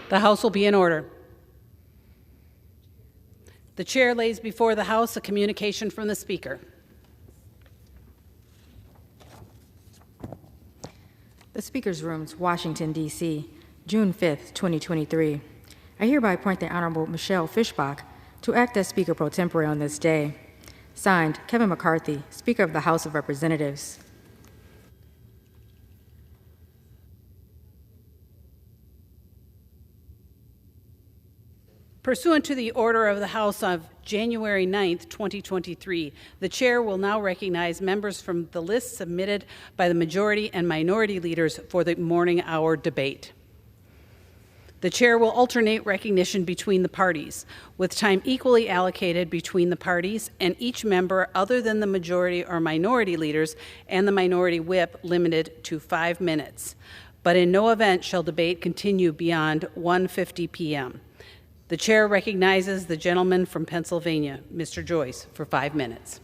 The House will be in order. The Chair lays before the House a communication from the Speaker. The Speaker's Rooms, Washington, D.C., June 5, 2023. I hereby appoint the Honorable Michelle Fischbach to act as Speaker pro tempore on this day. Signed, Kevin McCarthy, Speaker of the House of Representatives. Pursuant to the order of the House of January 9, 2023, the Chair will now recognize members from the list submitted by the majority and minority leaders for the morning hour debate. The Chair will alternate recognition between the parties, with time equally allocated between the parties and each member other than the majority or minority leaders and the minority whip limited to 5 minutes. But in no event shall debate continue beyond 1:50 p.m. The Chair recognizes the gentleman from Pennsylvania, Mr. Joyce, for 5 minutes.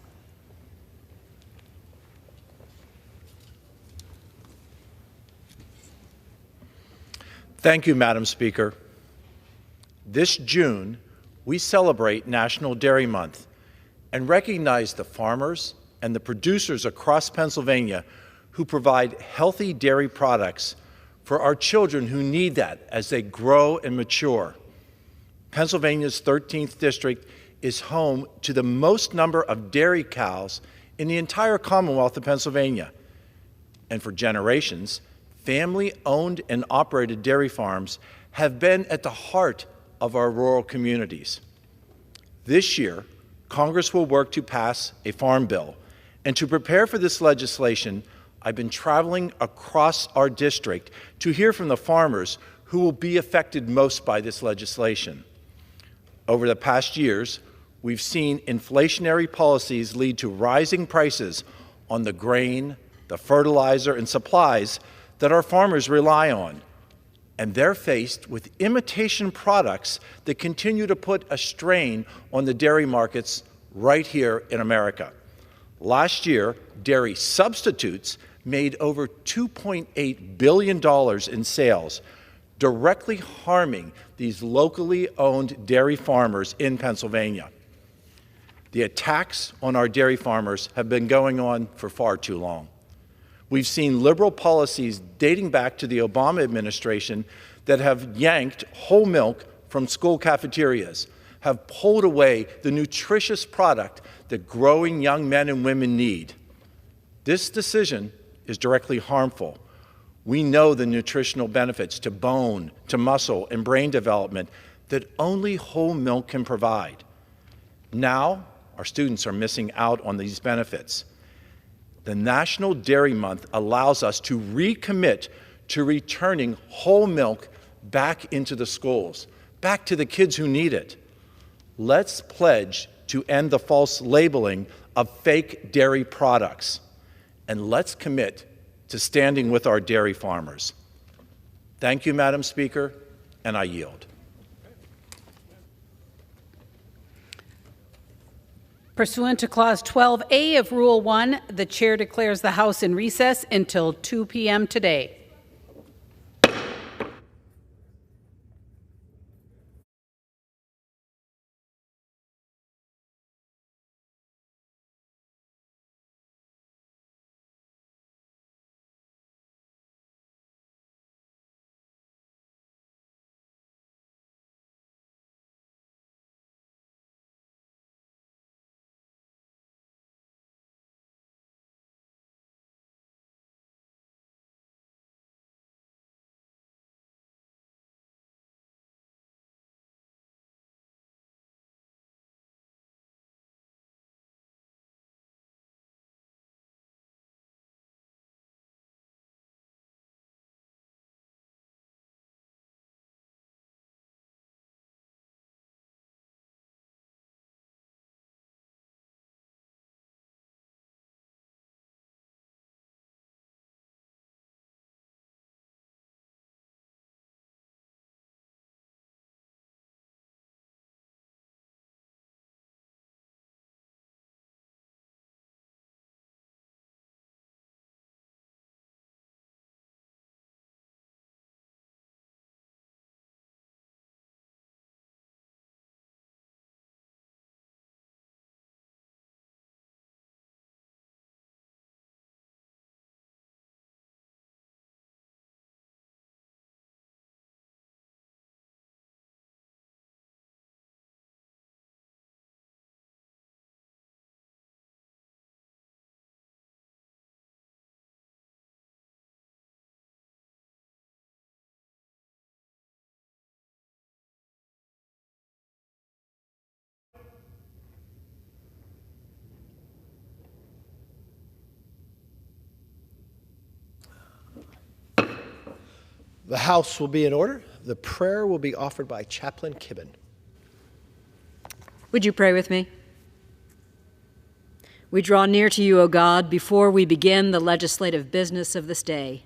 Thank you, Madam Speaker. This June, we celebrate National Dairy Month and recognize the farmers and the producers across Pennsylvania who provide healthy dairy products for our children who need that as they grow and mature. Pennsylvania's 13th District is home to the most number of dairy cows in the entire Commonwealth of Pennsylvania. And for generations, family-owned and operated dairy farms have been at the heart of our rural communities. This year, Congress will work to pass a farm bill. And to prepare for this legislation, I've been traveling across our district to hear from the farmers who will be affected most by this legislation. Over the past years, we've seen inflationary policies lead to rising prices on the grain, the fertilizer, and supplies that our farmers rely on. And they're faced with imitation products that continue to put a strain on the dairy markets right here in America. Last year, dairy substitutes made over $2.8 billion in sales, directly harming these locally owned dairy farmers in Pennsylvania. The attacks on our dairy farmers have been going on for far too long. We've seen liberal policies dating back to the Obama administration that have yanked whole milk from school cafeterias, have pulled away the nutritious product that growing young men and women need. This decision is directly harmful. We know the nutritional benefits to bone, to muscle, and brain development that only whole milk can provide. Now, our students are missing out on these benefits. The National Dairy Month allows us to recommit to returning whole milk back into the schools, back to the kids who need it. Let's pledge to end the false labeling of fake dairy products, and let's commit to standing with our dairy farmers. Thank you, Madam Speaker, and I yield. Pursuant to Clause 12A of Rule 1, the Chair declares the House in recess until 2 p.m. today. The House will be in order. The prayer will be offered by Chaplain Kibben. Would you pray with me? We draw near to you, O God, before we begin the legislative business of this day,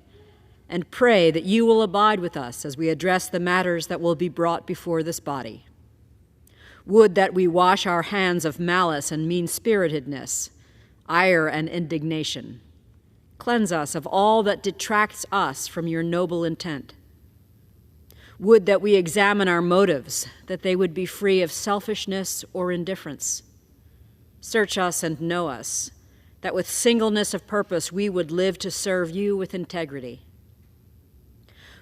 and pray that you will abide with us as we address the matters that will be brought before this body. Would that we wash our hands of malice and mean-spiritedness, ire and indignation. Cleanse us of all that detracts us from your noble intent. Would that we examine our motives, that they would be free of selfishness or indifference. Search us and know us, that with singleness of purpose we would live to serve you with integrity.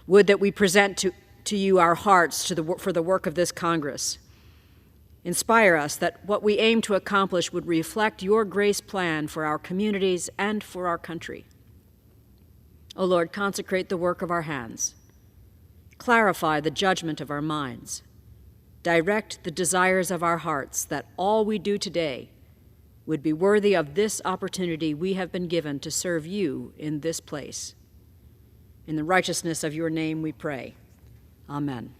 Would that we present to you our hearts for the work of this Congress. Inspire us that what we aim to accomplish would reflect your grace plan for our communities and for our country. O Lord, consecrate the work of our hands. Clarify the judgment of our minds. Direct the desires of our hearts, that all we do today would be worthy of this opportunity we have been given to serve you in this place. In the righteousness of your name we pray. Amen.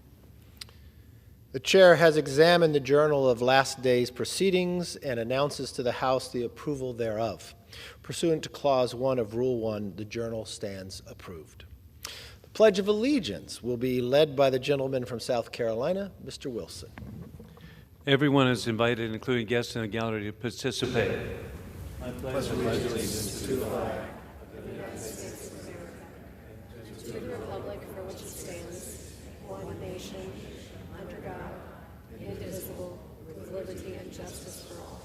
The chair has examined the journal of last day's proceedings and announces to the House the approval thereof. Pursuant to Clause 1 of Rule 1, the journal stands approved. The Pledge of Allegiance will be led by the gentleman from South Carolina, Mr. Wilson. Everyone is invited, including guests in the gallery, to participate. I pledge allegiance to the flag of the United States of America, and to the republic for which it stands, one nation, under God, indivisible, with liberty and justice for all.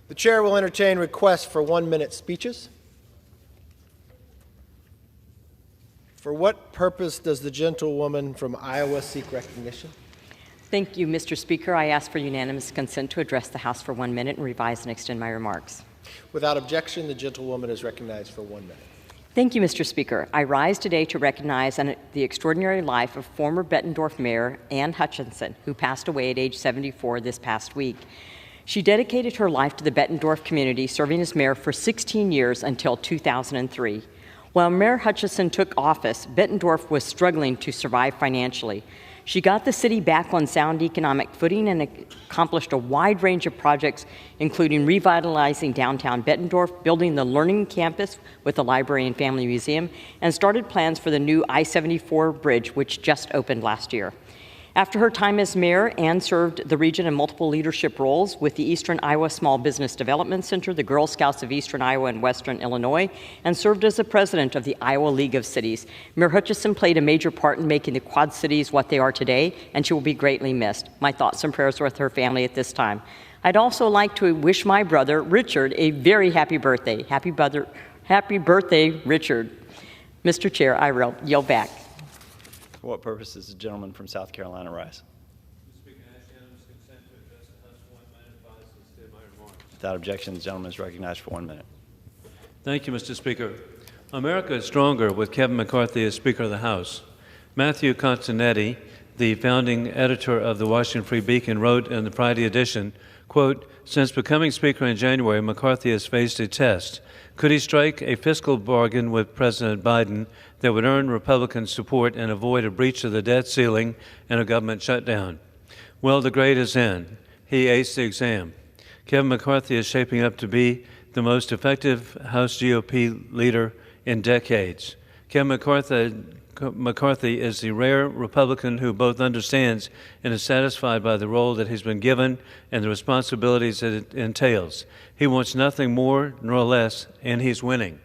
The chair will entertain requests for 1-minute speeches. For what purpose does the gentlewoman from Iowa seek recognition? Thank you, Mr. Speaker. I ask for unanimous consent to address the House for 1 minute and revise and extend my remarks. Without objection, the gentlewoman is recognized for 1 minute. Thank you, Mr. Speaker. I rise today to recognize the extraordinary life of former Bettendorf Mayor Ann Hutchinson, who passed away at age 74 this past week. She dedicated her life to the Bettendorf community, serving as mayor for 16 years until 2003. While Mayor Hutchinson took office, Bettendorf was struggling to survive financially. She got the city back on sound economic footing and accomplished a wide range of projects, including revitalizing downtown Bettendorf, building the Learning Campus with the Library and Family Museum, and started plans for the new I-74 bridge, which just opened last year. After her time as mayor, Ann served the region in multiple leadership roles with the Eastern Iowa Small Business Development Center, the Girl Scouts of Eastern Iowa and Western Illinois, and served as the president of the Iowa League of Cities. Mayor Hutchinson played a major part in making the Quad Cities what they are today, and she will be greatly missed. My thoughts and prayers are with her family at this time. I'd also like to wish my brother, Richard, a very happy birthday. Happy birthday, Richard. Mr. Chair, I yield back. For what purpose does the gentleman from South Carolina rise? Without objection, the gentleman is recognized for 1 minute. Thank you, Mr. Speaker. America is stronger with Kevin McCarthy as Speaker of the House. Matthew Constanetti, the founding editor of the Washington Free Beacon, wrote in the Friday edition, quote, "Since becoming Speaker in January, McCarthy has faced a test. Could he strike a fiscal bargain with President Biden that would earn Republican support and avoid a breach of the debt ceiling and a government shutdown? Well, the grade is in. He aced the exam. Kevin McCarthy is shaping up to be the most effective House GOP leader in decades. Kevin McCarthy is the rare Republican who both understands and is satisfied by the role that he's been given and the responsibilities that it entails. He wants nothing more nor less, and he's winning.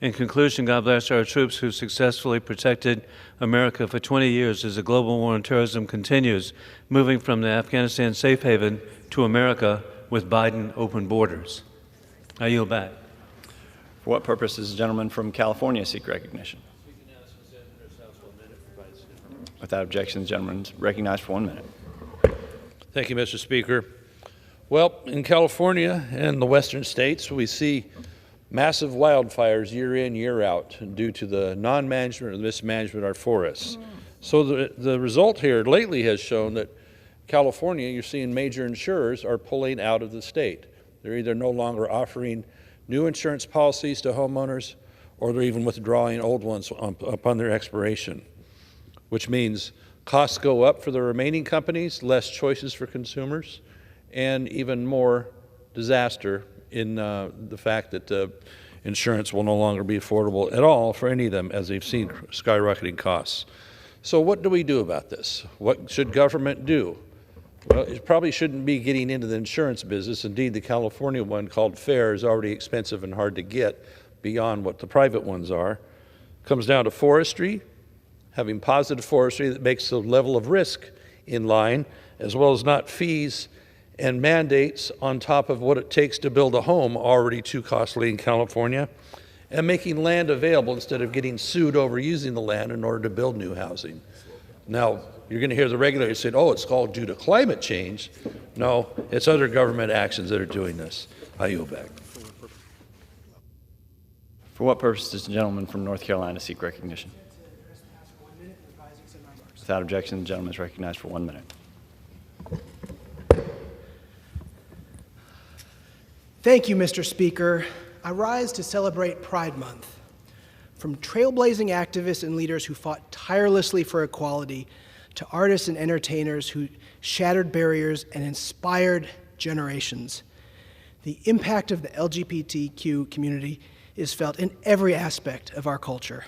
In conclusion, God bless our troops who successfully protected America for 20 years as the global war on terrorism continues, moving from the Afghanistan safe haven to America with Biden open borders." I yield back. For what purpose does the gentleman from California seek recognition? Without objection, the gentleman is recognized for 1 minute. Thank you, Mr. Speaker. Well, in California and the western states, we see massive wildfires year in, year out due to the non-management or the mismanagement of our forests. So the result here lately has shown that California, you're seeing major insurers are pulling out of the state. They're either no longer offering new insurance policies to homeowners, or they're even withdrawing old ones upon their expiration, which means costs go up for the remaining companies, less choices for consumers, and even more disaster in the fact that insurance will no longer be affordable at all for any of them as they've seen skyrocketing costs. So what do we do about this? What should government do? Well, it probably shouldn't be getting into the insurance business. Indeed, the California one called FAIR is already expensive and hard to get beyond what the private ones are. It comes down to forestry, having positive forestry that makes the level of risk in line, as well as not fees and mandates on top of what it takes to build a home, already too costly in California, and making land available instead of getting sued over using the land in order to build new housing. Now, you're going to hear the regulators say, oh, it's called due to climate change. No, it's other government actions that are doing this. I yield back. For what purpose does the gentleman from North Carolina seek recognition? Without objection, the gentleman is recognized for 1 minute. Thank you, Mr. Speaker. I rise to celebrate Pride Month. From trailblazing activists and leaders who fought tirelessly for equality to artists and entertainers who shattered barriers and inspired generations, the impact of the LGBTQ community is felt in every aspect of our culture.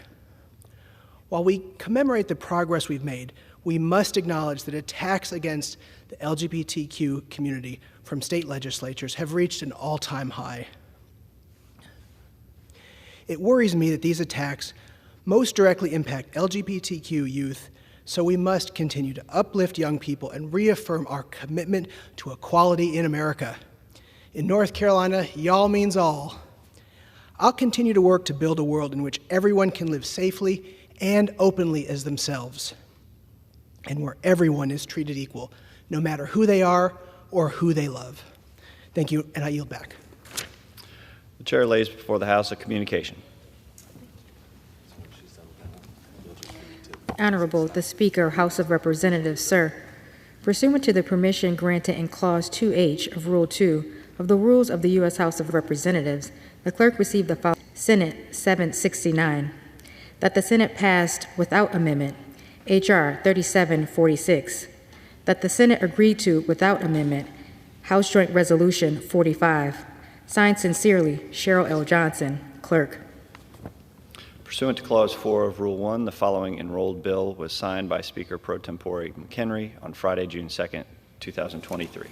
While we commemorate the progress we've made, we must acknowledge that attacks against the LGBTQ community from state legislatures have reached an all-time high. It worries me that these attacks most directly impact LGBTQ youth, so we must continue to uplift young people and reaffirm our commitment to equality in America. In North Carolina, y'all means all. I'll continue to work to build a world in which everyone can live safely and openly as themselves, and where everyone is treated equal, no matter who they are or who they love. Thank you, and I yield back. The chair lays before the House a communication. Honorable the Speaker, House of Representatives, sir. Pursuant to the permission granted in Clause 2H of Rule 2 of the Rules of the U.S. House of Representatives, the clerk received the following: Senate 769, that the Senate passed without amendment H.R. 3746, that the Senate agreed to without amendment House Joint Resolution 45. Signed sincerely, Cheryl L. Johnson, Clerk. Pursuant to Clause 4 of Rule 1, the following enrolled bill was signed by Speaker Pro Tempore McHenry on Friday, June 2nd, 2023.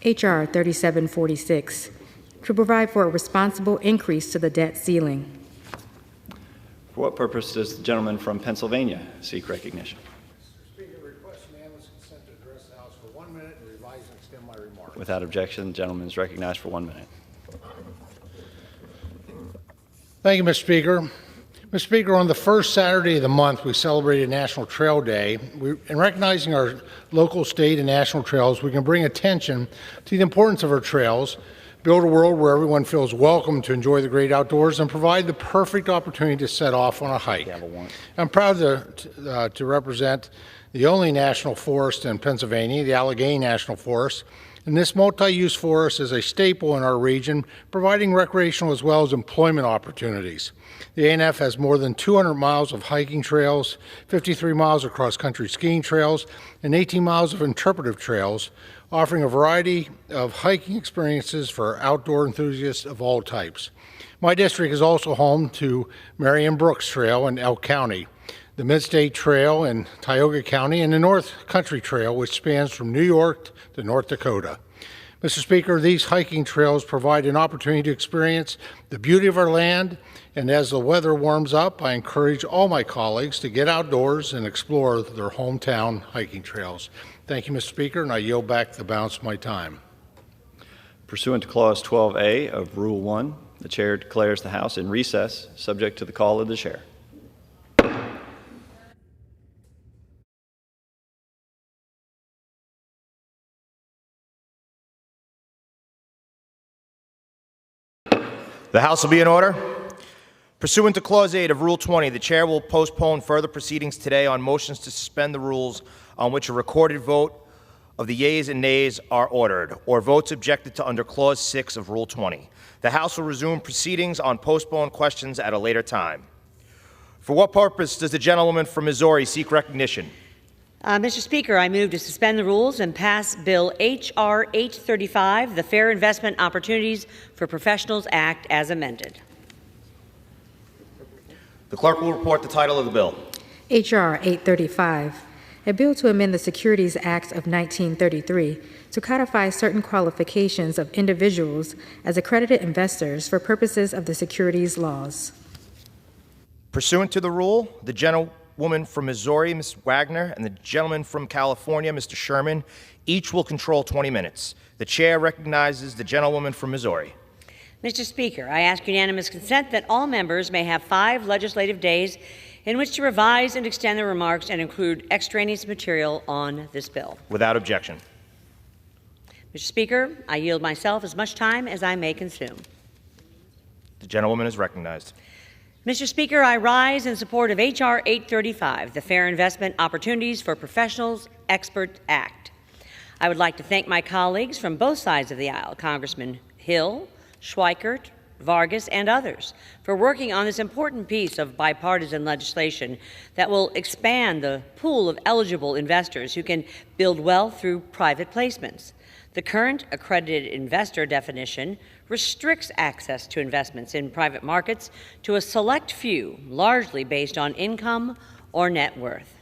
H.R. 3746, to provide for a responsible increase to the debt ceiling. For what purpose does the gentleman from Pennsylvania seek recognition? Mr. Speaker, request unanimous consent to address the House for 1 minute and revise and extend my remarks. Without objection, the gentleman is recognized for 1 minute. Thank you, Mr. Speaker. Mr. Speaker, on the first Saturday of the month, we celebrated National Trail Day. In recognizing our local, state, and national trails, we can bring attention to the importance of our trails, build a world where everyone feels welcome to enjoy the great outdoors, and provide the perfect opportunity to set off on a hike. I'm proud to represent the only national forest in Pennsylvania, the Allegheny National Forest. And this multi-use forest is a staple in our region, providing recreational as well as employment opportunities. The ANF has more than 200 miles of hiking trails, 53 miles of cross-country skiing trails, and 18 miles of interpretive trails, offering a variety of hiking experiences for outdoor enthusiasts of all types. My district is also home to Marion Brooks Trail in Elk County, the Mid-State Trail in Tioga County, and the North Country Trail, which spans from New York to North Dakota. Mr. Speaker, these hiking trails provide an opportunity to experience the beauty of our land, and as the weather warms up, I encourage all my colleagues to get outdoors and explore their hometown hiking trails. Thank you, Mr. Speaker, and I yield back the balance of my time. Pursuant to Clause 12A of Rule 1, the chair declares the House in recess, subject to the call of the chair. The House will be in order. Pursuant to Clause 8 of Rule 20, the Chair will postpone further proceedings today on motions to suspend the rules on which a recorded vote of the yeas and nays are ordered, or votes objected to under Clause 6 of Rule 20. The House will resume proceedings on postponed questions at a later time. For what purpose does the gentlewoman from Missouri seek recognition? Mr. Speaker, I move to suspend the rules and pass Bill H.R. 835, the Fair Investment Opportunities for Professionals Act, as amended. The clerk will report the title of the bill. H.R. 835, a bill to amend the Securities Act of 1933 to codify certain qualifications of individuals as accredited investors for purposes of the securities laws. Pursuant to the rule, the gentlewoman from Missouri, Ms. Wagner, and the gentleman from California, Mr. Sherman, each will control 20 minutes. The chair recognizes the gentlewoman from Missouri. Mr. Speaker, I ask unanimous consent that all members may have 5 legislative days in which to revise and extend their remarks and include extraneous material on this bill. Without objection. Mr. Speaker, I yield myself as much time as I may consume. The gentlewoman is recognized. Mr. Speaker, I rise in support of H.R. 835, the Fair Investment Opportunities for Professionals Expert Act. I would like to thank my colleagues from both sides of the aisle, Congressman Hill, Schweikert, Vargas, and others, for working on this important piece of bipartisan legislation that will expand the pool of eligible investors who can build wealth through private placements. The current accredited investor definition restricts access to investments in private markets to a select few, largely based on income or net worth.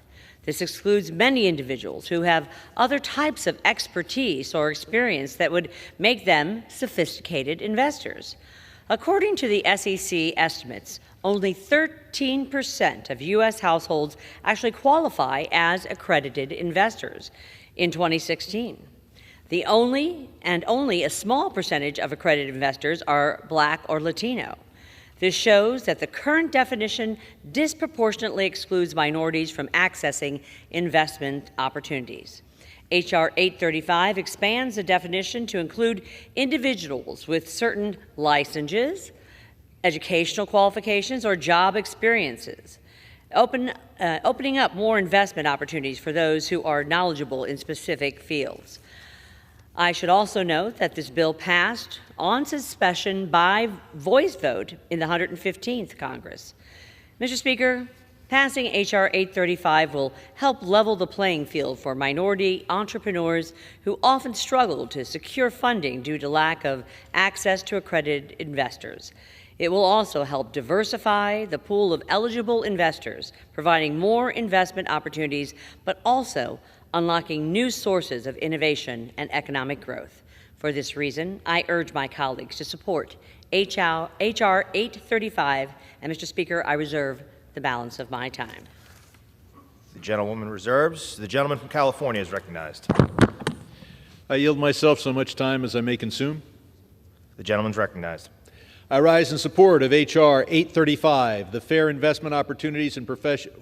This excludes many individuals who have other types of expertise or experience that would make them sophisticated investors. According to the SEC estimates, only 13% of U.S. households actually qualify as accredited investors in 2016. Only a small percentage of accredited investors are Black or Latino. This shows that the current definition disproportionately excludes minorities from accessing investment opportunities. H.R. 835 expands the definition to include individuals with certain licenses, educational qualifications, or job experiences, opening up more investment opportunities for those who are knowledgeable in specific fields. I should also note that this bill passed on succession by voice vote in the 115th Congress. Mr. Speaker, passing H.R. 835 will help level the playing field for minority entrepreneurs who often struggle to secure funding due to lack of access to accredited investors. It will also help diversify the pool of eligible investors, providing more investment opportunities, but also unlocking new sources of innovation and economic growth. For this reason, I urge my colleagues to support H.R. 835, and Mr. Speaker, I reserve the balance of my time. The gentlewoman reserves. The gentleman from California is recognized. I yield myself so much time as I may consume. The gentleman's recognized. I rise in support of H.R. 835, the Fair Investment Opportunities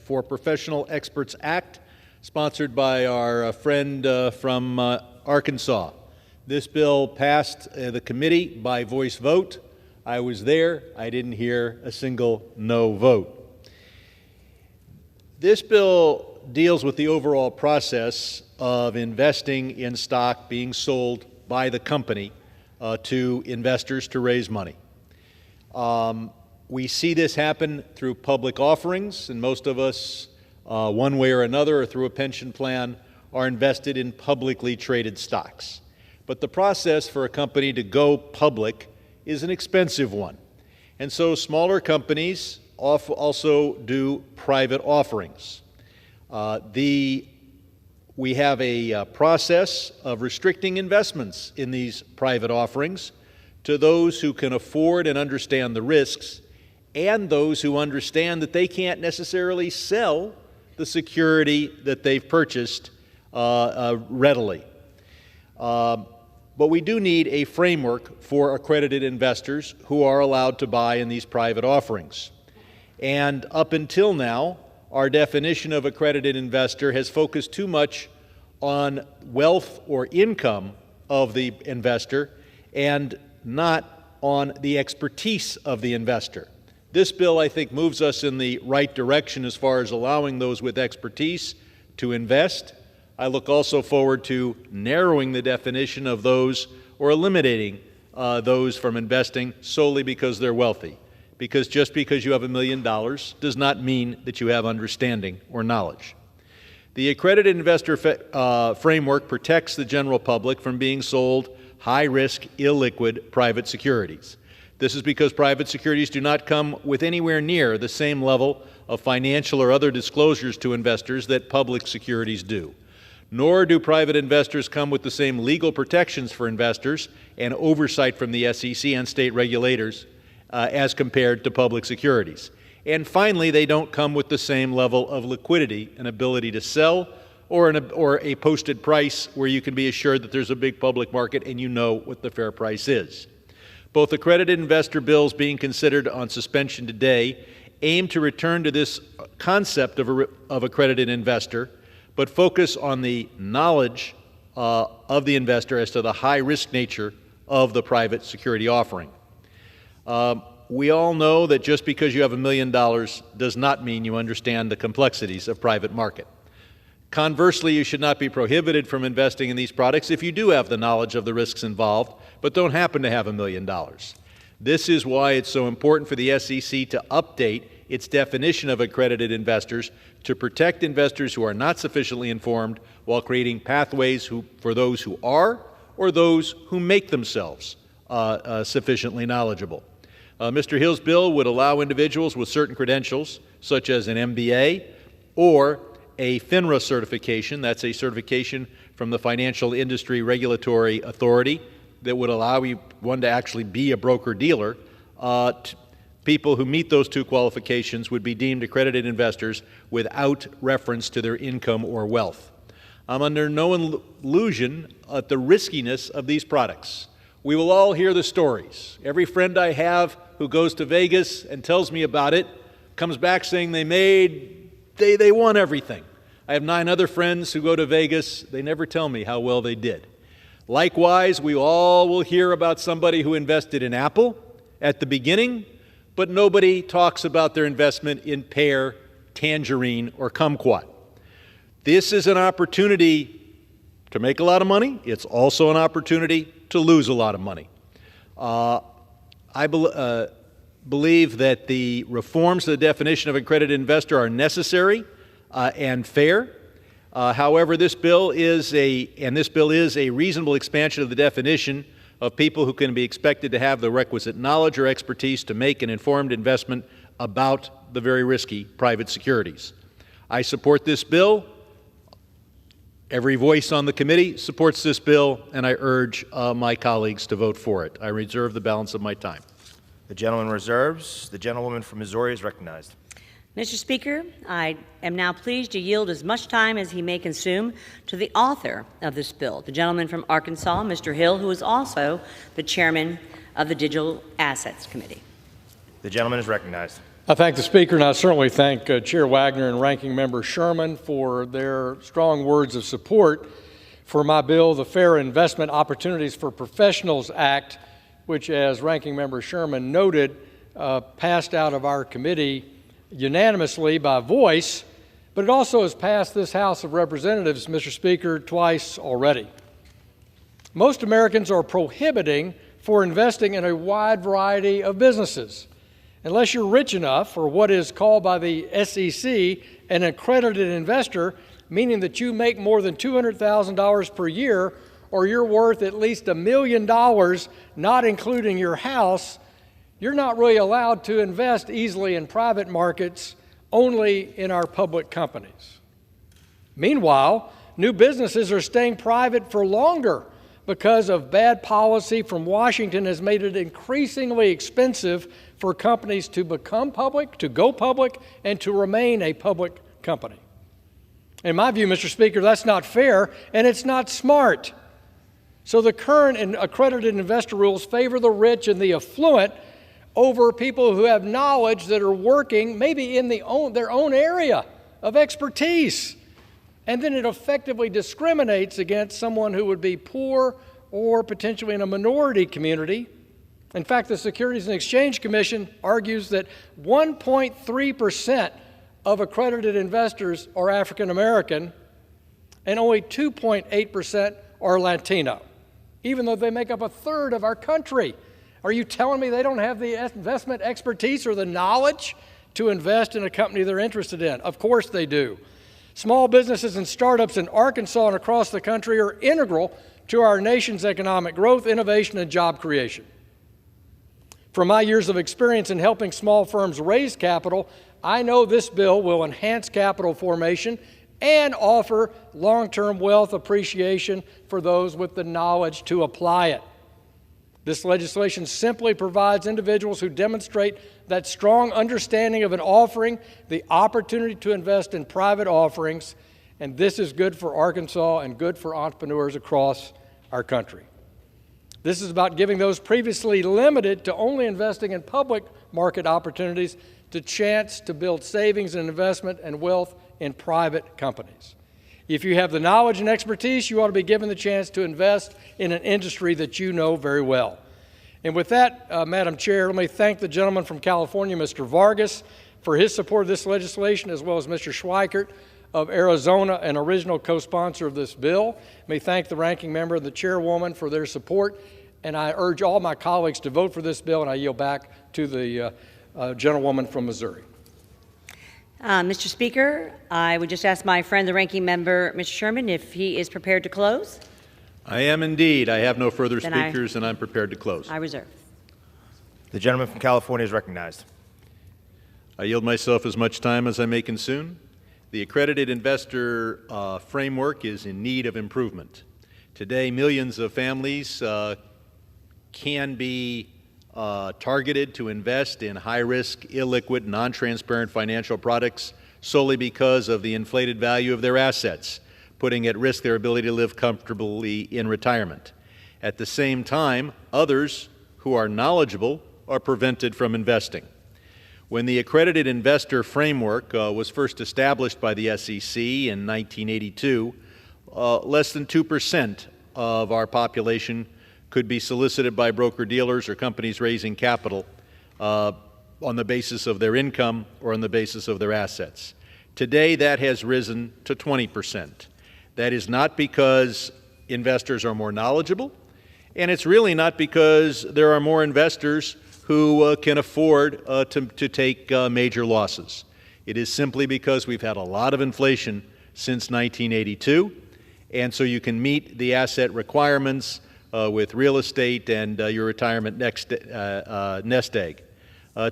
for Professional Experts Act, sponsored by our friend from Arkansas. This bill passed the committee by voice vote. I was there. I didn't hear a single no vote. This bill deals with the overall process of investing in stock being sold by the company to investors to raise money. We see this happen through public offerings, and most of us, one way or another, or through a pension plan, are invested in publicly traded stocks. But the process for a company to go public is an expensive one. And so smaller companies also do private offerings. We have a process of restricting investments in these private offerings to those who can afford and understand the risks, and those who understand that they can't necessarily sell the security that they've purchased readily. But we do need a framework for accredited investors who are allowed to buy in these private offerings. And up until now, our definition of accredited investor has focused too much on wealth or income of the investor and not on the expertise of the investor. This bill, I think, moves us in the right direction as far as allowing those with expertise to invest, I look also forward to narrowing the definition of those or eliminating those from investing solely because they're wealthy. Because just because you have $1 million does not mean that you have understanding or knowledge. The accredited investor framework protects the general public from being sold high-risk, illiquid private securities. This is because private securities do not come with anywhere near the same level of financial or other disclosures to investors that public securities do. Nor do private investors come with the same legal protections for investors and oversight from the SEC and state regulators as compared to public securities. And finally, they don't come with the same level of liquidity and ability to sell or a posted price where you can be assured that there's a big public market and you know what the fair price is. Both accredited investor bills being considered on suspension today aim to return to this concept of accredited investor, but focus on the knowledge of the investor as to the high-risk nature of the private security offering. We all know that just because you have $1 million does not mean you understand the complexities of private market. Conversely, you should not be prohibited from investing in these products if you do have the knowledge of the risks involved, but don't happen to have $1 million. This is why it's so important for the SEC to update its definition of accredited investors to protect investors who are not sufficiently informed while creating pathways for those who are or those who make themselves sufficiently knowledgeable. Mr. Hill's bill would allow individuals with certain credentials, such as an MBA or a FINRA certification, that's a certification from the Financial Industry Regulatory Authority that would allow one to actually be a broker-dealer. People who meet those two qualifications would be deemed accredited investors without reference to their income or wealth. I'm under no illusion at the riskiness of these products. We will all hear the stories. Every friend I have who goes to Vegas and tells me about it comes back saying they won everything. I have 9 other friends who go to Vegas. They never tell me how well they did. Likewise, we all will hear about somebody who invested in Apple at the beginning, but nobody talks about their investment in Pear, Tangerine, or Kumquat. This is an opportunity to make a lot of money. It's also an opportunity to lose a lot of money. I believe that the reforms to the definition of accredited investor are necessary and fair. However, this bill is a reasonable expansion of the definition of people who can be expected to have the requisite knowledge or expertise to make an informed investment about the very risky private securities. I support this bill. Every voice on the committee supports this bill, and I urge my colleagues to vote for it. I reserve the balance of my time. The gentleman reserves. The gentlewoman from Missouri is recognized. Mr. Speaker, I am now pleased to yield as much time as he may consume to the author of this bill, the gentleman from Arkansas, Mr. Hill, who is also the chairman of the Digital Assets Committee. The gentleman is recognized. I thank the Speaker, and I certainly thank Chair Wagner and Ranking Member Sherman for their strong words of support for my bill, the Fair Investment Opportunities for Professionals Act, which, as Ranking Member Sherman noted, passed out of our committee unanimously by voice, but it also has passed this House of Representatives, Mr. Speaker, twice already. Most Americans are prohibiting for investing in a wide variety of businesses. Unless you're rich enough, or what is called by the SEC an accredited investor, meaning that you make more than $200,000 per year, or you're worth at least $1 million, not including your house, you're not really allowed to invest easily in private markets, only in our public companies. Meanwhile, new businesses are staying private for longer because of bad policy from Washington has made it increasingly expensive for companies to become public, to go public, and to remain a public company. In my view, Mr. Speaker, that's not fair, and it's not smart. So the current and accredited investor rules favor the rich and the affluent over people who have knowledge that are working maybe in their own area of expertise. And then it effectively discriminates against someone who would be poor or potentially in a minority community. In fact, the Securities and Exchange Commission argues that 1.3% of accredited investors are African American, and only 2.8% are Latino, even though they make up a third of our country. Are you telling me they don't have the investment expertise or the knowledge to invest in a company they're interested in? Of course they do. Small businesses and startups in Arkansas and across the country are integral to our nation's economic growth, innovation, and job creation. From my years of experience in helping small firms raise capital, I know this bill will enhance capital formation and offer long-term wealth appreciation for those with the knowledge to apply it. This legislation simply provides individuals who demonstrate that strong understanding of an offering the opportunity to invest in private offerings, and this is good for Arkansas and good for entrepreneurs across our country. This is about giving those previously limited to only investing in public market opportunities the chance to build savings and investment and wealth in private companies. If you have the knowledge and expertise, you ought to be given the chance to invest in an industry that you know very well. And with that, Madam Chair, let me thank the gentleman from California, Mr. Vargas, for his support of this legislation, as well as Mr. Schweikert of Arizona, an original co-sponsor of this bill. Let me thank the ranking member and the chairwoman for their support, and I urge all my colleagues to vote for this bill, and I yield back to the gentlewoman from Missouri. Mr. Speaker, I would just ask my friend, the ranking member, Mr. Sherman, if he is prepared to close. I am indeed. I have no further speakers, and I'm prepared to close. I reserve. The gentleman from California is recognized. I yield myself as much time as I may consume. The accredited investor framework is in need of improvement. Today, millions of families can be targeted to invest in high-risk, illiquid, non-transparent financial products solely because of the inflated value of their assets, putting at risk their ability to live comfortably in retirement. At the same time, others who are knowledgeable are prevented from investing. When the accredited investor framework was first established by the SEC in 1982, less than 2% of our population could be solicited by broker-dealers or companies raising capital on the basis of their income or on the basis of their assets. Today, that has risen to 20%. That is not because investors are more knowledgeable, and it's really not because there are more investors who can afford to take major losses. It is simply because we've had a lot of inflation since 1982, and so you can meet the asset requirements with real estate and your retirement nest egg.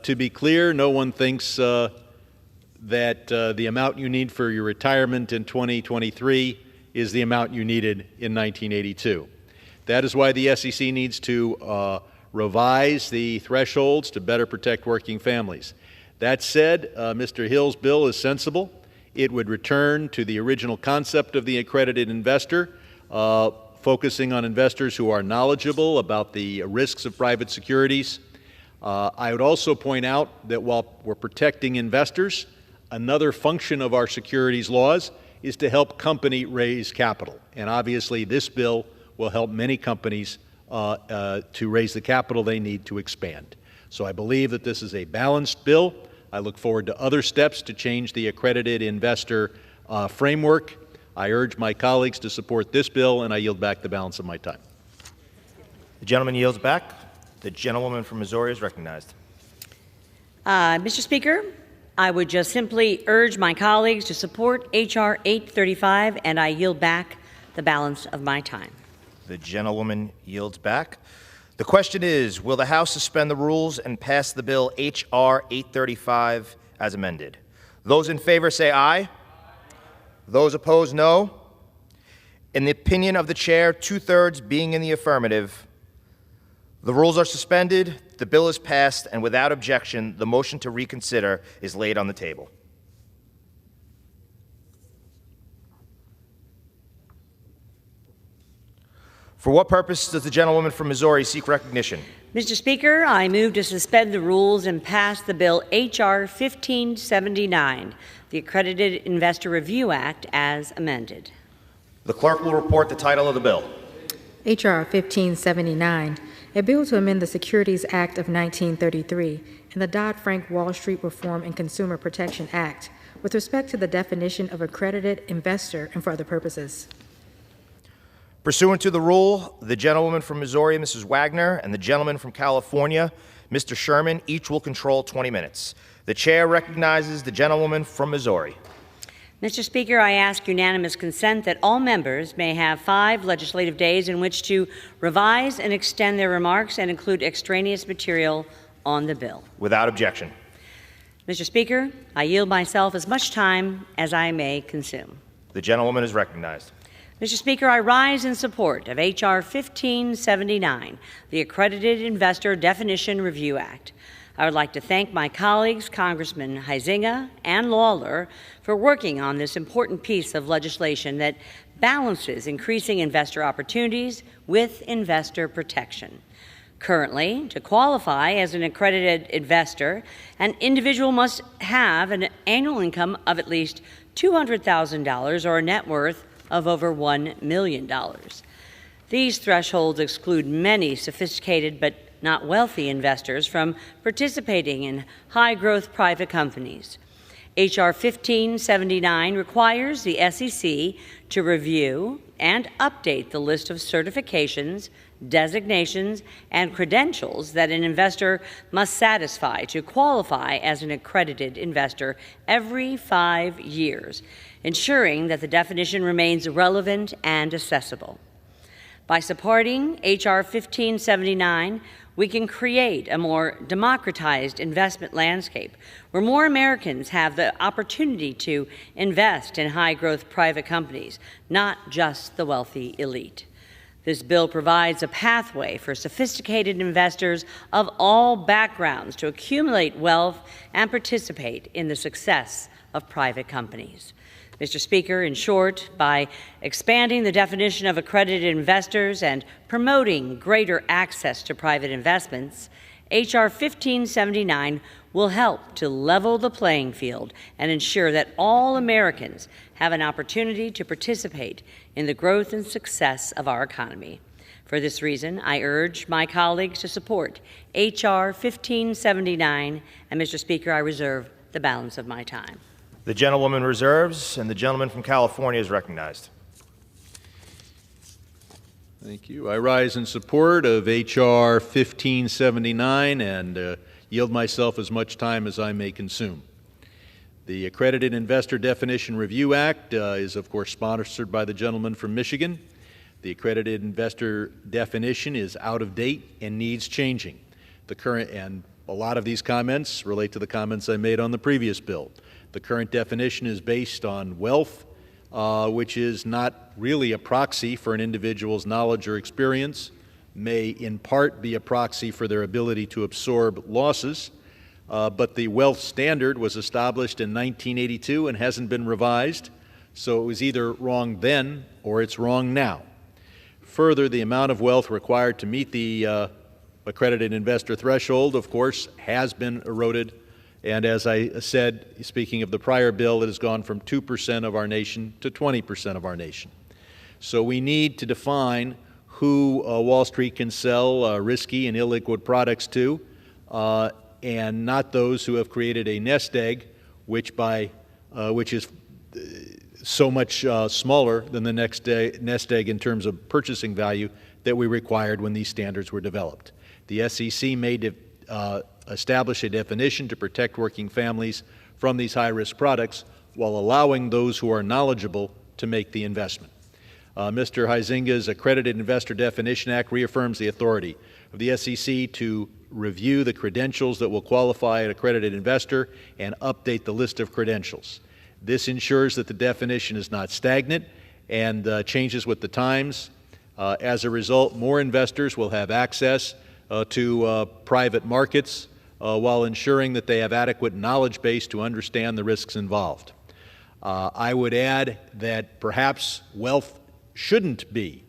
To be clear, no one thinks that the amount you need for your retirement in 2023 is the amount you needed in 1982. That is why the SEC needs to revise the thresholds to better protect working families. That said, Mr. Hill's bill is sensible. It would return to the original concept of the accredited investor, focusing on investors who are knowledgeable about the risks of private securities. I would also point out that while we're protecting investors, another function of our securities laws is to help company raise capital. And obviously this bill will help many companies to raise the capital they need to expand. So I believe that this is a balanced bill. I look forward to other steps to change the accredited investor framework. I urge my colleagues to support this bill, and I yield back the balance of my time. The gentleman yields back. The gentlewoman from Missouri is recognized. Mr. Speaker, I would just simply urge my colleagues to support H.R. 835, and I yield back the balance of my time. The gentlewoman yields back. The question is, will the House suspend the rules and pass the bill H.R. 835 as amended? Those in favor say aye. Those opposed, no. In the opinion of the chair, 2/3 being in the affirmative, the rules are suspended, the bill is passed, and without objection, the motion to reconsider is laid on the table. For what purpose does the gentlewoman from Missouri seek recognition? Mr. Speaker, I move to suspend the rules and pass the bill H.R. 1579, the Accredited Investor Review Act, as amended. The clerk will report the title of the bill. H.R. 1579, a bill to amend the Securities Act of 1933 and the Dodd-Frank Wall Street Reform and Consumer Protection Act, with respect to the definition of accredited investor and for other purposes. Pursuant to the rule, the gentlewoman from Missouri, Mrs. Wagner, and the gentleman from California, Mr. Sherman, each will control 20 minutes. The chair recognizes the gentlewoman from Missouri. Mr. Speaker, I ask unanimous consent that all members may have 5 legislative days in which to revise and extend their remarks and include extraneous material on the bill. Without objection. Mr. Speaker, I yield myself as much time as I may consume. The gentlewoman is recognized. Mr. Speaker, I rise in support of H.R. 1579, the Accredited Investor Definition Review Act. I would like to thank my colleagues, Congressman Huizenga and Lawler, for working on this important piece of legislation that balances increasing investor opportunities with investor protection. Currently, to qualify as an accredited investor, an individual must have an annual income of at least $200,000 or a net worth of over $1 million. These thresholds exclude many sophisticated but not wealthy investors from participating in high-growth private companies. H.R. 1579 requires the SEC to review and update the list of certifications, designations, and credentials that an investor must satisfy to qualify as an accredited investor every 5 years, ensuring that the definition remains relevant and accessible. By supporting H.R. 1579, we can create a more democratized investment landscape where more Americans have the opportunity to invest in high-growth private companies, not just the wealthy elite. This bill provides a pathway for sophisticated investors of all backgrounds to accumulate wealth and participate in the success of private companies. Mr. Speaker, in short, by expanding the definition of accredited investors and promoting greater access to private investments, H.R. 1579 will help to level the playing field and ensure that all Americans have an opportunity to participate in the growth and success of our economy. For this reason, I urge my colleagues to support H.R. 1579, and Mr. Speaker, I reserve the balance of my time. The gentlewoman reserves, and the gentleman from California is recognized. Thank you. I rise in support of H.R. 1579 and yield myself as much time as I may consume. The Accredited Investor Definition Review Act is, of course, sponsored by the gentleman from Michigan. The accredited investor definition is out of date and needs changing. The current, and a lot of these comments relate to the comments I made on the previous bill. The current definition is based on wealth, which is not really a proxy for an individual's knowledge or experience, may in part be a proxy for their ability to absorb losses, but the wealth standard was established in 1982 and hasn't been revised, so it was either wrong then or it's wrong now. Further, the amount of wealth required to meet the accredited investor threshold, of course, has been eroded. And as I said, speaking of the prior bill, it has gone from 2% of our nation to 20% of our nation. So we need to define who Wall Street can sell risky and illiquid products to, and not those who have created a nest egg, which is so much smaller than the nest egg in terms of purchasing value that we required when these standards were developed. The SEC may establish a definition to protect working families from these high-risk products while allowing those who are knowledgeable to make the investment. Mr. Huizenga's Accredited Investor Definition Act reaffirms the authority of the SEC to review the credentials that will qualify an accredited investor and update the list of credentials. This ensures that the definition is not stagnant and changes with the times. As a result, more investors will have access to private markets while ensuring that they have adequate knowledge base to understand the risks involved. I would add that perhaps wealth shouldn't be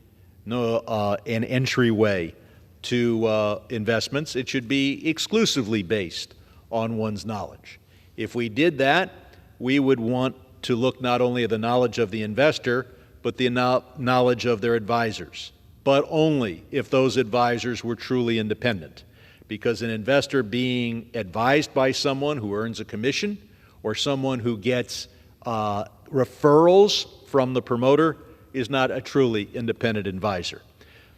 an entryway to investments. It should be exclusively based on one's knowledge. If we did that, we would want to look not only at the knowledge of the investor, but the knowledge of their advisors, but only if those advisors were truly independent. Because an investor being advised by someone who earns a commission or someone who gets referrals from the promoter is not a truly independent advisor.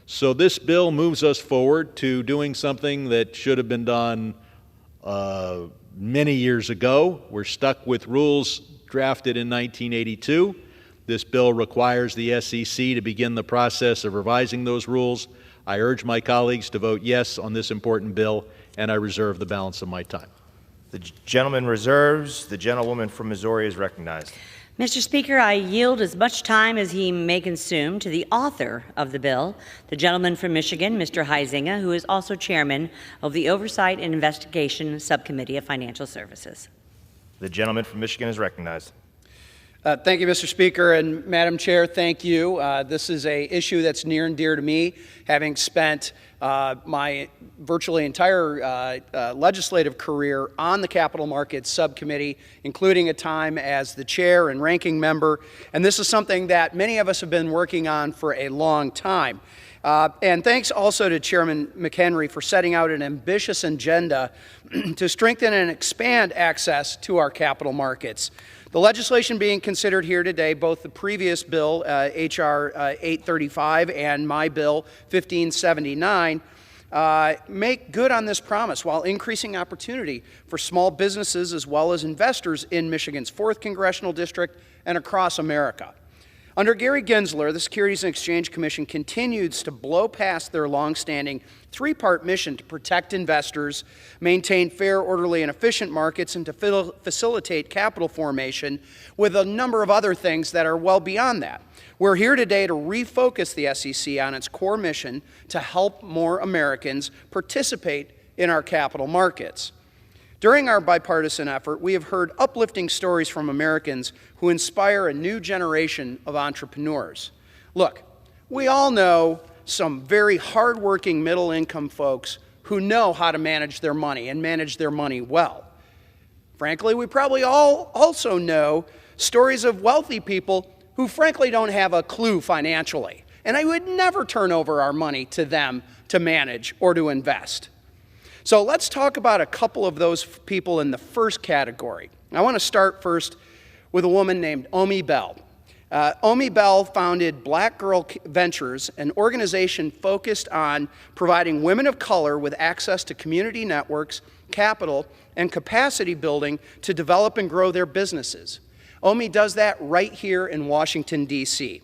So this bill moves us forward to doing something that should have been done many years ago. We're stuck with rules drafted in 1982. This bill requires the SEC to begin the process of revising those rules. I urge my colleagues to vote yes on this important bill, and I reserve the balance of my time. The gentleman reserves. The gentlewoman from Missouri is recognized. Mr. Speaker, I yield as much time as he may consume to the author of the bill, the gentleman from Michigan, Mr. Huizenga, who is also chairman of the Oversight and Investigation Subcommittee of Financial Services. The gentleman from Michigan is recognized. Thank you, Mr. Speaker, and Madam Chair, thank you. This is an issue that's near and dear to me, having spent my virtually entire legislative career on the Capital Markets Subcommittee, including a time as the chair and ranking member. And this is something that many of us have been working on for a long time. And thanks also to Chairman McHenry for setting out an ambitious agenda to strengthen and expand access to our capital markets. The legislation being considered here today, both the previous bill, H.R. 835, and my bill, 1579, make good on this promise while increasing opportunity for small businesses as well as investors in Michigan's 4th Congressional District and across America. Under Gary Gensler, the Securities and Exchange Commission continues to blow past their longstanding three-part mission to protect investors, maintain fair, orderly, and efficient markets, and to facilitate capital formation with a number of other things that are well beyond that. We're here today to refocus the SEC on its core mission to help more Americans participate in our capital markets. During our bipartisan effort, we have heard uplifting stories from Americans who inspire a new generation of entrepreneurs. Look, we all know some very hardworking middle-income folks who know how to manage their money and manage their money well. Frankly, we probably all also know stories of wealthy people who frankly don't have a clue financially, and I would never turn over our money to them to manage or to invest. So let's talk about a couple of those people in the first category. I want to start first with a woman named Omi Bell. Omi Bell founded Black Girl Ventures, an organization focused on providing women of color with access to community networks, capital, and capacity building to develop and grow their businesses. Omi does that right here in Washington, D.C.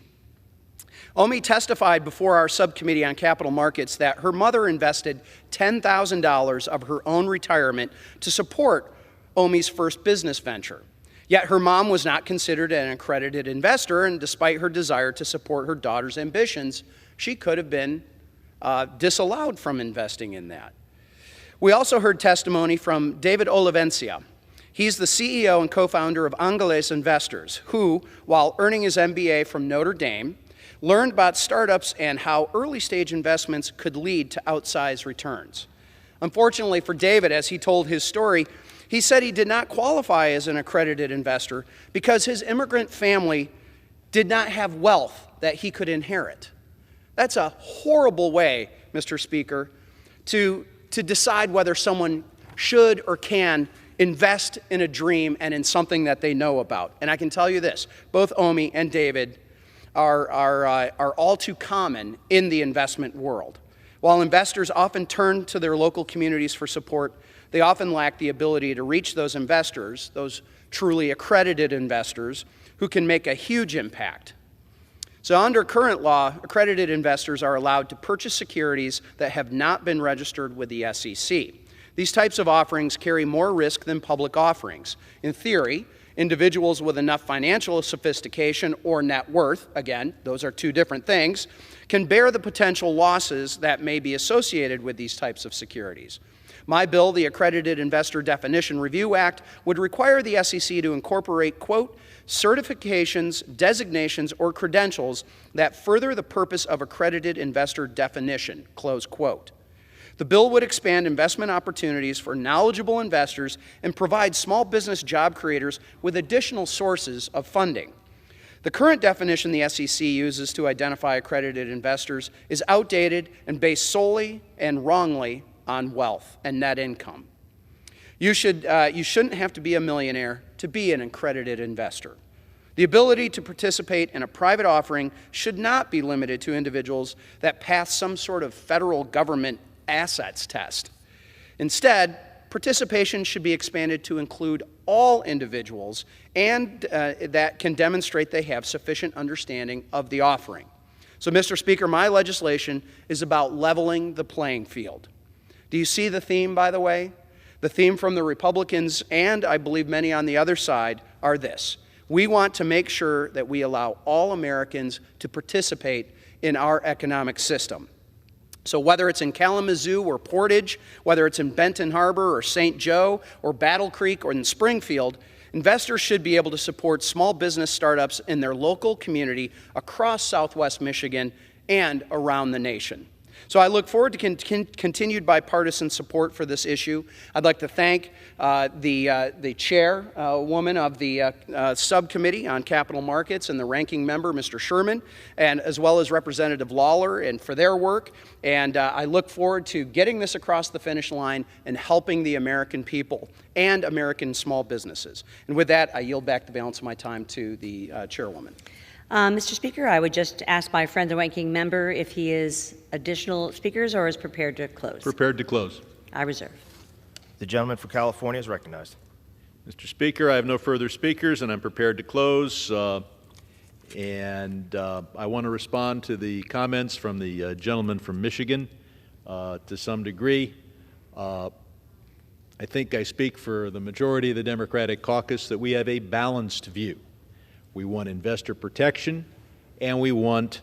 Omi testified before our subcommittee on capital markets that her mother invested $10,000 of her own retirement to support Omi's first business venture. Yet her mom was not considered an accredited investor, and despite her desire to support her daughter's ambitions, she could have been disallowed from investing in that. We also heard testimony from David Olivencia. He's the CEO and co-founder of Angeles Investors, who, while earning his MBA from Notre Dame, learned about startups and how early-stage investments could lead to outsized returns. Unfortunately for David, as he told his story, he said he did not qualify as an accredited investor because his immigrant family did not have wealth that he could inherit. That's a horrible way, Mr. Speaker, to decide whether someone should or can invest in a dream and in something that they know about. And I can tell you this, both Omi and David are all too common in the investment world. While investors often turn to their local communities for support, they often lack the ability to reach those investors, those truly accredited investors, who can make a huge impact. So under current law, accredited investors are allowed to purchase securities that have not been registered with the SEC. These types of offerings carry more risk than public offerings. In theory, individuals with enough financial sophistication or net worth, again, those are two different things, can bear the potential losses that may be associated with these types of securities. My bill, the Accredited Investor Definition Review Act, would require the SEC to incorporate, quote, certifications, designations, or credentials that further the purpose of accredited investor definition, close quote. The bill would expand investment opportunities for knowledgeable investors and provide small business job creators with additional sources of funding. The current definition the SEC uses to identify accredited investors is outdated and based solely and wrongly on wealth and net income. You shouldn't have to be a millionaire to be an accredited investor. The ability to participate in a private offering should not be limited to individuals that pass some sort of federal government assets test. Instead, participation should be expanded to include all individuals and that can demonstrate they have sufficient understanding of the offering. So, Mr. Speaker, my legislation is about leveling the playing field. Do you see the theme, by the way? The theme from the Republicans, and I believe many on the other side, are this. We want to make sure that we allow all Americans to participate in our economic system. So whether it's in Kalamazoo or Portage, whether it's in Benton Harbor or St. Joe or Battle Creek or in Springfield, investors should be able to support small business startups in their local community across Southwest Michigan and around the nation. So I look forward to continued bipartisan support for this issue. I'd like to thank the chairwoman of the subcommittee on capital markets and the ranking member, Mr. Sherman, and as well as Representative Lawler, and for their work. And I look forward to getting this across the finish line and helping the American people and American small businesses. And with that, I yield back the balance of my time to the chairwoman. Mr. Speaker, I would just ask my friend, the ranking member, if he is additional speakers or is prepared to close. Prepared to close. I reserve. The gentleman from California is recognized. Mr. Speaker, I have no further speakers, and I'm prepared to close. I want to respond to the comments from the gentleman from Michigan to some degree. I think I speak for the majority of the Democratic caucus that we have a balanced view. We want investor protection, and we want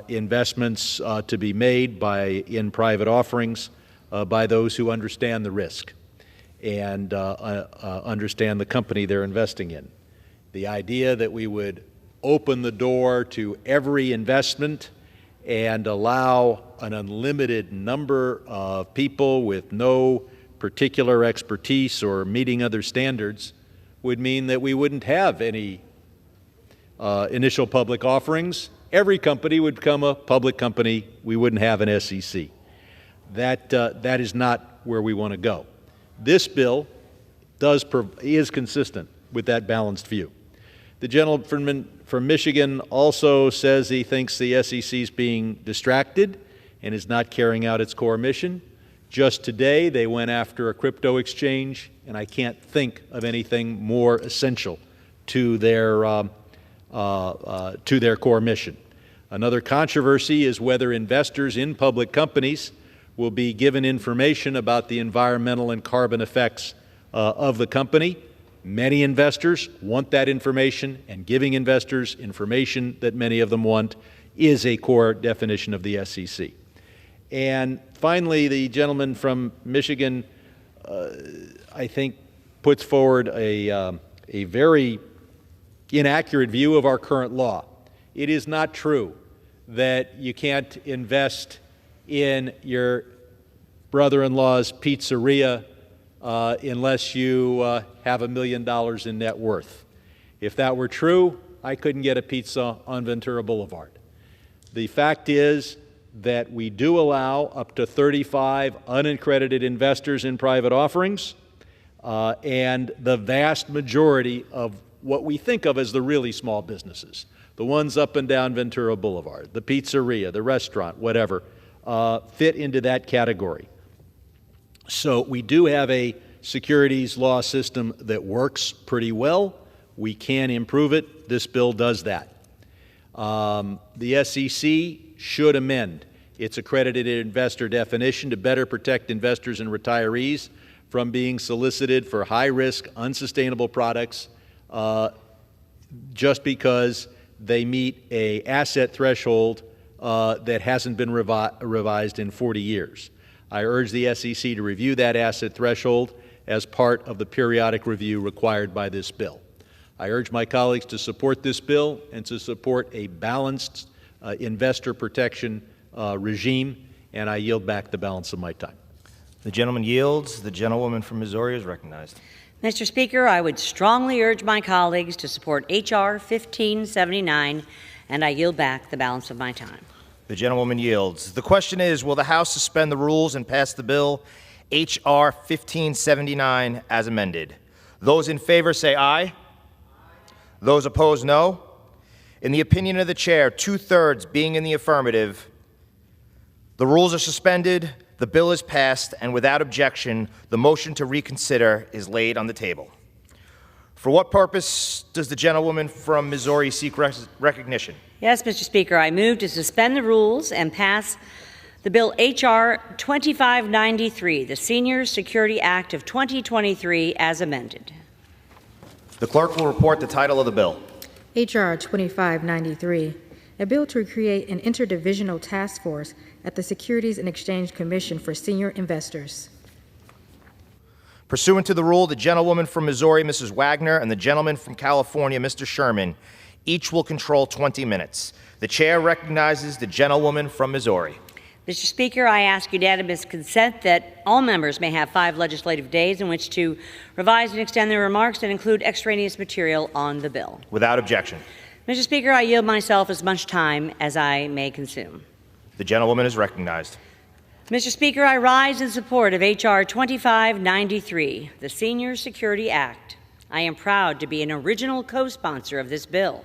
investments to be made in private offerings by those who understand the risk and understand the company they're investing in. The idea that we would open the door to every investment and allow an unlimited number of people with no particular expertise or meeting other standards would mean that we wouldn't have any initial public offerings. Every company would become a public company. We wouldn't have an SEC. That is not where we want to go. This bill is consistent with that balanced view. The gentleman from Michigan also says he thinks the SEC is being distracted and is not carrying out its core mission. Just today, they went after a crypto exchange, and I can't think of anything more essential to their core mission. Another controversy is whether investors in public companies will be given information about the environmental and carbon effects of the company. Many investors want that information, and giving investors information that many of them want is a core definition of the SEC. And finally, the gentleman from Michigan, I think, puts forward a very inaccurate view of our current law. It is not true that you can't invest in your brother-in-law's pizzeria unless you have $1 million in net worth. If that were true, I couldn't get a pizza on Ventura Boulevard. The fact is that we do allow up to 35 unaccredited investors in private offerings, and the vast majority of what we think of as the really small businesses, the ones up and down Ventura Boulevard, the pizzeria, the restaurant, whatever, fit into that category. So we do have a securities law system that works pretty well. We can improve it. This bill does that. The SEC should amend its accredited investor definition to better protect investors and retirees from being solicited for high-risk, unsustainable products just because they meet an asset threshold that hasn't been revised in 40 years. I urge the SEC to review that asset threshold as part of the periodic review required by this bill. I urge my colleagues to support this bill and to support a balanced investor protection regime, and I yield back the balance of my time. The gentleman yields. The gentlewoman from Missouri is recognized. Mr. Speaker, I would strongly urge my colleagues to support H.R. 1579, and I yield back the balance of my time. The gentlewoman yields. The question is, will the House suspend the rules and pass the bill H.R. 1579 as amended. Those in favor say aye. Those opposed, no. In the opinion of the chair, 2/3 being in the affirmative, the rules are suspended, the bill is passed, and without objection, the motion to reconsider is laid on the table. For what purpose does the gentlewoman from Missouri seek recognition? Yes, Mr. Speaker, I move to suspend the rules and pass the bill H.R. 2593, the Senior Security Act of 2023, as amended. The clerk will report the title of the bill. H.R. 2593, a bill to create an interdivisional task force at the Securities and Exchange Commission for senior investors. Pursuant to the rule, the gentlewoman from Missouri, Mrs. Wagner, and the gentleman from California, Mr. Sherman, each will control 20 minutes. The chair recognizes the gentlewoman from Missouri. Mr. Speaker, I ask unanimous consent that all members may have 5 legislative days in which to revise and extend their remarks and include extraneous material on the bill. Without objection. Mr. Speaker, I yield myself as much time as I may consume. The gentlewoman is recognized. Mr. Speaker, I rise in support of H.R. 2593, the Senior Security Act. I am proud to be an original co-sponsor of this bill,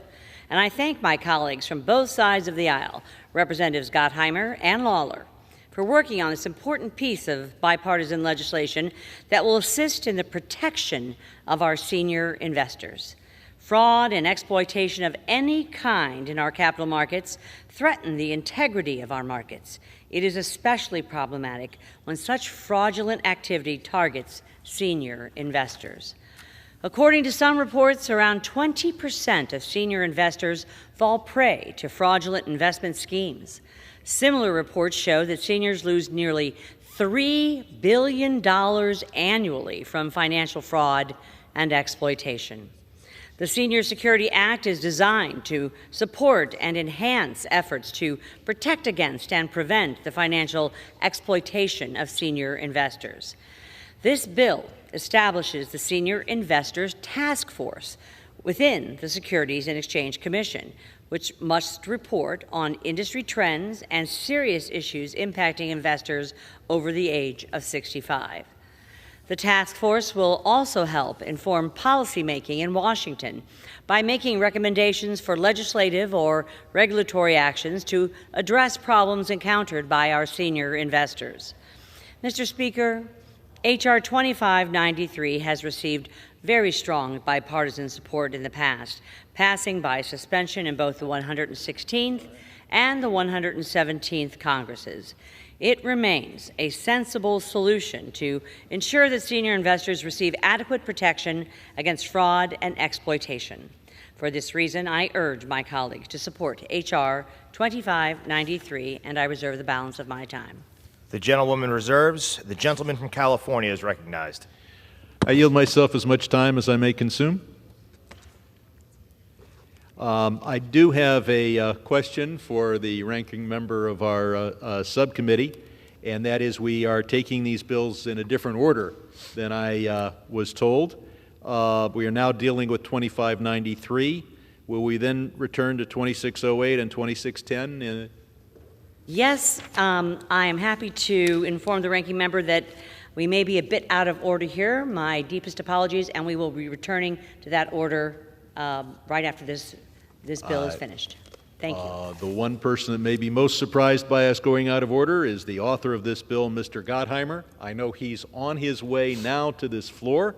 and I thank my colleagues from both sides of the aisle, Representatives Gottheimer and Lawler, for working on this important piece of bipartisan legislation that will assist in the protection of our senior investors. Fraud and exploitation of any kind in our capital markets threaten the integrity of our markets. It is especially problematic when such fraudulent activity targets senior investors. According to some reports, around 20% of senior investors fall prey to fraudulent investment schemes. Similar reports show that seniors lose nearly $3 billion annually from financial fraud and exploitation. The Senior Security Act is designed to support and enhance efforts to protect against and prevent the financial exploitation of senior investors. This bill establishes the Senior Investors Task Force within the Securities and Exchange Commission, which must report on industry trends and serious issues impacting investors over the age of 65. The task force will also help inform policymaking in Washington by making recommendations for legislative or regulatory actions to address problems encountered by our senior investors. Mr. Speaker, H.R. 2593 has received very strong bipartisan support in the past, passing by suspension in both the 116th and the 117th Congresses. It remains a sensible solution to ensure that senior investors receive adequate protection against fraud and exploitation. For this reason, I urge my colleagues to support H.R. 2593, and I reserve the balance of my time. The gentlewoman reserves. The gentleman from California is recognized. I yield myself as much time as I may consume. I do have a question for the ranking member of our subcommittee, and that is we are taking these bills in a different order than I was told. We are now dealing with 2593. Will we then return to 2608 and 2610? Yes, I am happy to inform the ranking member that we may be a bit out of order here. My deepest apologies, and we will be returning to that order right after this bill is finished. Thank you. The one person that may be most surprised by us going out of order is the author of this bill, Mr. Gottheimer. I know he's on his way now to this floor,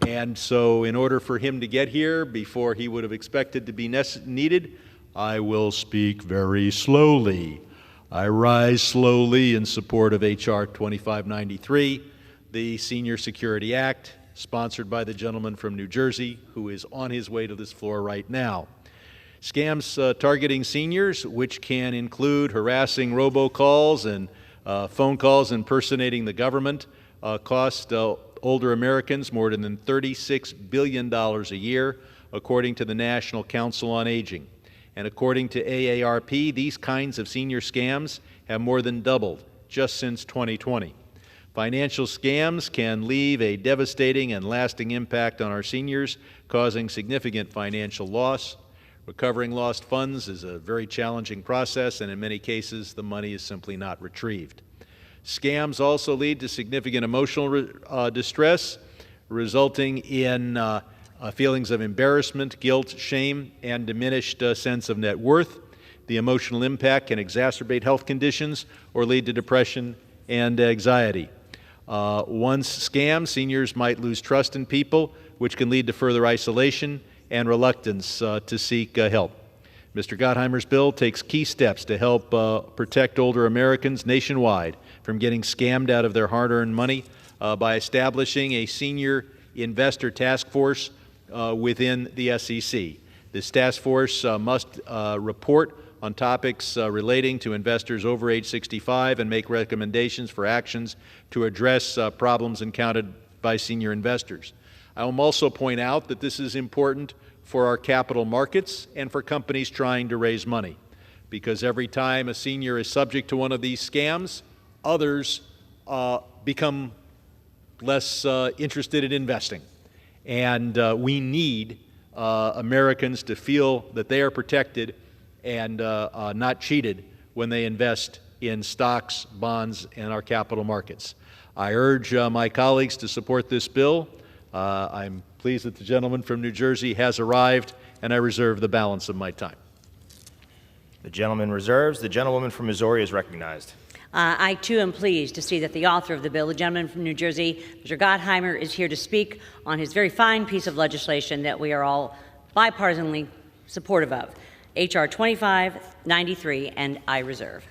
and so in order for him to get here before he would have expected to be needed, I will speak very slowly. I rise slowly in support of H.R. 2593, the Senior Security Act, sponsored by the gentleman from New Jersey, who is on his way to this floor right now. Scams targeting seniors, which can include harassing robocalls and phone calls impersonating the government, cost older Americans more than $36 billion a year, according to the National Council on Aging. And according to AARP, these kinds of senior scams have more than doubled just since 2020. Financial scams can leave a devastating and lasting impact on our seniors, causing significant financial loss. Recovering lost funds is a very challenging process, and in many cases, the money is simply not retrieved. Scams also lead to significant emotional distress, resulting in feelings of embarrassment, guilt, shame, and diminished sense of net worth. The emotional impact can exacerbate health conditions or lead to depression and anxiety. Once scammed, seniors might lose trust in people, which can lead to further isolation and reluctance to seek help. Mr. Gottheimer's bill takes key steps to help protect older Americans nationwide from getting scammed out of their hard-earned money by establishing a senior investor task force within the SEC. This task force must report on topics relating to investors over age 65 and make recommendations for actions to address problems encountered by senior investors. I will also point out that this is important for our capital markets and for companies trying to raise money, because every time a senior is subject to one of these scams, others become less interested in investing. And we need Americans to feel that they are protected and not cheated when they invest in stocks, bonds, and our capital markets. I urge my colleagues to support this bill. I'm pleased that the gentleman from New Jersey has arrived, and I reserve the balance of my time. The gentleman reserves. The gentlewoman from Missouri is recognized. I, too, am pleased to see that the author of the bill, the gentleman from New Jersey, Mr. Gottheimer, is here to speak on his very fine piece of legislation that we are all bipartisanly supportive of, H.R. 2593, and I reserve.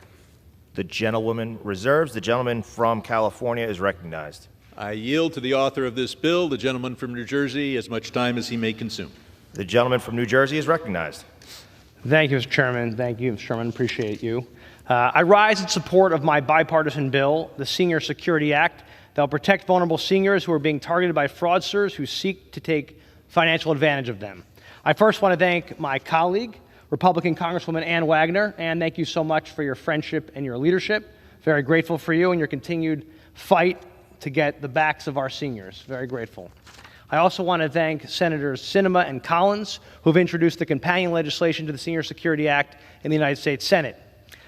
The gentlewoman reserves. The gentleman from California is recognized. I yield to the author of this bill, the gentleman from New Jersey, as much time as he may consume. The gentleman from New Jersey is recognized. Thank you, Mr. Chairman. Thank you, Mr. Chairman. Appreciate you. I rise in support of my bipartisan bill, the Senior Security Act, that will protect vulnerable seniors who are being targeted by fraudsters who seek to take financial advantage of them. I first want to thank my colleague, Republican Congresswoman Ann Wagner, and thank you so much for your friendship and your leadership. Very grateful for you and your continued fight to get the backs of our seniors. Very grateful. I also want to thank Senators Sinema and Collins, who have introduced the companion legislation to the Senior Security Act in the United States Senate.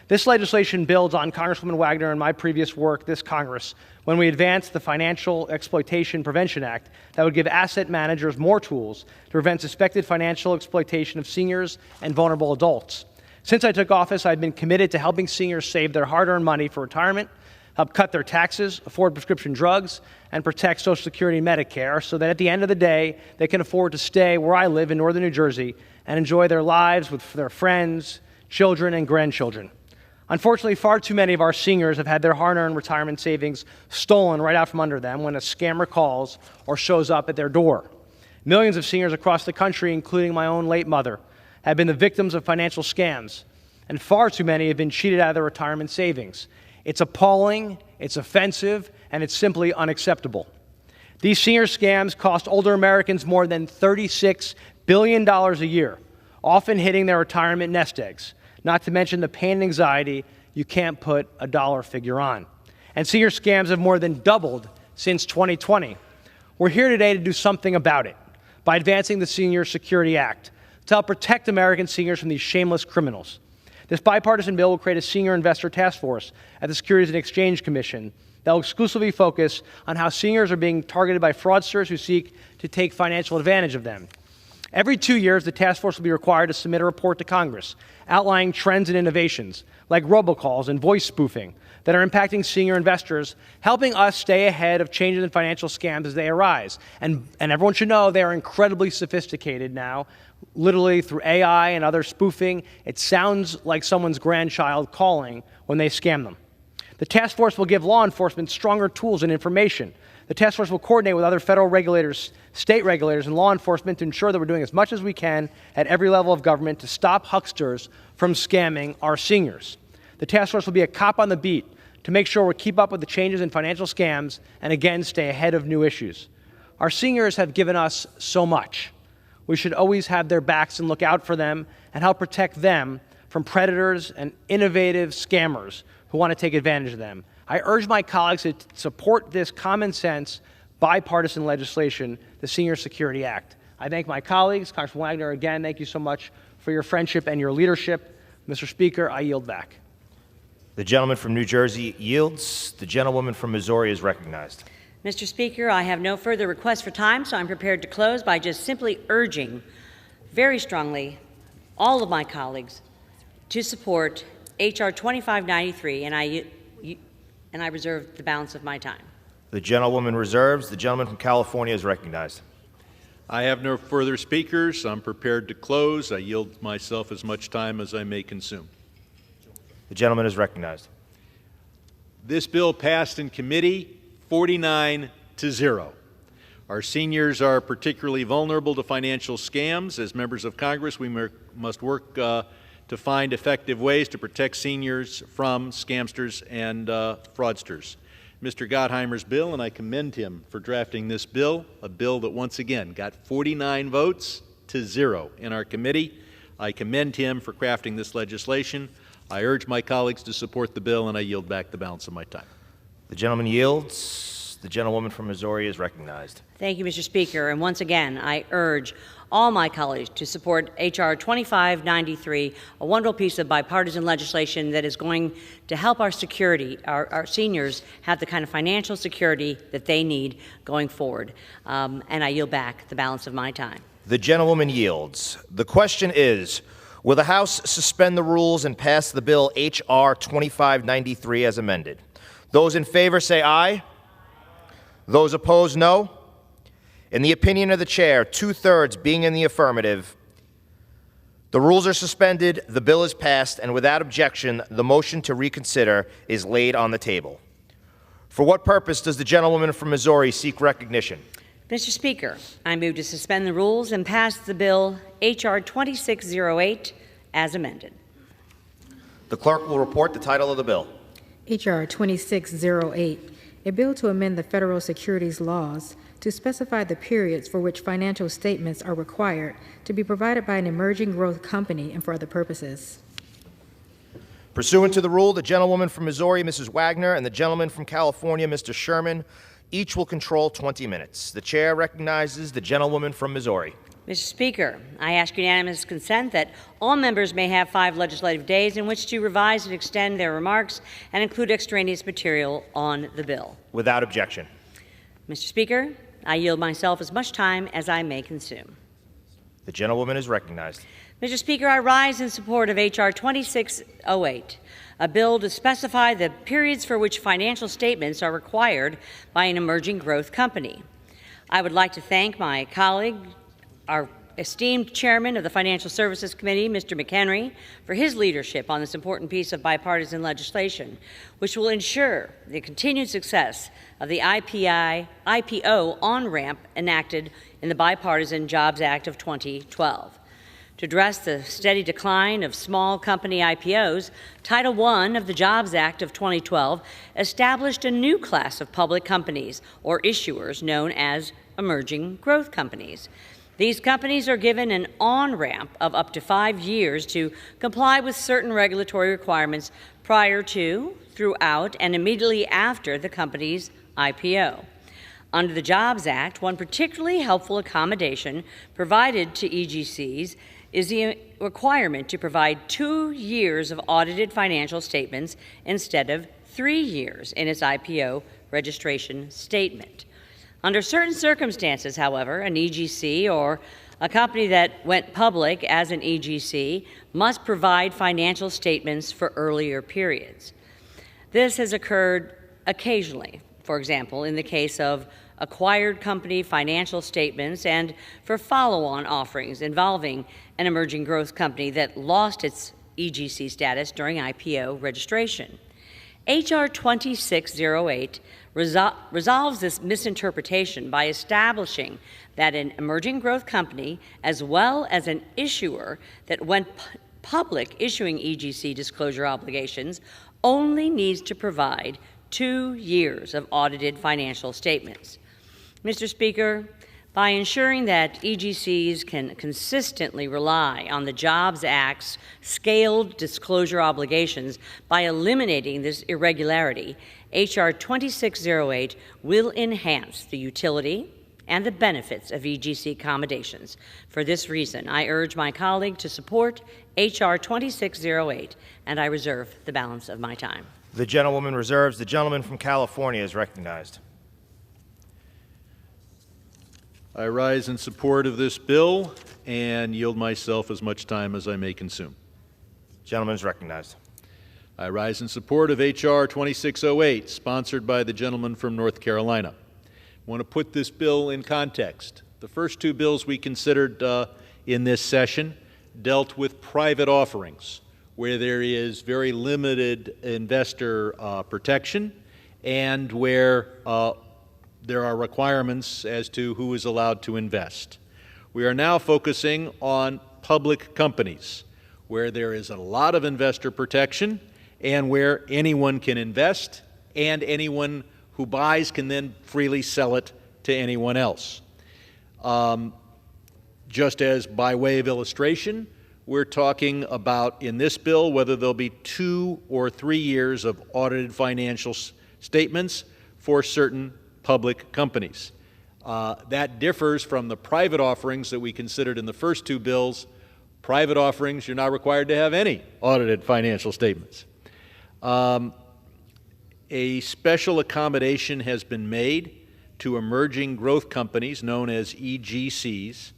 This legislation builds on Congresswoman Wagner and my previous work this Congress when we advanced the Financial Exploitation Prevention Act that would give asset managers more tools to prevent suspected financial exploitation of seniors and vulnerable adults. Since I took office, I've been committed to helping seniors save their hard-earned money for retirement, help cut their taxes, afford prescription drugs, and protect Social Security and Medicare so that at the end of the day, they can afford to stay where I live in northern New Jersey and enjoy their lives with their friends, children, and grandchildren. Unfortunately, far too many of our seniors have had their hard-earned retirement savings stolen right out from under them when a scammer calls or shows up at their door. Millions of seniors across the country, including my own late mother, have been the victims of financial scams, and far too many have been cheated out of their retirement savings. It's appalling, it's offensive, and it's simply unacceptable. These senior scams cost older Americans more than $36 billion a year, often hitting their retirement nest eggs, not to mention the pain and anxiety you can't put a dollar figure on. And senior scams have more than doubled since 2020. We're here today to do something about it by advancing the Senior Security Act to help protect American seniors from these shameless criminals. This bipartisan bill will create a senior investor task force at the Securities and Exchange Commission that will exclusively focus on how seniors are being targeted by fraudsters who seek to take financial advantage of them. Every 2 years, the task force will be required to submit a report to Congress outlining trends and innovations like robocalls and voice spoofing that are impacting senior investors, helping us stay ahead of changes in financial scams as they arise. And everyone should know they are incredibly sophisticated now, literally through AI and other spoofing. It sounds like someone's grandchild calling when they scam them. The task force will give law enforcement stronger tools and information. The task force will coordinate with other federal regulators, state regulators, and law enforcement to ensure that we're doing as much as we can at every level of government to stop hucksters from scamming our seniors. The task force will be a cop on the beat to make sure we keep up with the changes in financial scams and, again, stay ahead of new issues. Our seniors have given us so much. We should always have their backs and look out for them and help protect them from predators and innovative scammers who want to take advantage of them. I urge my colleagues to support this common sense bipartisan legislation, the Senior Security Act. I thank my colleagues. Congressman Wagner, again, thank you so much for your friendship and your leadership. Mr. Speaker, I yield back. The gentleman from New Jersey yields. The gentlewoman from Missouri is recognized. Mr. Speaker, I have no further requests for time, so I'm prepared to close by just simply urging very strongly all of my colleagues to support H.R. 2593, and I reserve the balance of my time. The gentlewoman reserves. The gentleman from California is recognized. I have no further speakers. I'm prepared to close. I yield myself as much time as I may consume. The gentleman is recognized. This bill passed in committee 49-0. Our seniors are particularly vulnerable to financial scams. As members of Congress, we must work to find effective ways to protect seniors from scamsters and fraudsters. Mr. Gottheimer's bill, and I commend him for drafting this bill, a bill that once again got 49 votes to 0 in our committee. I commend him for crafting this legislation. I urge my colleagues to support the bill, and I yield back the balance of my time. The gentleman yields. The gentlewoman from Missouri is recognized. Thank you, Mr. Speaker. And once again, I urge all my colleagues to support H.R. 2593, a wonderful piece of bipartisan legislation that is going to help our security, our seniors have the kind of financial security that they need going forward. And I yield back the balance of my time. The gentlewoman yields. The question is, will the House suspend the rules and pass the bill H.R. 2593 as amended? Those in favor say aye. Those opposed, no. In the opinion of the chair, 2/3 being in the affirmative, the rules are suspended, the bill is passed, and without objection, the motion to reconsider is laid on the table. For what purpose does the gentlewoman from Missouri seek recognition? Mr. Speaker, I move to suspend the rules and pass the bill H.R. 2608 as amended. The clerk will report the title of the bill. H.R. 2608, a bill to amend the federal securities laws to specify the periods for which financial statements are required to be provided by an emerging growth company and for other purposes. Pursuant to the rule, the gentlewoman from Missouri, Mrs. Wagner, and the gentleman from California, Mr. Sherman, each will control 20 minutes. The chair recognizes the gentlewoman from Missouri. Mr. Speaker, I ask unanimous consent that all members may have 5 legislative days in which to revise and extend their remarks and include extraneous material on the bill. Without objection. Mr. Speaker, I yield myself as much time as I may consume. The gentlewoman is recognized. Mr. Speaker, I rise in support of H.R. 2608, a bill to specify the periods for which financial statements are required by an emerging growth company. I would like to thank my colleague, our esteemed chairman of the Financial Services Committee, Mr. McHenry, for his leadership on this important piece of bipartisan legislation, which will ensure the continued success of the IPO on-ramp enacted in the Bipartisan Jobs Act of 2012. To address the steady decline of small company IPOs, Title I of the Jobs Act of 2012 established a new class of public companies or issuers known as emerging growth companies. These companies are given an on-ramp of up to 5 years to comply with certain regulatory requirements prior to, throughout, and immediately after the company's IPO. Under the Jobs Act, one particularly helpful accommodation provided to EGCs is the requirement to provide 2 years of audited financial statements instead of 3 years in its IPO registration statement. Under certain circumstances, however, an EGC or a company that went public as an EGC must provide financial statements for earlier periods. This has occurred occasionally, for example, in the case of acquired company financial statements and for follow-on offerings involving an emerging growth company that lost its EGC status during IPO registration. H.R. 2608 resolves this misinterpretation by establishing that an emerging growth company, as well as an issuer that went public issuing EGC disclosure obligations, only needs to provide 2 years of audited financial statements. Mr. Speaker, by ensuring that EGCs can consistently rely on the Jobs Act's scaled disclosure obligations by eliminating this irregularity, H.R. 2608 will enhance the utility and the benefits of EGC accommodations. For this reason, I urge my colleague to support H.R. 2608, and I reserve the balance of my time. The gentlewoman reserves. The gentleman from California is recognized. I rise in support of this bill and yield myself as much time as I may consume. Gentleman is recognized. I rise in support of H.R. 2608, sponsored by the gentleman from North Carolina. I want to put this bill in context. The first two bills we considered in this session dealt with private offerings, where there is very limited investor protection and where there are requirements as to who is allowed to invest. We are now focusing on public companies, where there is a lot of investor protection and where anyone can invest and anyone who buys can then freely sell it to anyone else. Just as by way of illustration, we're talking about in this bill whether there'll be 2 or 3 years of audited financial statements for certain public companies. That differs from the private offerings that we considered in the first two bills. Private offerings, you're not required to have any audited financial statements. A special accommodation has been made to emerging growth companies known as EGCs,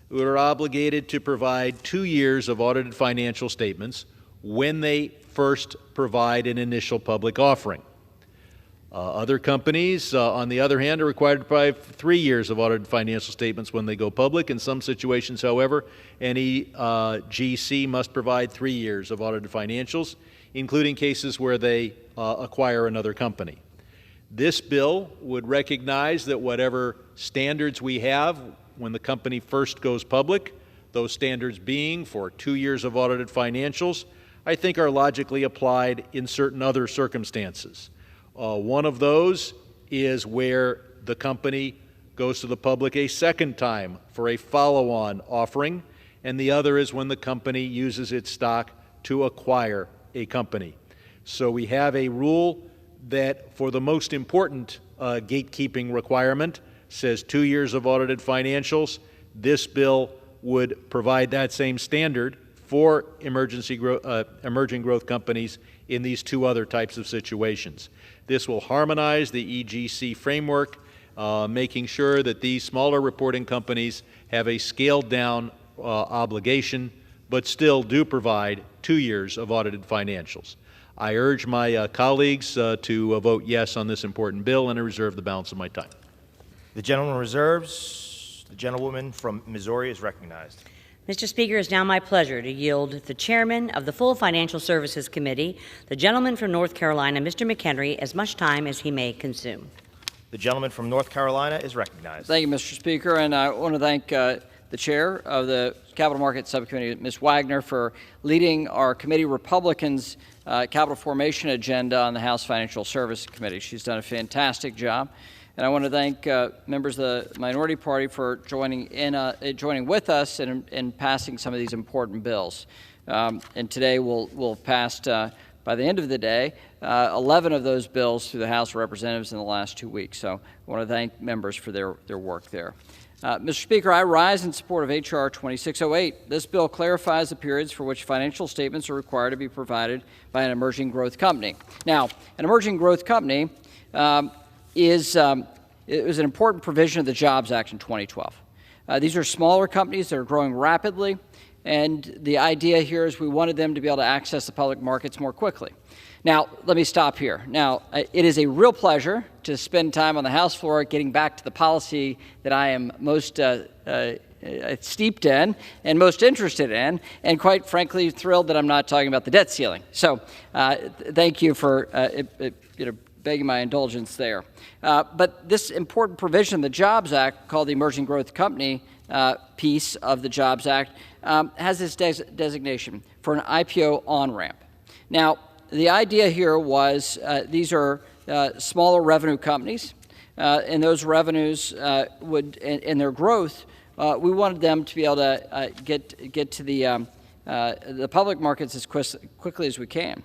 who are obligated to provide 2 years of audited financial statements when they first provide an initial public offering. Other companies, on the other hand, are required to provide 3 years of audited financial statements when they go public. In some situations, however, any GC must provide 3 years of audited financials, including cases where they acquire another company. This bill would recognize that whatever standards we have when the company first goes public, those standards being for 2 years of audited financials, I think are logically applied in certain other circumstances. One of those is where the company goes to the public a second time for a follow-on offering, and the other is when the company uses its stock to acquire a company. So we have a rule that for the most important gatekeeping requirement says 2 years of audited financials. This bill would provide that same standard for emerging growth companies in these two other types of situations. This will harmonize the EGC framework, making sure that these smaller reporting companies have a scaled-down obligation, but still do provide 2 years of audited financials. I urge my colleagues to vote yes on this important bill, and I reserve the balance of my time. The gentleman reserves. The gentlewoman from Missouri is recognized. Mr. Speaker, it is now my pleasure to yield the chairman of the full Financial Services Committee, the gentleman from North Carolina, Mr. McHenry, as much time as he may consume. The gentleman from North Carolina is recognized. Thank you, Mr. Speaker, and I want to thank the chair of the Capital Markets Subcommittee, Ms. Wagner, for leading our committee Republicans' capital formation agenda on the House Financial Services Committee. She's done a fantastic job. And I want to thank members of the minority party for joining with us in passing some of these important bills. And today we'll have passed, by the end of the day, 11 of those bills through the House of Representatives in the last 2 weeks. So I want to thank members for their work there. Mr. Speaker, I rise in support of H.R. 2608. This bill clarifies the periods for which financial statements are required to be provided by an emerging growth company. Now, an emerging growth company it was an important provision of the Jobs Act in 2012. These are smaller companies that are growing rapidly, and the idea here is we wanted them to be able to access the public markets more quickly. Now, let me stop here. Now, it is a real pleasure to spend time on the House floor getting back to the policy that I am most steeped in and most interested in, and quite frankly thrilled that I'm not talking about the debt ceiling. So thank you for begging my indulgence there. But this important provision of the Jobs Act, called the Emerging Growth Company piece of the Jobs Act, has this designation for an IPO on-ramp. Now, the idea here was these are smaller revenue companies, and those revenues would, in their growth, we wanted them to be able to get to the public markets as quickly as we can.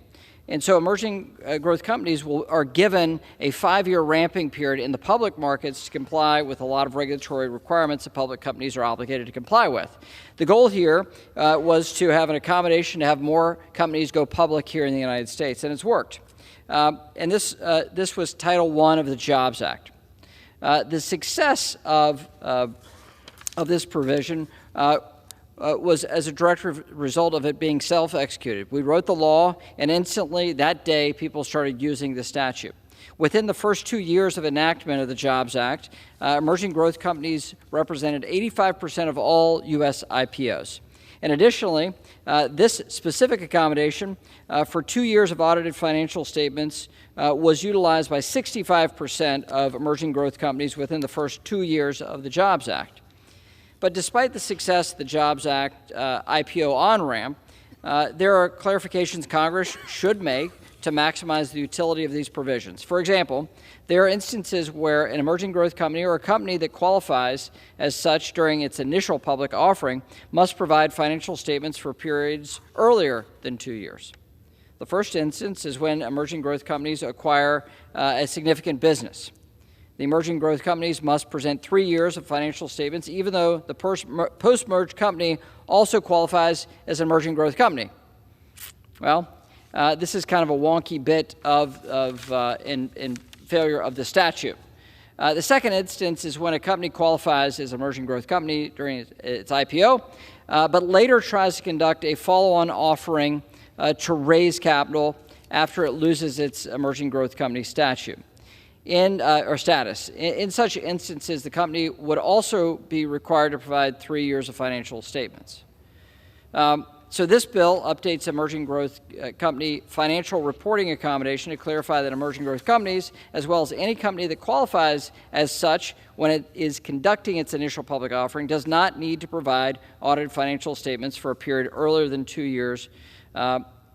And so emerging growth companies are given a 5-year ramping period in the public markets to comply with a lot of regulatory requirements that public companies are obligated to comply with. The goal here was to have an accommodation to have more companies go public here in the United States, and it's worked. And this was Title I of the Jobs Act. The success of this provision was as a direct result of it being self-executed. We wrote the law, and instantly that day people started using the statute. Within the first 2 years of enactment of the Jobs Act, emerging growth companies represented 85% of all U.S. IPOs. And additionally, this specific accommodation for 2 years of audited financial statements was utilized by 65% of emerging growth companies within the first 2 years of the Jobs Act. But despite the success of the Jobs Act IPO on-ramp, there are clarifications Congress should make to maximize the utility of these provisions. For example, there are instances where an emerging growth company or a company that qualifies as such during its initial public offering must provide financial statements for periods earlier than 2 years. The first instance is when emerging growth companies acquire a significant business. The emerging growth companies must present 3 years of financial statements, even though the post-merge company also qualifies as an emerging growth company. Well, this is kind of a wonky bit in failure of the statute. The second instance is when a company qualifies as an emerging growth company during its IPO, but later tries to conduct a follow-on offering to raise capital after it loses its emerging growth company status. In such instances, the company would also be required to provide 3 years of financial statements. So this bill updates emerging growth company financial reporting accommodation to clarify that emerging growth companies, as well as any company that qualifies as such when it is conducting its initial public offering, does not need to provide audited financial statements for a period earlier than 2 years,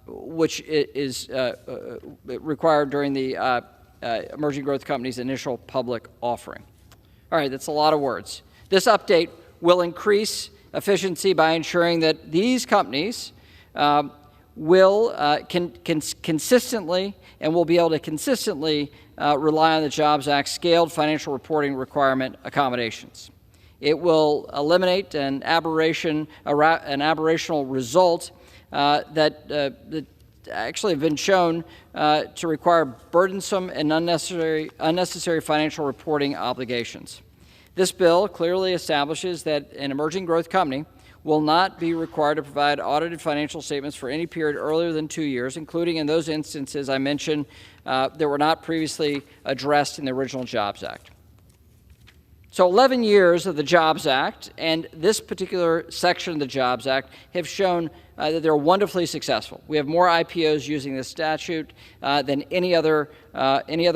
which is required during the emerging growth company's initial public offering. All right, that's a lot of words. This update will increase efficiency by ensuring that these companies can consistently and will be able to consistently rely on the Jobs Act scaled financial reporting requirement accommodations. It will eliminate an aberrational result that actually have been shown to require burdensome and unnecessary financial reporting obligations. This bill clearly establishes that an emerging growth company will not be required to provide audited financial statements for any period earlier than 2 years, including in those instances I mentioned that were not previously addressed in the original Jobs Act. So 11 years of the Jobs Act and this particular section of the Jobs Act have shown that they're wonderfully successful. We have more IPOs using this statute than any other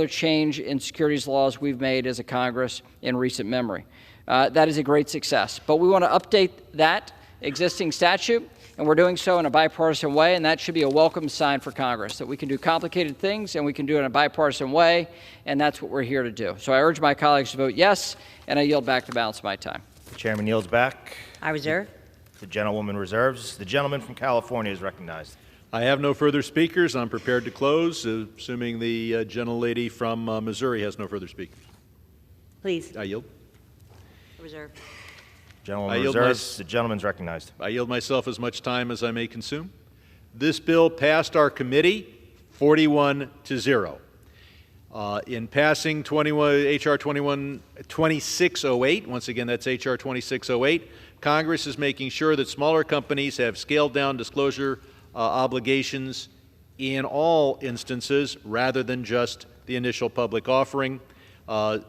change in securities laws we've made as a Congress in recent memory. That is a great success. But we want to update that existing statute, and we're doing so in a bipartisan way, and that should be a welcome sign for Congress, that we can do complicated things and we can do it in a bipartisan way, and that's what we're here to do. So I urge my colleagues to vote yes, and I yield back the balance of my time. The chairman yields back. I reserve. The gentlewoman reserves. The gentleman from California is recognized. I have no further speakers. I'm prepared to close, assuming the gentlelady from Missouri has no further speakers. Please. I yield. Reserve. Gentleman reserves. The gentleman's recognized. I yield myself as much time as I may consume. This bill passed our committee 41-0. In passing H.R. 2608, once again that's H.R. 2608, Congress is making sure that smaller companies have scaled down disclosure obligations in all instances rather than just the initial public offering.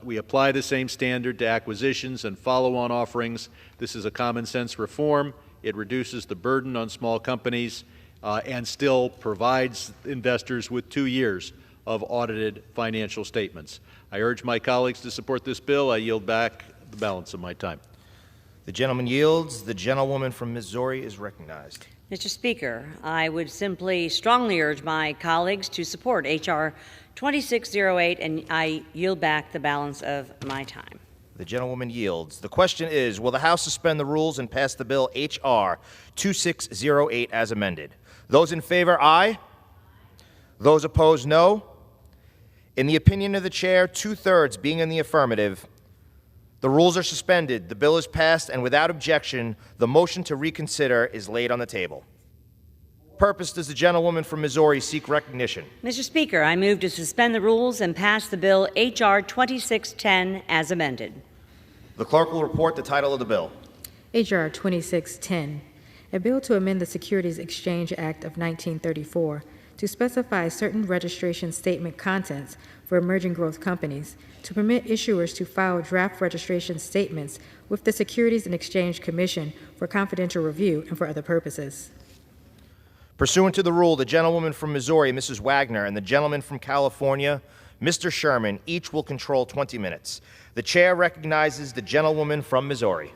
We apply the same standard to acquisitions and follow-on offerings. This is a common sense reform. It reduces the burden on small companies and still provides investors with 2 years of audited financial statements. I urge my colleagues to support this bill. I yield back the balance of my time. The gentleman yields. The gentlewoman from Missouri is recognized. Mr. Speaker, I would simply strongly urge my colleagues to support H.R. 2608, and I yield back the balance of my time. The gentlewoman yields. The question is, will the House suspend the rules and pass the bill H.R. 2608 as amended? Those in favor, aye. Those opposed, no. In the opinion of the chair, 2/3 being in the affirmative, the rules are suspended, the bill is passed, and without objection, the motion to reconsider is laid on the table. For what purpose does the gentlewoman from Missouri seek recognition? Mr. Speaker, I move to suspend the rules and pass the bill H.R. 2610 as amended. The clerk will report the title of the bill. H.R. 2610, a bill to amend the Securities Exchange Act of 1934 to specify certain registration statement contents for emerging growth companies, to permit issuers to file draft registration statements with the Securities and Exchange Commission for confidential review and for other purposes. Pursuant to the rule, the gentlewoman from Missouri, Mrs. Wagner, and the gentleman from California, Mr. Sherman, each will control 20 minutes. The chair recognizes the gentlewoman from Missouri.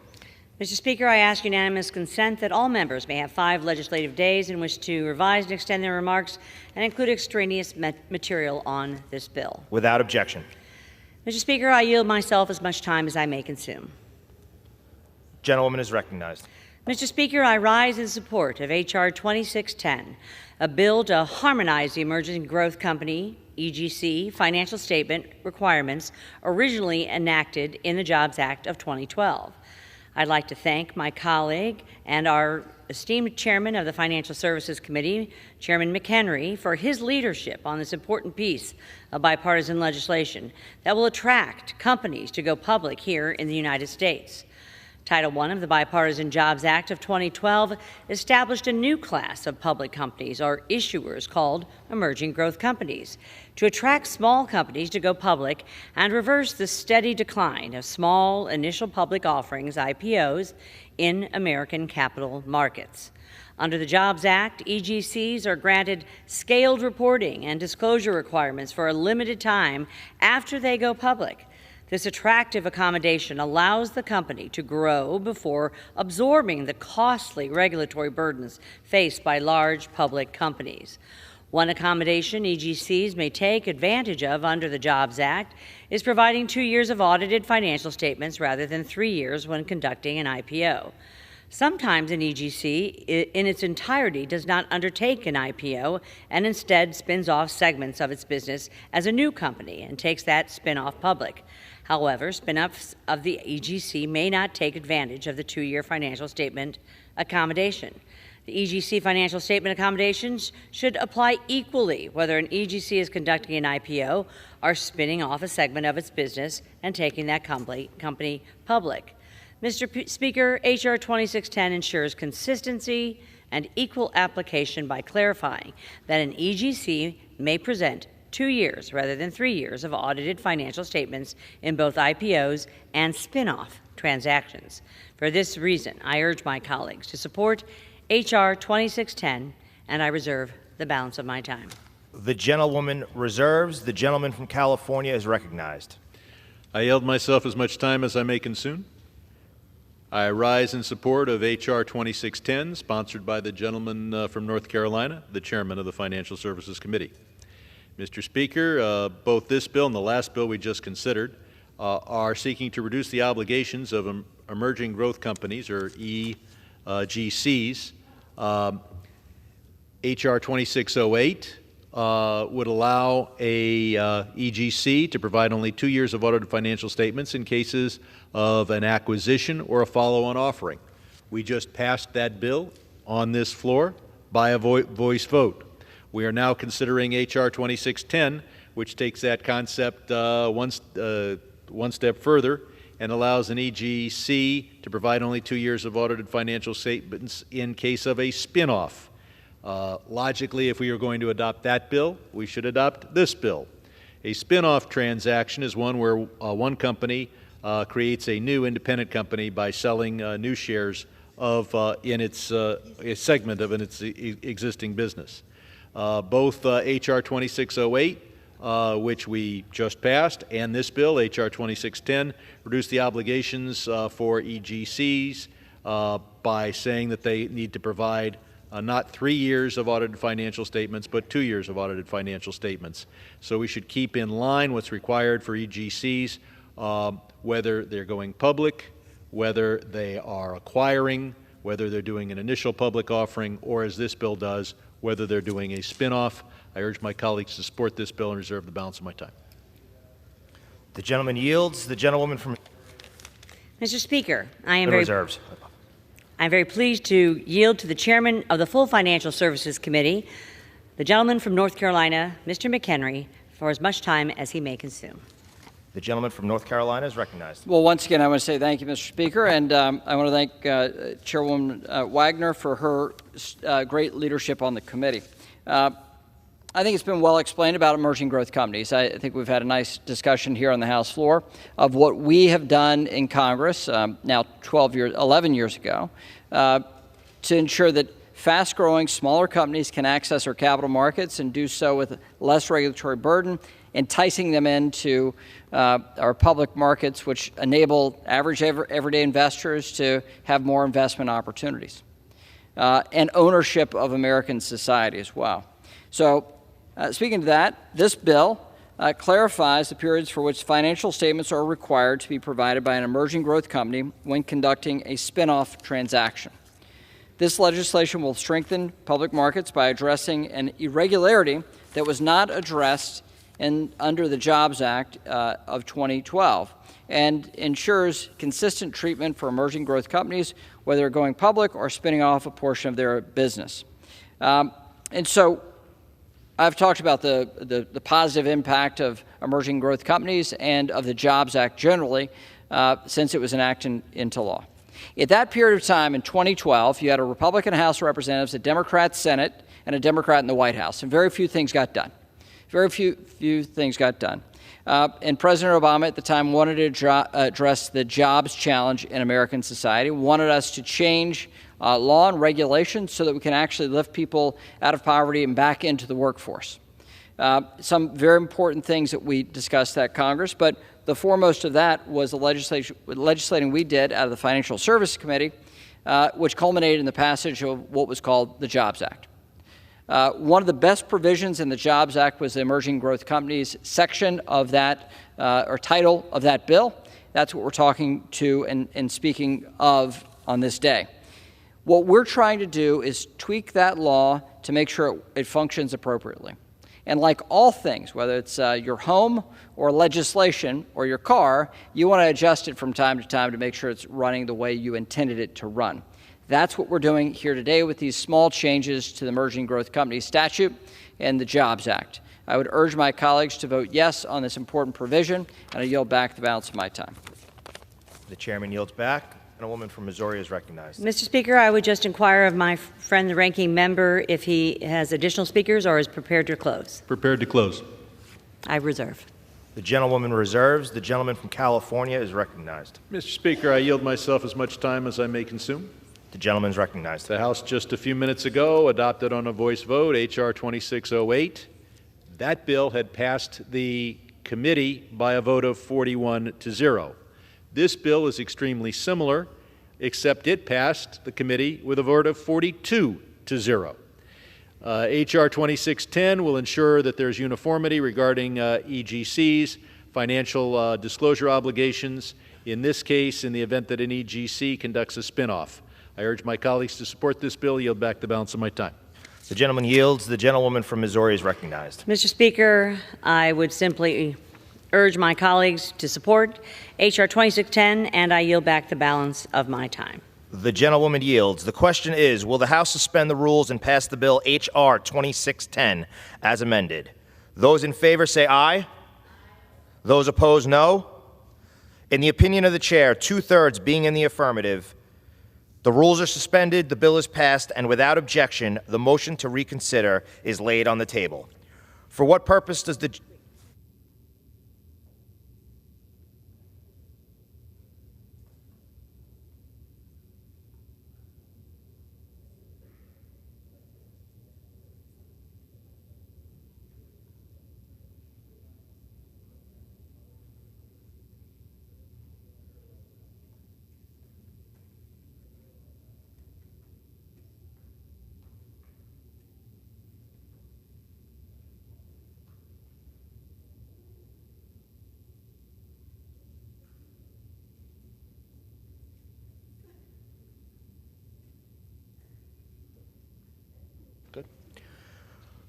Mr. Speaker, I ask unanimous consent that all members may have 5 legislative days in which to revise and extend their remarks and include extraneous material on this bill. Without objection. Mr. Speaker, I yield myself as much time as I may consume. Gentlewoman is recognized. Mr. Speaker, I rise in support of H.R. 2610, a bill to harmonize the Emerging Growth Company, EGC, financial statement requirements originally enacted in the Jobs Act of 2012. I'd like to thank my colleague and our esteemed chairman of the Financial Services Committee, Chairman McHenry, for his leadership on this important piece of bipartisan legislation that will attract companies to go public here in the United States. Title I of the Bipartisan Jobs Act of 2012 established a new class of public companies, or issuers, called emerging growth companies, to attract small companies to go public and reverse the steady decline of small initial public offerings, IPOs, in American capital markets. Under the Jobs Act, EGCs are granted scaled reporting and disclosure requirements for a limited time after they go public. This attractive accommodation allows the company to grow before absorbing the costly regulatory burdens faced by large public companies. One accommodation EGCs may take advantage of under the Jobs Act is providing 2 years of audited financial statements rather than 3 years when conducting an IPO. Sometimes an EGC in its entirety does not undertake an IPO and instead spins off segments of its business as a new company and takes that spin-off public. However, spin-offs of the EGC may not take advantage of the 2-year financial statement accommodation. The EGC financial statement accommodations should apply equally whether an EGC is conducting an IPO or spinning off a segment of its business and taking that company public. Mr. Speaker, H.R. 2610 ensures consistency and equal application by clarifying that an EGC may present 2 years rather than 3 years of audited financial statements in both IPOs and spin-off transactions. For this reason, I urge my colleagues to support H.R. 2610, and I reserve the balance of my time. The gentlewoman reserves. The gentleman from California is recognized. I yield myself as much time as I may consume. I rise in support of H.R. 2610, sponsored by the gentleman from North Carolina, the chairman of the Financial Services Committee. Mr. Speaker, both this bill and the last bill we just considered are seeking to reduce the obligations of emerging growth companies, or EGCs. H.R. 2608 would allow a EGC to provide only 2 years of audited financial statements in cases of an acquisition or a follow-on offering. We just passed that bill on this floor by a voice vote. We are now considering H.R. 2610, which takes that concept one step further and allows an EGC to provide only 2 years of audited financial statements in case of a spin-off. Logically, if we are going to adopt that bill, we should adopt this bill. A spin-off transaction is one where one company creates a new independent company by selling new shares of in its a segment of its existing business. Both H.R. 2608, which we just passed, and this bill, H.R. 2610, reduce the obligations for EGCs by saying that they need to provide not 3 years of audited financial statements, but 2 years of audited financial statements. So we should keep in line what's required for EGCs, whether they're going public, whether they are acquiring, whether they're doing an initial public offering, or as this bill does, whether they're doing a spin-off. I urge my colleagues to support this bill and reserve the balance of my time. The gentleman yields. The gentlewoman from Mr. Speaker, I reserves. am very pleased to yield to the chairman of the full Financial Services Committee, the gentleman from North Carolina, Mr. McHenry, for as much time as he may consume. The gentleman from North Carolina is recognized. Well, once again, I want to say thank you, Mr. Speaker, and I want to thank Chairwoman Wagner for her great leadership on the committee. I think it's been well explained about emerging growth companies. I think we've had a nice discussion here on the House floor of what we have done in Congress now 11 years ago to ensure that fast-growing, smaller companies can access our capital markets and do so with less regulatory burden, enticing them into our public markets, which enable average everyday investors to have more investment opportunities and ownership of American society as well. So, speaking to that, this bill clarifies the periods for which financial statements are required to be provided by an emerging growth company when conducting a spin-off transaction. This legislation will strengthen public markets by addressing an irregularity that was not addressed under the Jobs Act of 2012 and ensures consistent treatment for emerging growth companies, whether they're going public or spinning off a portion of their business. And so I've talked about the positive impact of emerging growth companies and of the Jobs Act generally since it was enacted into law. At that period of time in 2012, you had a Republican House of Representatives, a Democrat Senate, and a Democrat in the White House, and very few things got done. Very few things got done. And President Obama at the time wanted to address the jobs challenge in American society, wanted us to change law and regulation so that we can actually lift people out of poverty and back into the workforce. Some very important things that we discussed at Congress, but the foremost of that was the legislating we did out of the Financial Services Committee, which culminated in the passage of what was called the Jobs Act. One of the best provisions in the Jobs Act was the Emerging Growth Companies section of that, or title of that bill. That's what we're talking to and speaking of on this day. What we're trying to do is tweak that law to make sure it functions appropriately. And like all things, whether it's your home or legislation or your car, you want to adjust it from time to time to make sure it's running the way you intended it to run. That's what we're doing here today with these small changes to the Emerging Growth Companies statute and the Jobs Act. I would urge my colleagues to vote yes on this important provision, and I yield back the balance of my time. The chairman yields back. And a woman from Missouri is recognized. Mr. Speaker, I would just inquire of my friend, the ranking member, if he has additional speakers or is prepared to close. Prepared to close. I reserve. The gentlewoman reserves. The gentleman from California is recognized. Mr. Speaker, I yield myself as much time as I may consume. The gentleman is recognized. The House just a few minutes ago adopted on a voice vote H.R. 2608. That bill had passed the committee by a vote of 41-0. This bill is extremely similar, except it passed the committee with a vote of 42-0. H.R. 2610 will ensure that there's uniformity regarding EGCs, financial disclosure obligations, in this case, in the event that an EGC conducts a spinoff. I urge my colleagues to support this bill. Yield back the balance of my time. The gentleman yields. The gentlewoman from Missouri is recognized. Mr. Speaker, I would simply urge my colleagues to support H.R. 2610, and I yield back the balance of my time. The gentlewoman yields. The question is, will the House suspend the rules and pass the bill H.R. 2610 as amended? Those in favor say aye. Those opposed, no. In the opinion of the chair, 2/3 being in the affirmative, the rules are suspended, the bill is passed, and without objection, the motion to reconsider is laid on the table. For what purpose does the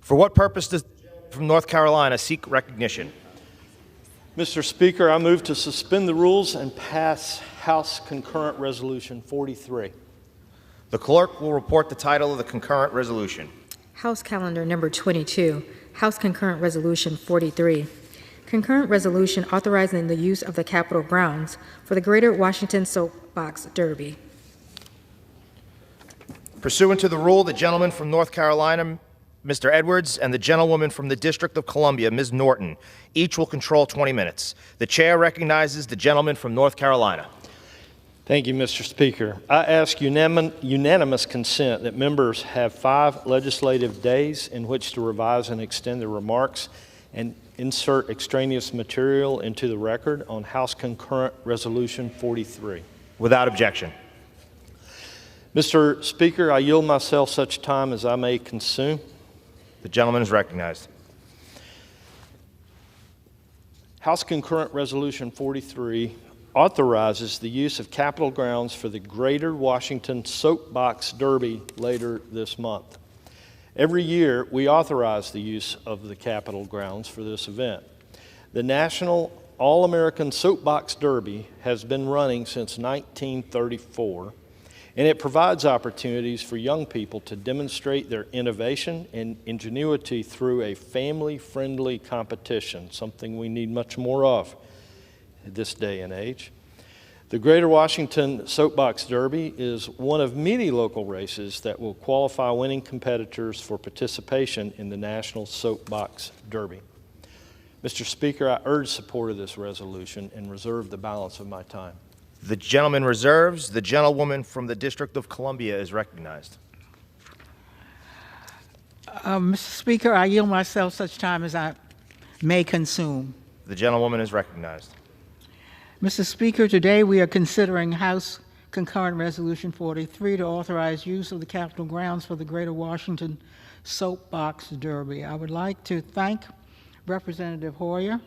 For what purpose does from North Carolina seek recognition? Mr. Speaker, I move to suspend the rules and pass House Concurrent Resolution 43. The clerk will report the title of the concurrent resolution. House Calendar Number 22, House Concurrent Resolution 43. Concurrent resolution authorizing the use of the Capitol grounds for the Greater Washington Soapbox Derby. Pursuant to the rule, the gentleman from North Carolina, Mr. Edwards, and the gentlewoman from the District of Columbia, Ms. Norton, each will control 20 minutes. The chair recognizes the gentleman from North Carolina. Thank you, Mr. Speaker. I ask unanimous consent that members have 5 legislative days in which to revise and extend their remarks and insert extraneous material into the record on House Concurrent Resolution 43. Without objection. Mr. Speaker, I yield myself such time as I may consume. The gentleman is recognized. House Concurrent Resolution 43 authorizes the use of Capitol grounds for the Greater Washington Soapbox Derby later this month. Every year, we authorize the use of the Capitol grounds for this event. The National All-American Soapbox Derby has been running since 1934, and it provides opportunities for young people to demonstrate their innovation and ingenuity through a family-friendly competition, something we need much more of this day and age. The Greater Washington Soapbox Derby is one of many local races that will qualify winning competitors for participation in the National Soapbox Derby. Mr. Speaker, I urge support of this resolution and reserve the balance of my time. The gentleman reserves. The gentlewoman from the District of Columbia is recognized. Mr. Speaker, I yield myself such time as I may consume. The gentlewoman is recognized. Mr. Speaker, today we are considering House Concurrent Resolution 43 to authorize use of the Capitol grounds for the Greater Washington Soapbox Derby. I would like to thank Representative Hoyer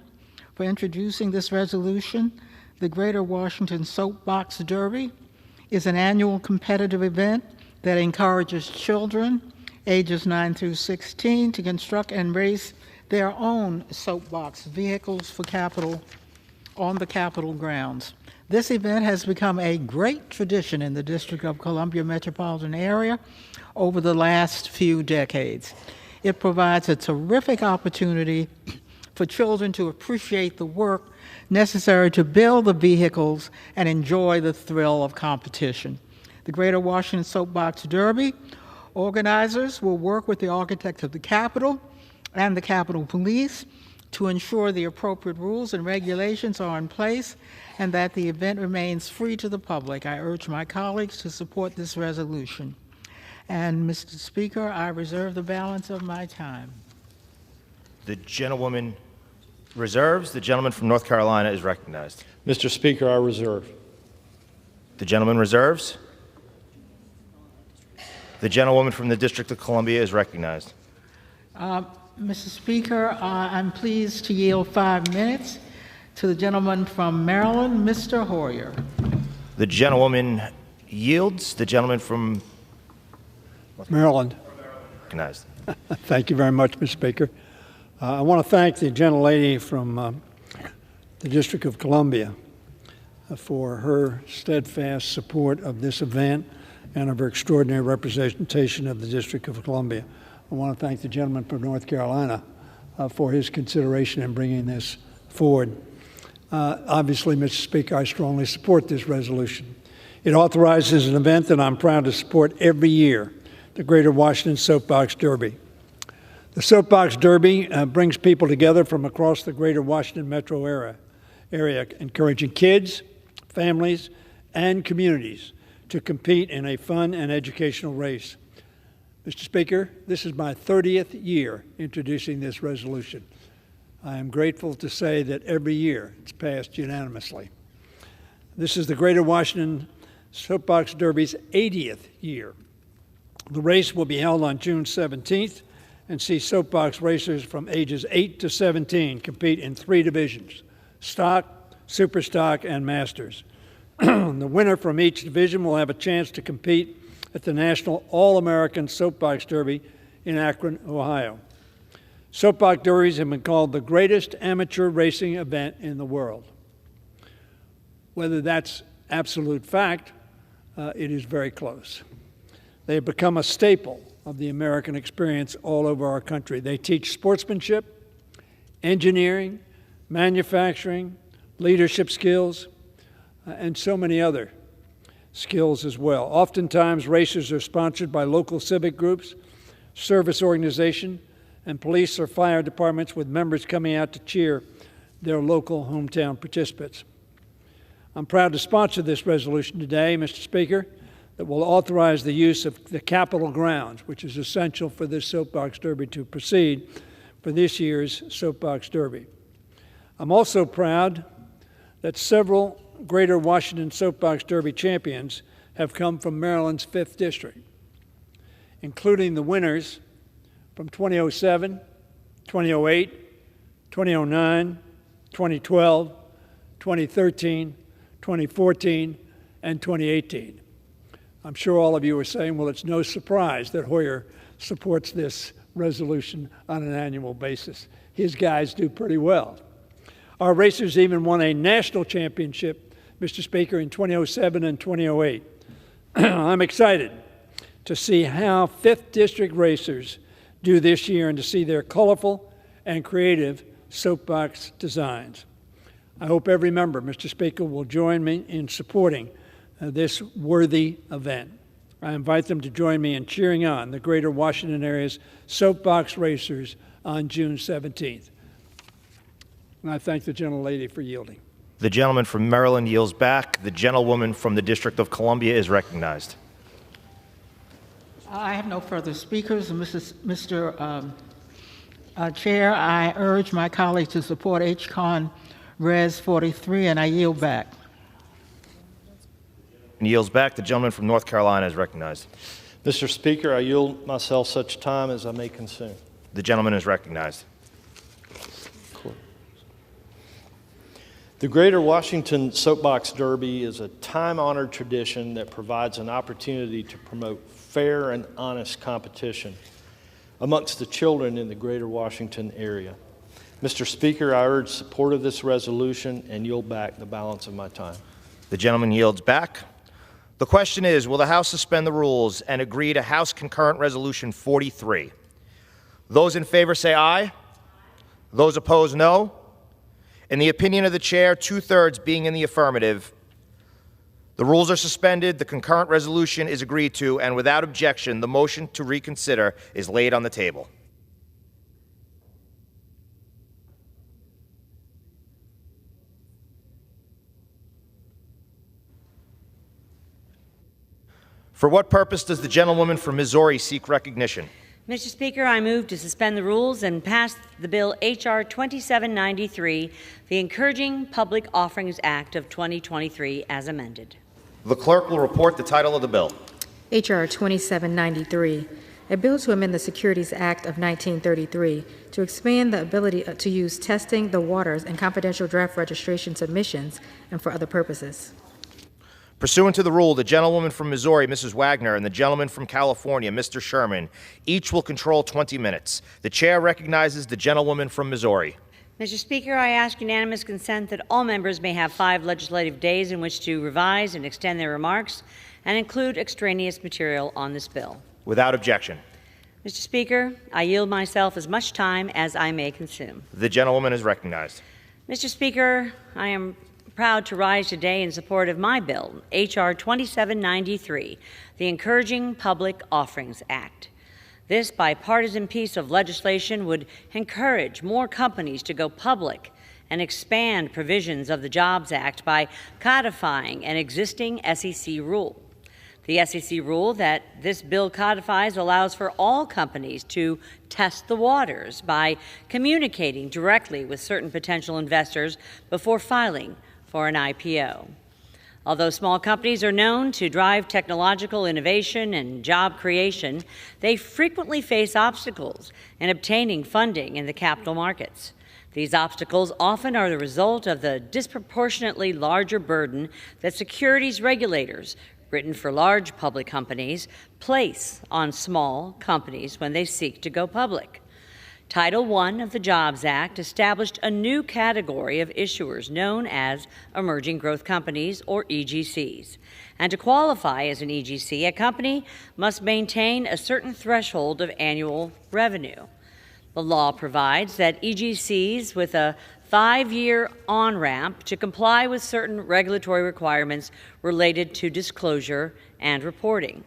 for introducing this resolution. The Greater Washington Soapbox Derby is an annual competitive event that encourages children ages 9 through 16 to construct and race their own soapbox vehicles for on the Capitol grounds. This event has become a great tradition in the District of Columbia metropolitan area over the last few decades. It provides a terrific opportunity for children to appreciate the work necessary to build the vehicles and enjoy the thrill of competition. The Greater Washington Soapbox Derby organizers will work with the architect of the Capitol and the Capitol Police to ensure the appropriate rules and regulations are in place and that the event remains free to the public. I urge my colleagues to support this resolution. And, Mr. Speaker, I reserve the balance of my time. The gentlewoman reserves. The gentleman from North Carolina is recognized. Mr. Speaker, I reserve. The gentleman reserves. The gentlewoman from the District of Columbia is recognized. Mr. Speaker, I'm pleased to yield 5 minutes to the gentleman from Maryland, Mr. Hoyer. The gentlewoman yields. The gentleman from Maryland. Recognized. Thank you very much, Mr. Speaker. I want to thank the gentlelady from the District of Columbia for her steadfast support of this event and of her extraordinary representation of the District of Columbia. I want to thank the gentleman from North Carolina for his consideration in bringing this forward. Obviously, Mr. Speaker, I strongly support this resolution. It authorizes an event that I'm proud to support every year, the Greater Washington Soapbox Derby. The Soapbox Derby brings people together from across the Greater Washington metro area, encouraging kids, families, and communities to compete in a fun and educational race. Mr. Speaker, this is my 30th year introducing this resolution. I am grateful to say that every year it's passed unanimously. This is the Greater Washington Soapbox Derby's 80th year. The race will be held on June 17th and see soapbox racers from ages 8 to 17 compete in 3 divisions: stock, super stock, and masters. The winner from each division will have a chance to compete at the National All-American Soapbox Derby in Akron, Ohio. Soapbox derbies have been called the greatest amateur racing event in the world. Whether that's absolute fact, it is very close. They have become a staple of the American experience all over our country. They teach sportsmanship, engineering, manufacturing, leadership skills, and so many other skills as well. Oftentimes, races are sponsored by local civic groups, service organizations, and police or fire departments, with members coming out to cheer their local hometown participants. I'm proud to sponsor this resolution today, Mr. Speaker, that will authorize the use of the Capitol grounds, which is essential for this Soapbox Derby to proceed for this year's Soapbox Derby. I'm also proud that several Greater Washington Soapbox Derby champions have come from Maryland's 5th District, including the winners from 2007, 2008, 2009, 2012, 2013, 2014, and 2018. I'm sure all of you are saying, well, it's no surprise that Hoyer supports this resolution on an annual basis. His guys do pretty well. Our racers even won a national championship, Mr. Speaker, in 2007 and 2008. I'm excited to see how 5th District racers do this year and to see their colorful and creative soapbox designs. I hope every member, Mr. Speaker, will join me in supporting this worthy event. I invite them to join me in cheering on the Greater Washington area's soapbox racers on June 17th. And I thank the gentlelady for yielding. The gentleman from Maryland yields back. The gentlewoman from the District of Columbia is recognized. I have no further speakers. Mr. Chair, I urge my colleagues to support H-Con Res 43, and I yield back. And yields back. The gentleman from North Carolina is recognized. Mr. Speaker, I yield myself such time as I may consume. The gentleman is recognized. The Greater Washington Soapbox Derby is a time-honored tradition that provides an opportunity to promote fair and honest competition amongst the children in the Greater Washington area. Mr. Speaker, I urge support of this resolution and yield back the balance of my time. The gentleman yields back. The question is, will the House suspend the rules and agree to House Concurrent Resolution 43? Those in favor say aye. Those opposed, no. In the opinion of the chair, 2/3 being in the affirmative, the rules are suspended, the concurrent resolution is agreed to, and without objection, the motion to reconsider is laid on the table. For what purpose does the gentlewoman from Missouri seek recognition? Mr. Speaker, I move to suspend the rules and pass the bill H.R. 2793, the Encouraging Public Offerings Act of 2023, as amended. The clerk will report the title of the bill. H.R. 2793, a bill to amend the Securities Act of 1933 to expand the ability to use testing the waters and confidential draft registration submissions and for other purposes. Pursuant to the rule, the gentlewoman from Missouri, Mrs. Wagner, and the gentleman from California, Mr. Sherman, each will control 20 minutes. The chair recognizes the gentlewoman from Missouri. Mr. Speaker, I ask unanimous consent that all members may have 5 legislative days in which to revise and extend their remarks and include extraneous material on this bill. Without objection. Mr. Speaker, I yield myself as much time as I may consume. The gentlewoman is recognized. Mr. Speaker, I am proud to rise today in support of my bill, H.R. 2793, the Encouraging Public Offerings Act. This bipartisan piece of legislation would encourage more companies to go public and expand provisions of the Jobs Act by codifying an existing SEC rule. The SEC rule that this bill codifies allows for all companies to test the waters by communicating directly with certain potential investors before filing for an IPO. Although small companies are known to drive technological innovation and job creation, they frequently face obstacles in obtaining funding in the capital markets. These obstacles often are the result of the disproportionately larger burden that securities regulators, written for large public companies, place on small companies when they seek to go public. Title I of the Jobs Act established a new category of issuers known as Emerging Growth Companies, or EGCs. And to qualify as an EGC, a company must maintain a certain threshold of annual revenue. The law provides that EGCs with a 5-year on-ramp to comply with certain regulatory requirements related to disclosure and reporting.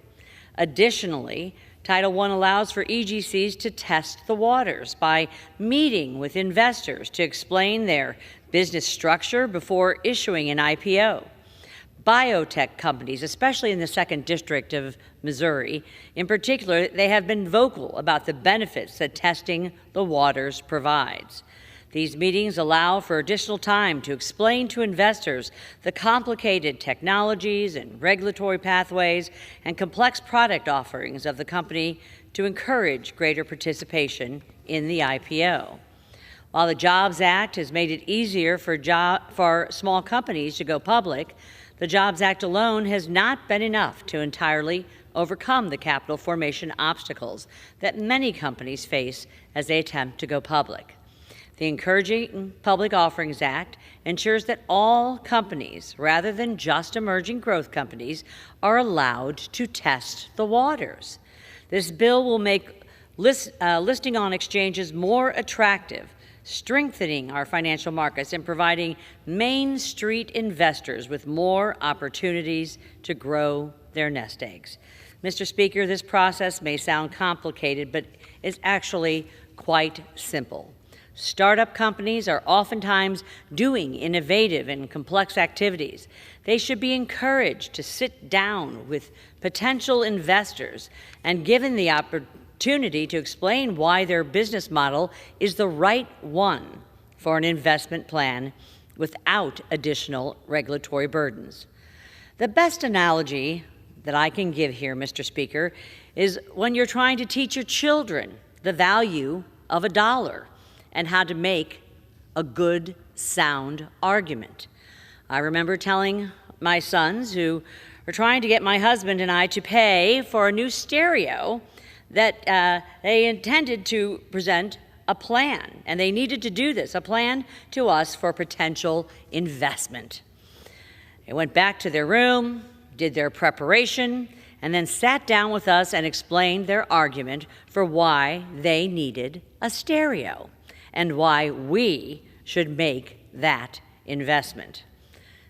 Additionally, Title I allows for EGCs to test the waters by meeting with investors to explain their business structure before issuing an IPO. Biotech companies, especially in the 2nd District of Missouri, in particular, they have been vocal about the benefits that testing the waters provides. These meetings allow for additional time to explain to investors the complicated technologies and regulatory pathways and complex product offerings of the company to encourage greater participation in the IPO. While the Jobs Act has made it easier for small companies to go public, the Jobs Act alone has not been enough to entirely overcome the capital formation obstacles that many companies face as they attempt to go public. The Encouraging Public Offerings Act ensures that all companies, rather than just emerging growth companies, are allowed to test the waters. This bill will make listing on exchanges more attractive, strengthening our financial markets and providing Main Street investors with more opportunities to grow their nest eggs. Mr. Speaker, this process may sound complicated, but is actually quite simple. Startup companies are oftentimes doing innovative and complex activities. They should be encouraged to sit down with potential investors and given the opportunity to explain why their business model is the right one for an investment plan without additional regulatory burdens. The best analogy that I can give here, Mr. Speaker, is when you're trying to teach your children the value of $1 and how to make a good, sound argument. I remember telling my sons, who were trying to get my husband and I to pay for a new stereo, that they intended to present a plan, and they needed to do this, a plan to us for potential investment. They went back to their room, did their preparation, and then sat down with us and explained their argument for why they needed a stereo and why we should make that investment.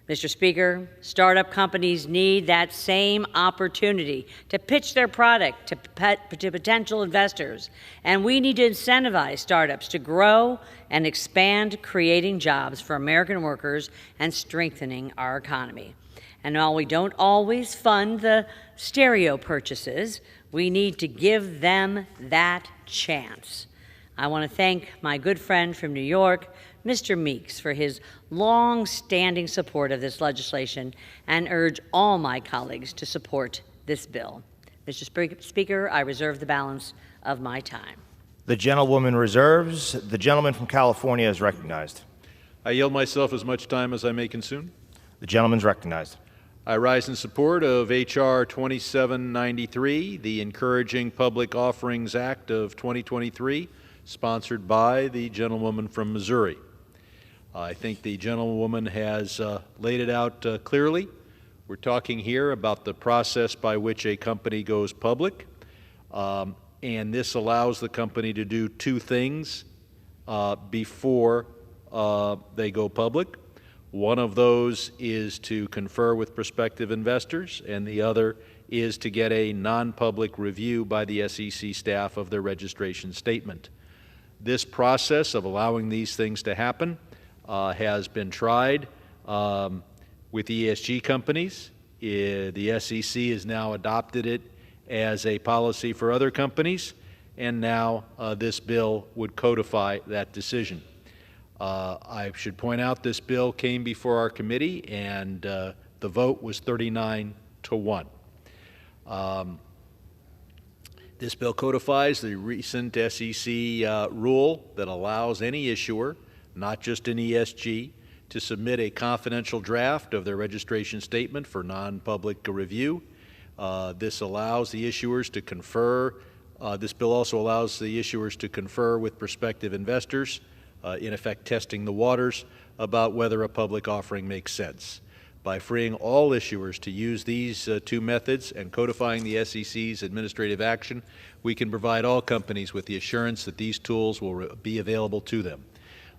Mr. Speaker, startup companies need that same opportunity to pitch their product to potential investors, and we need to incentivize startups to grow and expand, creating jobs for American workers and strengthening our economy. And while we don't always fund the stereo purchases, we need to give them that chance. I want to thank my good friend from New York, Mr. Meeks, for his long-standing support of this legislation and urge all my colleagues to support this bill. Mr. Speaker, I reserve the balance of my time. The gentlewoman reserves. The gentleman from California is recognized. I yield myself as much time as I may consume. The gentleman's recognized. I rise in support of H.R. 2793, the Encouraging Public Offerings Act of 2023, sponsored by the gentlewoman from Missouri. I think the gentlewoman has laid it out clearly. We're talking here about the process by which a company goes public, and this allows the company to do two things before they go public. One of those is to confer with prospective investors, and the other is to get a non-public review by the SEC staff of their registration statement. This process of allowing these things to happen has been tried with ESG companies. The SEC has now adopted it as a policy for other companies, and now this bill would codify that decision. I should point out this bill came before our committee, and the vote was 39-1. This bill codifies the recent SEC rule that allows any issuer, not just an ESG, to submit a confidential draft of their registration statement for non-public review. This allows the issuers to confer This bill also allows the issuers to confer with prospective investors, in effect testing the waters about whether a public offering makes sense. By freeing all issuers to use these two methods and codifying the SEC's administrative action, we can provide all companies with the assurance that these tools will be available to them.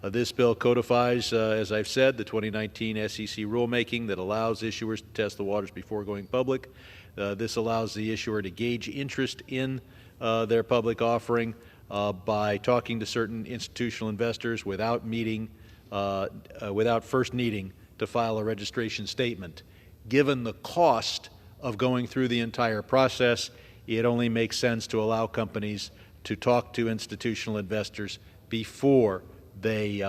This bill codifies, as I've said, the 2019 SEC rulemaking that allows issuers to test the waters before going public. This allows the issuer to gauge interest in their public offering by talking to certain institutional investors without first needing to file a registration statement. Given the cost of going through the entire process, it only makes sense to allow companies to talk to institutional investors before they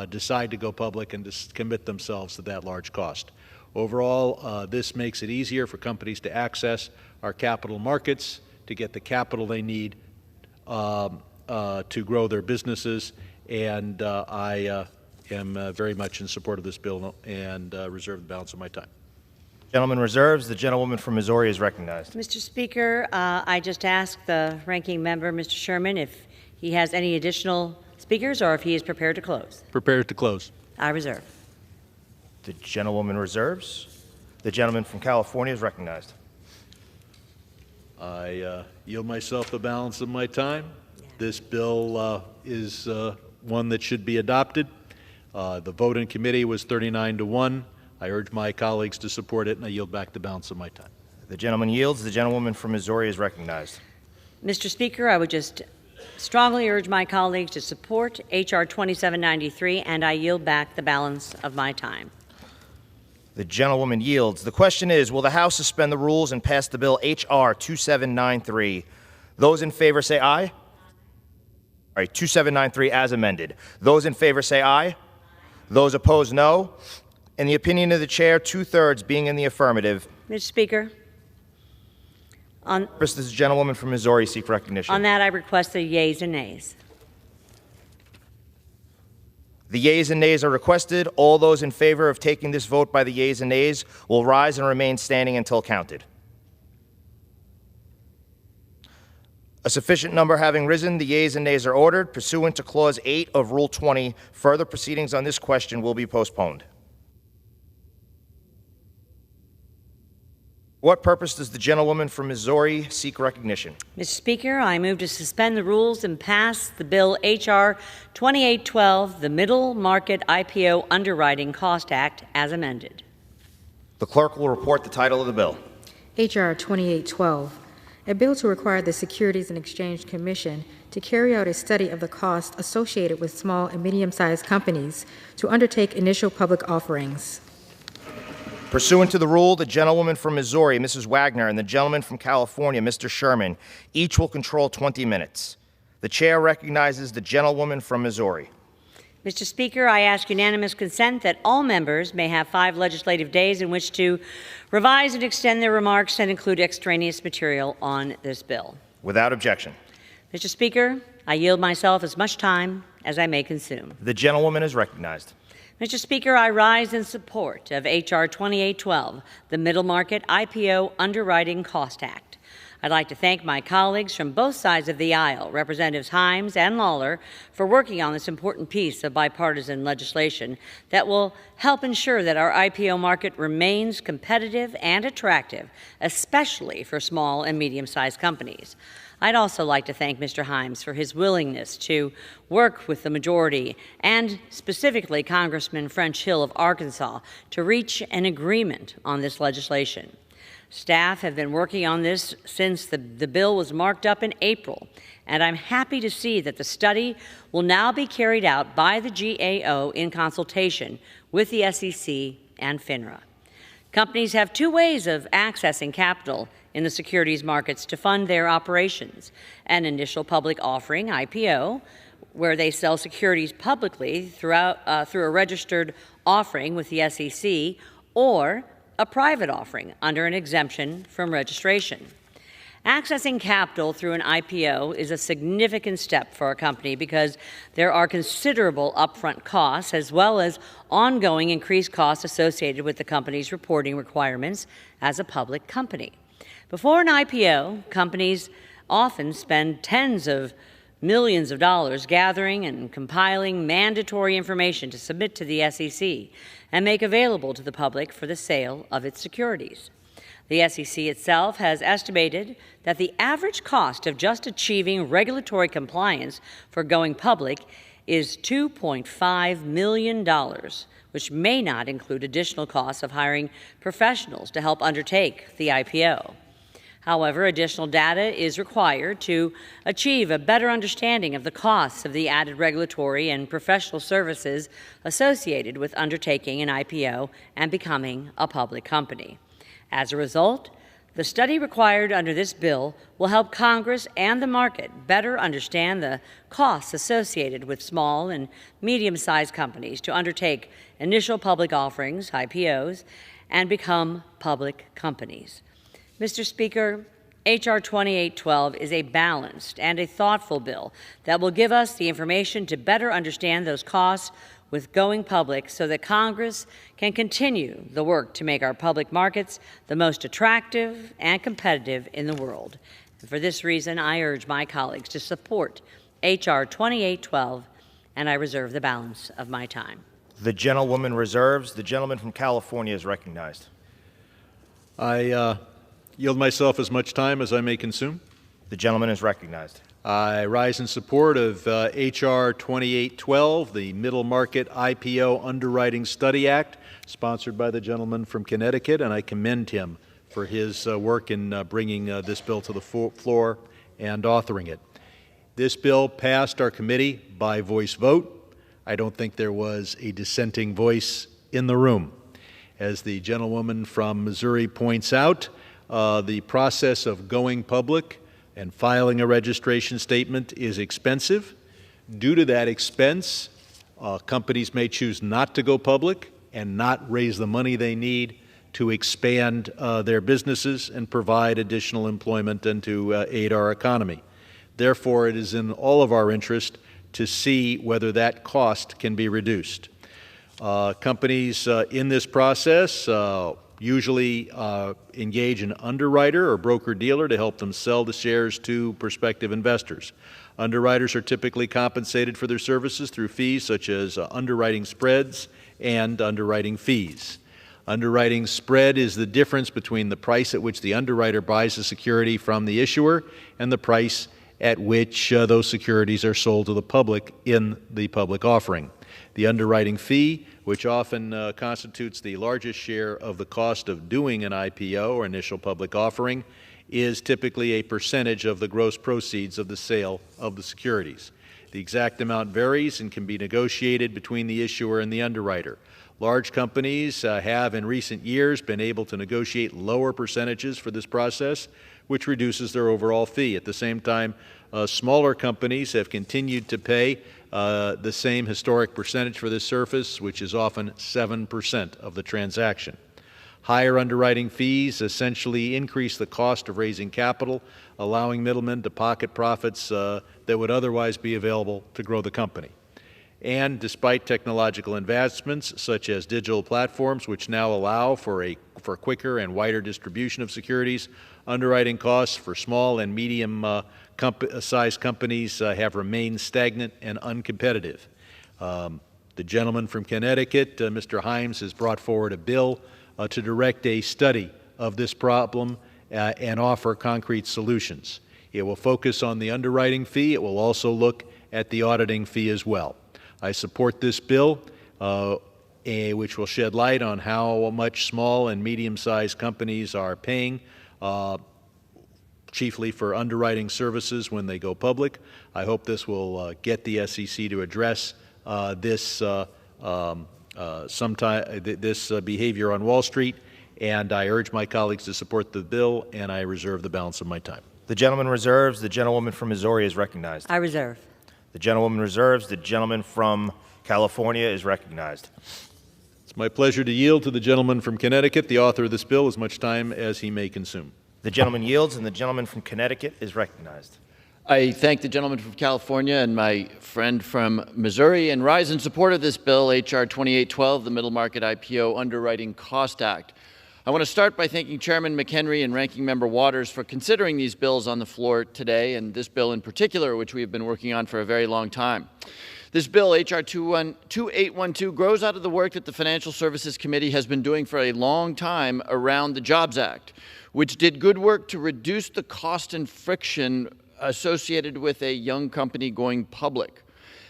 decide to go public and to commit themselves to that large cost. Overall, this makes it easier for companies to access our capital markets, to get the capital they need to grow their businesses, and I am very much in support of this bill and reserve the balance of my time. Gentleman reserves. The gentlewoman from Missouri is recognized. Mr. Speaker, I just asked the ranking member, Mr. Sherman, if he has any additional speakers or if he is prepared to close. Prepared to close. I reserve. The gentlewoman reserves. The gentleman from California is recognized. I yield myself the balance of my time. This bill is one that should be adopted. The vote in committee was 39-1. I urge my colleagues to support it, and I yield back the balance of my time. The gentleman yields. The gentlewoman from Missouri is recognized. Mr. Speaker, I would just strongly urge my colleagues to support H.R. 2793, and I yield back the balance of my time. The gentlewoman yields. The question is, will the House suspend the rules and pass the bill H.R. 2793? Those in favor say aye. All right, 2793 as amended. Those in favor say aye. Those opposed, no. In the opinion of the chair, 2/3 being in the affirmative. Mr. Speaker, does the gentlewoman from Missouri seek recognition? On that, I request the yeas and nays. The yeas and nays are requested. All those in favor of taking this vote by the yeas and nays will rise and remain standing until counted. A sufficient number having risen, the yeas and nays are ordered. Pursuant to Clause 8 of Rule 20, further proceedings on this question will be postponed. For what purpose does the gentlewoman from Missouri seek recognition? Mr. Speaker, I move to suspend the rules and pass the bill H.R. 2812, the Middle Market IPO Underwriting Cost Act, as amended. The clerk will report the title of the bill. H.R. 2812, a bill to require the Securities and Exchange Commission to carry out a study of the cost associated with small and medium-sized companies to undertake initial public offerings. Pursuant to the rule, the gentlewoman from Missouri, Mrs. Wagner, and the gentleman from California, Mr. Sherman, each will control 20 minutes. The chair recognizes the gentlewoman from Missouri. Mr. Speaker, I ask unanimous consent that all members may have 5 legislative days in which to revise and extend their remarks and include extraneous material on this bill. Without objection. Mr. Speaker, I yield myself as much time as I may consume. The gentlewoman is recognized. Mr. Speaker, I rise in support of H.R. 2812, the Middle Market IPO Underwriting Cost Act. I'd like to thank my colleagues from both sides of the aisle, Representatives Himes and Lawler, for working on this important piece of bipartisan legislation that will help ensure that our IPO market remains competitive and attractive, especially for small and medium-sized companies. I'd also like to thank Mr. Himes for his willingness to work with the majority and specifically Congressman French Hill of Arkansas to reach an agreement on this legislation. Staff have been working on this since the bill was marked up in April, and I'm happy to see that the study will now be carried out by the GAO in consultation with the SEC and FINRA. Companies have 2 ways of accessing capital in the securities markets to fund their operations: an initial public offering, IPO, where they sell securities publicly through a registered offering with the SEC, or a private offering under an exemption from registration. Accessing capital through an IPO is a significant step for a company because there are considerable upfront costs as well as ongoing increased costs associated with the company's reporting requirements as a public company. Before an IPO, companies often spend tens of millions of dollars gathering and compiling mandatory information to submit to the SEC and make available to the public for the sale of its securities. The SEC itself has estimated that the average cost of just achieving regulatory compliance for going public is $2.5 million, which may not include additional costs of hiring professionals to help undertake the IPO. However, additional data is required to achieve a better understanding of the costs of the added regulatory and professional services associated with undertaking an IPO and becoming a public company. As a result, the study required under this bill will help Congress and the market better understand the costs associated with small and medium-sized companies to undertake initial public offerings, IPOs, and become public companies. Mr. Speaker, H.R. 2812 is a balanced and a thoughtful bill that will give us the information to better understand those costs with going public so that Congress can continue the work to make our public markets the most attractive and competitive in the world. And for this reason, I urge my colleagues to support H.R. 2812, and I reserve the balance of my time. The gentlewoman reserves. The gentleman from California is recognized. I yield myself as much time as I may consume. The gentleman is recognized. I rise in support of H.R. 2812, the Middle Market IPO Underwriting Study Act, sponsored by the gentleman from Connecticut, and I commend him for his work in bringing this bill to the floor and authoring it. This bill passed our committee by voice vote. I don't think there was a dissenting voice in the room. As the gentlewoman from Missouri points out, the process of going public and filing a registration statement is expensive. Due to that expense, companies may choose not to go public and not raise the money they need to expand their businesses and provide additional employment and to aid our economy. Therefore, it is in all of our interest to see whether that cost can be reduced. Companies in this process usually engage an underwriter or broker-dealer to help them sell the shares to prospective investors. Underwriters are typically compensated for their services through fees such as underwriting spreads and underwriting fees. Underwriting spread is the difference between the price at which the underwriter buys a security from the issuer and the price at which those securities are sold to the public in the public offering. The underwriting fee, which often constitutes the largest share of the cost of doing an IPO or initial public offering, is typically a percentage of the gross proceeds of the sale of the securities. The exact amount varies and can be negotiated between the issuer and the underwriter. Large companies have in recent years been able to negotiate lower percentages for this process, which reduces their overall fee. At the same time, smaller companies have continued to pay the same historic percentage for this service, which is often 7% of the transaction. Higher underwriting fees essentially increase the cost of raising capital, allowing middlemen to pocket profits that would otherwise be available to grow the company. And despite technological advancements such as digital platforms, which now allow for quicker and wider distribution of securities, underwriting costs for small and medium-sized companies have remained stagnant and uncompetitive. The gentleman from Connecticut, Mr. Himes, has brought forward a bill to direct a study of this problem and offer concrete solutions. It will focus on the underwriting fee. It will also look at the auditing fee as well. I support this bill, which will shed light on how much small and medium-sized companies are paying, chiefly for underwriting services when they go public. I hope this will get the SEC to address this behavior on Wall Street, and I urge my colleagues to support the bill, and I reserve the balance of my time. The gentleman reserves. The gentlewoman from Missouri is recognized. I reserve. The gentlewoman reserves. The gentleman from California is recognized. It's my pleasure to yield to the gentleman from Connecticut, the author of this bill, as much time as he may consume. The gentleman yields, and the gentleman from Connecticut is recognized. I thank the gentleman from California and my friend from Missouri and rise in support of this bill, H.R. 2812, the Middle Market IPO Underwriting Cost Act. I want to start by thanking Chairman McHenry and Ranking Member Waters for considering these bills on the floor today, and this bill in particular, which we have been working on for a very long time. This bill, H.R. 2812, grows out of the work that the Financial Services Committee has been doing for a long time around the Jobs Act, which did good work to reduce the cost and friction associated with a young company going public.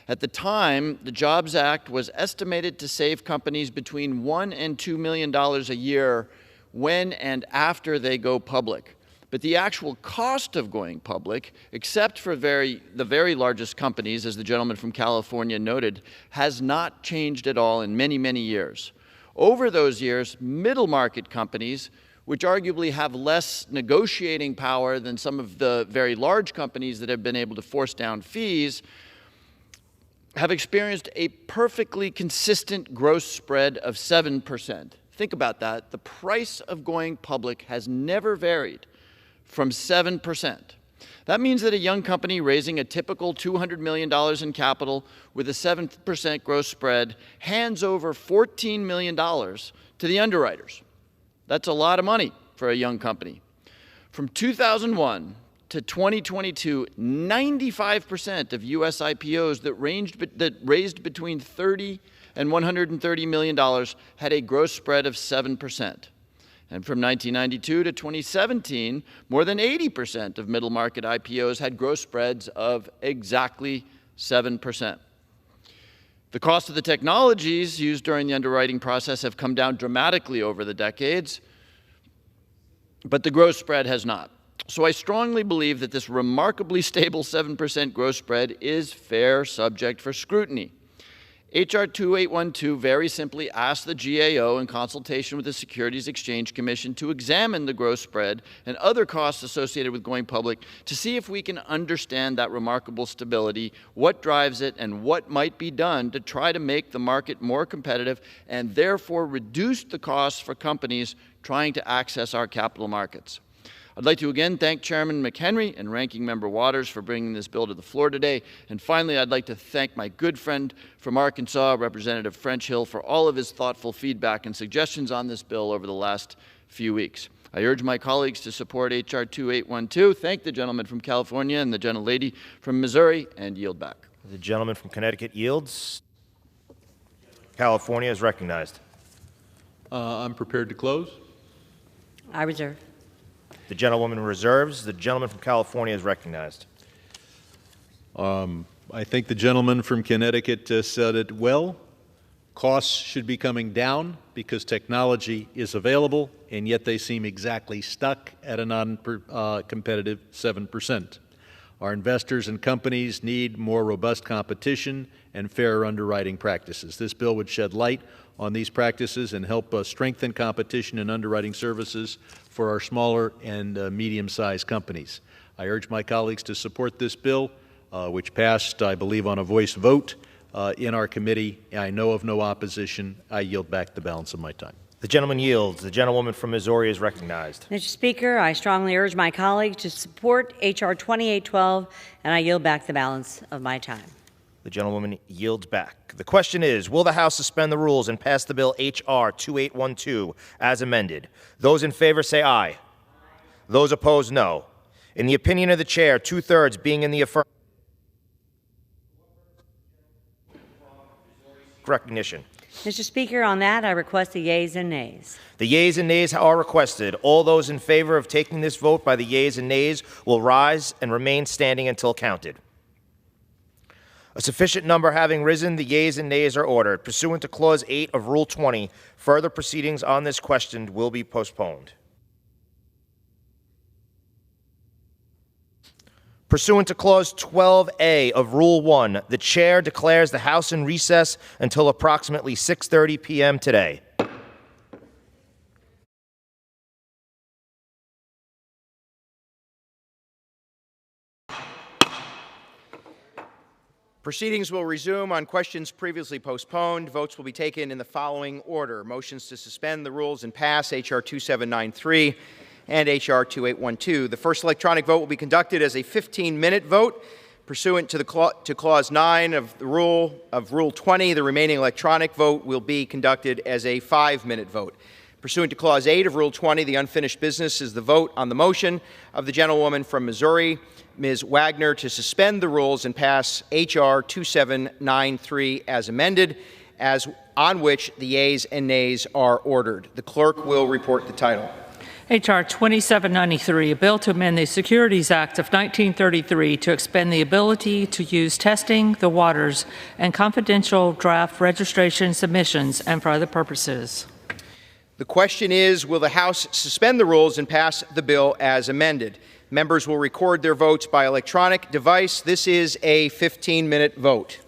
At the time, the Jobs Act was estimated to save companies between $1 and $2 million a year when and after they go public. But the actual cost of going public, except for the very largest companies, as the gentleman from California noted, has not changed at all in many, many years. Over those years, middle market companies, which arguably have less negotiating power than some of the very large companies that have been able to force down fees, have experienced a perfectly consistent gross spread of 7%. Think about that. The price of going public has never varied from 7%. That means that a young company raising a typical $200 million in capital with a 7% gross spread hands over $14 million to the underwriters. That's a lot of money for a young company. From 2001 to 2022, 95% of U.S. IPOs that raised between $30 and $130 million had a gross spread of 7%. And from 1992 to 2017, more than 80% of middle market IPOs had gross spreads of exactly 7%. The cost of the technologies used during the underwriting process have come down dramatically over the decades, but the gross spread has not. So I strongly believe that this remarkably stable 7% gross spread is fair subject for scrutiny. H.R. 2812 very simply asks the GAO in consultation with the Securities Exchange Commission to examine the gross spread and other costs associated with going public to see if we can understand that remarkable stability, what drives it, and what might be done to try to make the market more competitive and therefore reduce the costs for companies trying to access our capital markets. I'd like to again thank Chairman McHenry and Ranking Member Waters for bringing this bill to the floor today. And finally, I'd like to thank my good friend from Arkansas, Representative French Hill, for all of his thoughtful feedback and suggestions on this bill over the last few weeks. I urge my colleagues to support H.R. 2812, thank the gentleman from California and the gentlelady from Missouri, and yield back. The gentleman from Connecticut yields. California is recognized. I'm prepared to close. I reserve. The gentlewoman reserves. The gentleman from California is recognized. I think the gentleman from Connecticut said it well. Costs should be coming down because technology is available, and yet they seem exactly stuck at a non-competitive 7%. Our investors and companies need more robust competition and fairer underwriting practices. This bill would shed light on these practices and help strengthen competition in underwriting services for our smaller and medium-sized companies. I urge my colleagues to support this bill, which passed, I believe, on a voice vote in our committee. I know of no opposition. I yield back the balance of my time. The gentleman yields. The gentlewoman from Missouri is recognized. Mr. Speaker, I strongly urge my colleagues to support H.R. 2812, and I yield back the balance of my time. The gentlewoman yields back. The question is, will the House suspend the rules and pass the bill H.R. 2812 as amended? Those in favor say aye. Those opposed, no. In the opinion of the chair, 2/3 being in the affirmative. Recognition. Mr. Speaker, on that, I request the yeas and nays. The yeas and nays are requested. All those in favor of taking this vote by the yeas and nays will rise and remain standing until counted. A sufficient number having risen, the yeas and nays are ordered. Pursuant to Clause 8 of Rule 20, further proceedings on this question will be postponed. Pursuant to Clause 12A of Rule 1, the Chair declares the House in recess until approximately 6:30 p.m. today. Proceedings will resume on questions previously postponed. Votes will be taken in the following order. Motions to suspend the rules and pass H.R. 2793 and H.R. 2812. The first electronic vote will be conducted as a 15-minute vote. Pursuant to Clause 9 of the Rule 20, the remaining electronic vote will be conducted as a 5-minute vote. Pursuant to Clause 8 of Rule 20, the unfinished business is the vote on the motion of the gentlewoman from Missouri, Ms. Wagner, to suspend the rules and pass H.R. 2793 as amended, on which the yeas and nays are ordered. The clerk will report the title. H.R. 2793, a bill to amend the Securities Act of 1933 to expand the ability to use testing the waters and confidential draft registration submissions and for other purposes. The question is, will the House suspend the rules and pass the bill as amended? Members will record their votes by electronic device. This is a 15-minute vote.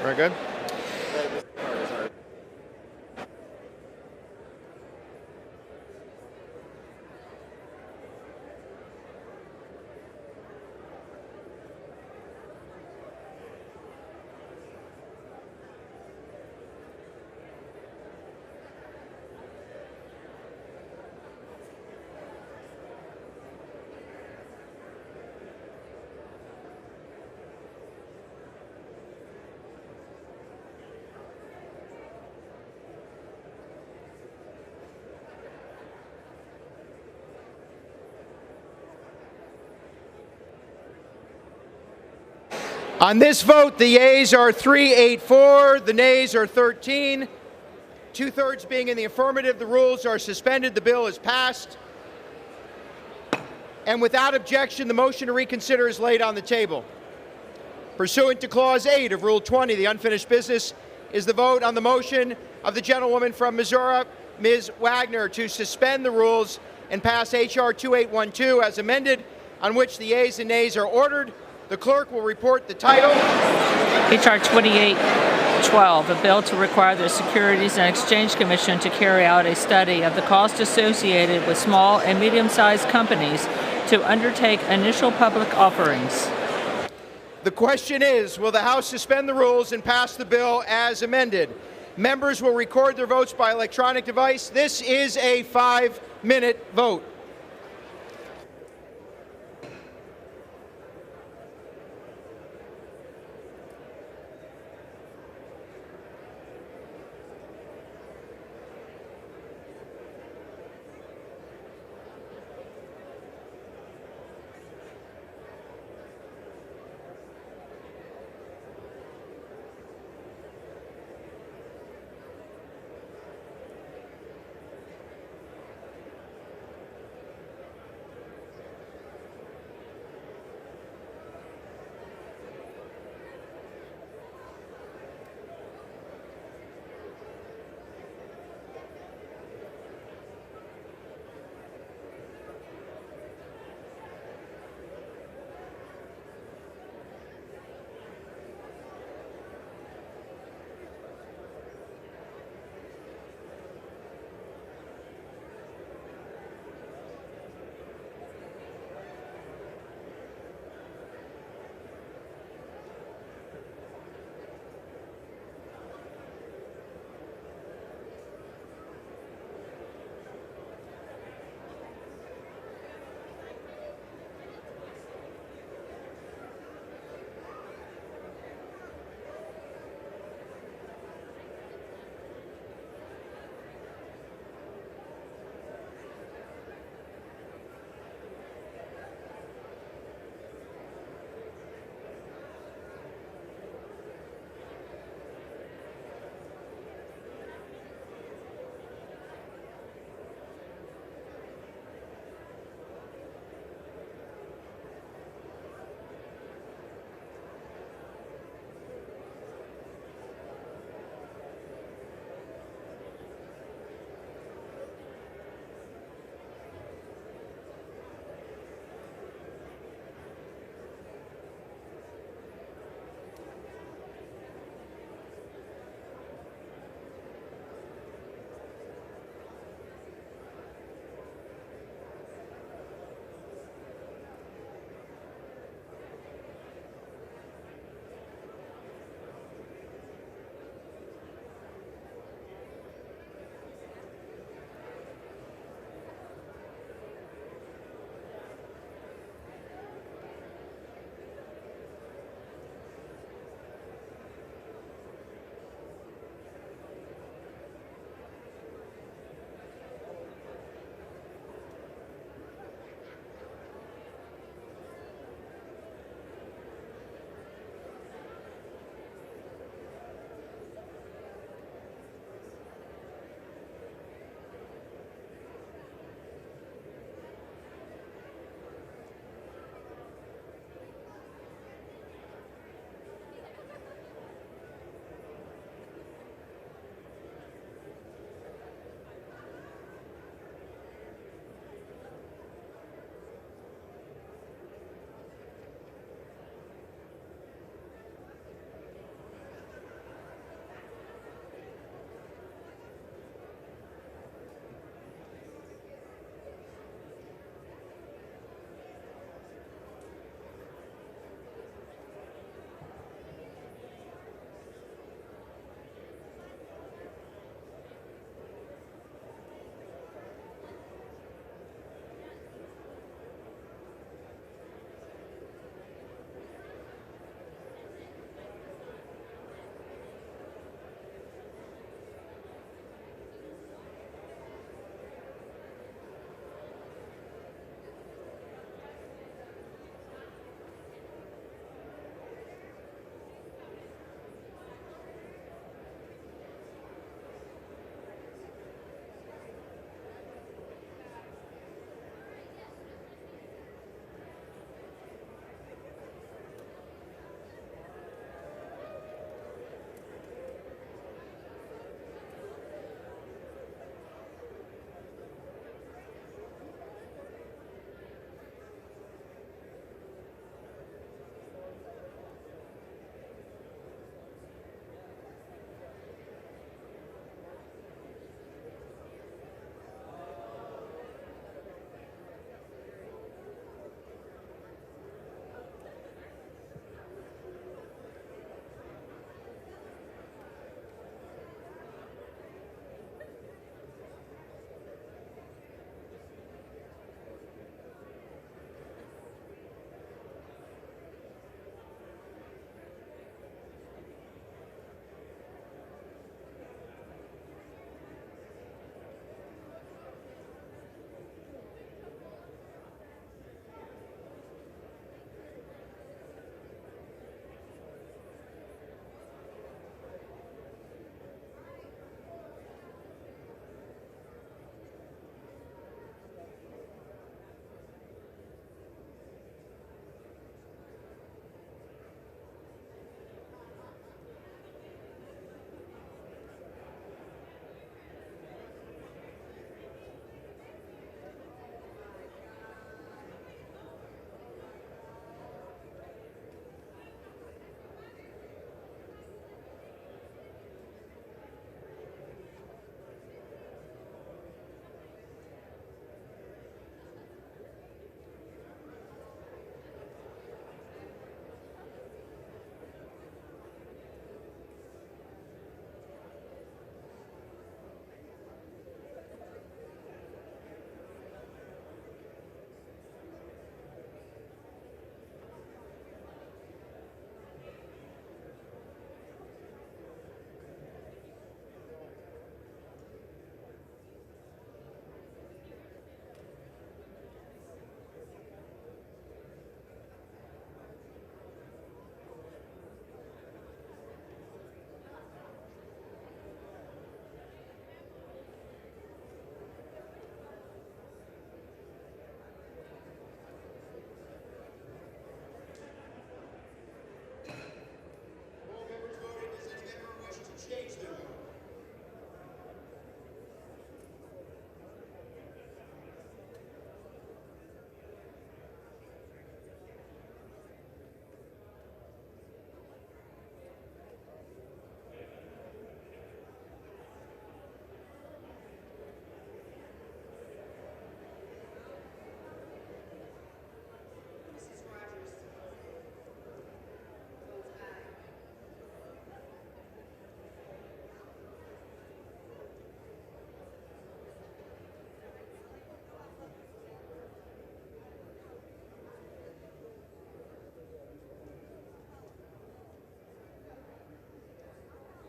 Very good. On this vote, the yeas are 384, the nays are 13. Two-thirds being in the affirmative, the rules are suspended. The bill is passed. And without objection, the motion to reconsider is laid on the table. Pursuant to Clause 8 of Rule 20, the unfinished business is the vote on the motion of the gentlewoman from Missouri, Ms. Wagner, to suspend the rules and pass H.R. 2812 as amended, on which the yeas and nays are ordered. The clerk will report the title. H.R. 2812, a bill to require the Securities and Exchange Commission to carry out a study of the cost associated with small and medium-sized companies to undertake initial public offerings. The question is, will the House suspend the rules and pass the bill as amended? Members will record their votes by electronic device. This is a 5-minute vote.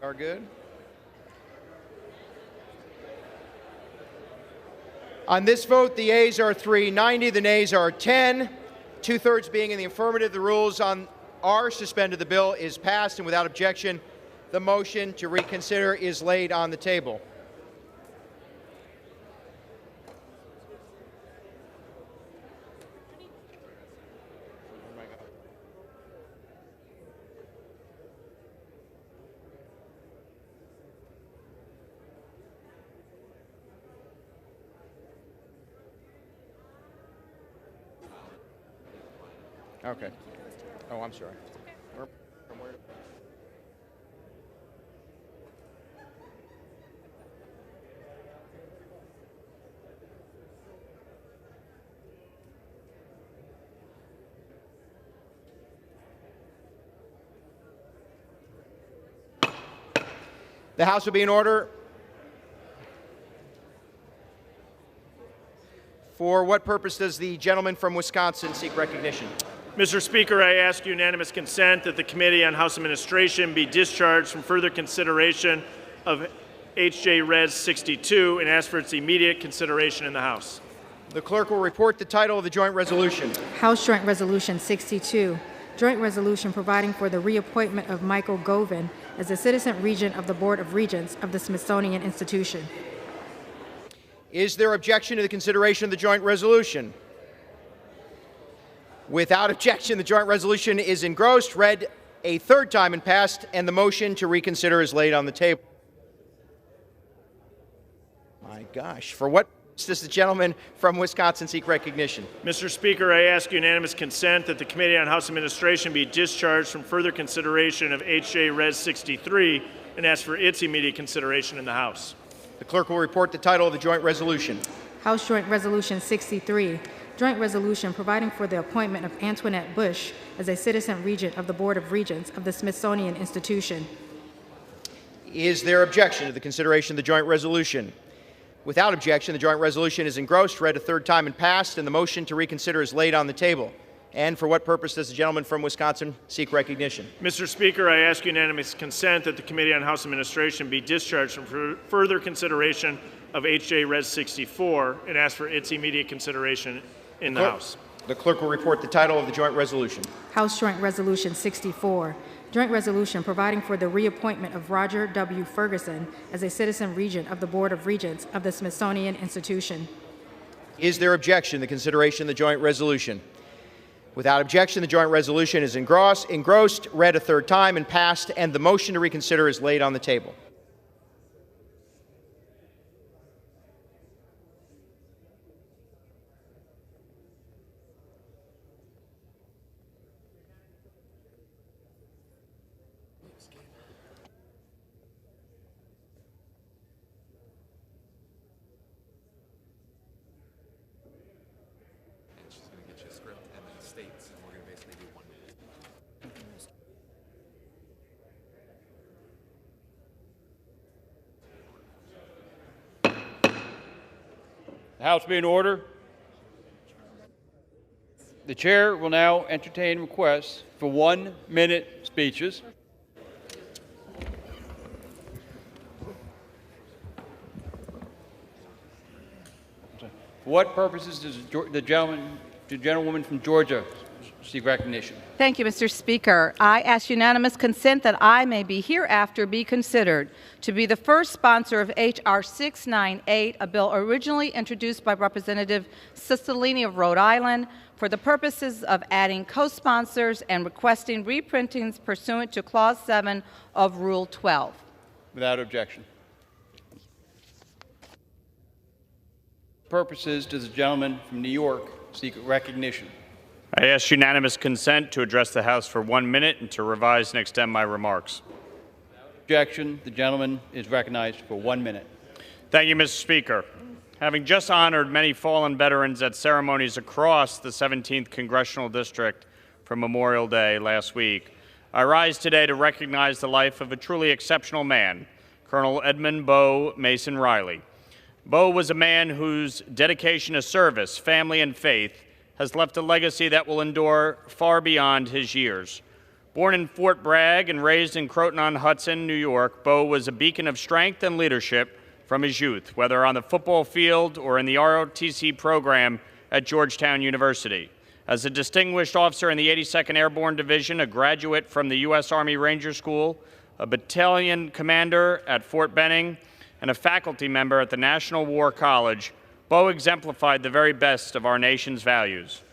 Are good. On this vote, the yeas are 390, the nays are 10. Two-thirds being in the affirmative, the rules are suspended. The bill is passed, and without objection, the motion to reconsider is laid on the table. Okay. Oh, I'm sorry. From where? The House will be in order. For what purpose does the gentleman from Wisconsin seek recognition? Mr. Speaker, I ask unanimous consent that the Committee on House Administration be discharged from further consideration of H.J. Res. 62 and ask for its immediate consideration in the House. The clerk will report the title of the joint resolution. House Joint Resolution 62, Joint Resolution providing for the reappointment of Michael Govan as a Citizen Regent of the Board of Regents of the Smithsonian Institution. Is there objection to the consideration of the joint resolution? Without objection, the joint resolution is engrossed, read a third time and passed, and the motion to reconsider is laid on the table. My gosh, for what purpose does the gentleman from Wisconsin seek recognition? Mr. Speaker, I ask unanimous consent that the Committee on House Administration be discharged from further consideration of H.J. Res. 63 and ask for its immediate consideration in the House. The clerk will report the title of the joint resolution. House Joint Resolution 63, Joint Resolution providing for the appointment of Antoinette Bush as a Citizen Regent of the Board of Regents of the Smithsonian Institution. Is there objection to the consideration of the joint resolution? Without objection, the joint resolution is engrossed, read a third time and passed, and the motion to reconsider is laid on the table. And for what purpose does the gentleman from Wisconsin seek recognition? Mr. Speaker, I ask unanimous consent that the Committee on House Administration be discharged from further consideration of H.J. Res. 64 and ask for its immediate consideration in the House. The clerk will report the title of the joint resolution. House Joint Resolution 64, Joint Resolution providing for the reappointment of Roger W. Ferguson as a Citizen Regent of the Board of Regents of the Smithsonian Institution. Is there objection to the consideration of the joint resolution? Without objection, the joint resolution is engrossed, read a third time and passed, and the motion to reconsider is laid on the table. The House be in order. The Chair will now entertain requests for 1-minute speeches. For what purposes does the gentlewoman from Georgia seek recognition? Thank you, Mr. Speaker. I ask unanimous consent that I may be hereafter be considered to be the first sponsor of H.R. 698, a bill originally introduced by Representative Cicilline of Rhode Island for the purposes of adding co-sponsors and requesting reprintings pursuant to Clause 7 of Rule 12. Without objection. Purposes does the gentleman from New York seek recognition? I ask unanimous consent to address the House for 1 minute and to revise and extend my remarks. Without objection, the gentleman is recognized for 1 minute. Thank you, Mr. Speaker. Having just honored many fallen veterans at ceremonies across the 17th Congressional District for Memorial Day last week, I rise today to recognize the life of a truly exceptional man, Colonel Edmund Bo Mason Riley. Bo was a man whose dedication to service, family, and faith has left a legacy that will endure far beyond his years. Born in Fort Bragg and raised in Croton-on-Hudson, New York, Bo was a beacon of strength and leadership from his youth, whether on the football field or in the ROTC program at Georgetown University. As a distinguished officer in the 82nd Airborne Division, a graduate from the U.S. Army Ranger School, a battalion commander at Fort Benning, and a faculty member at the National War College, Bo exemplified the very best of our nation's values.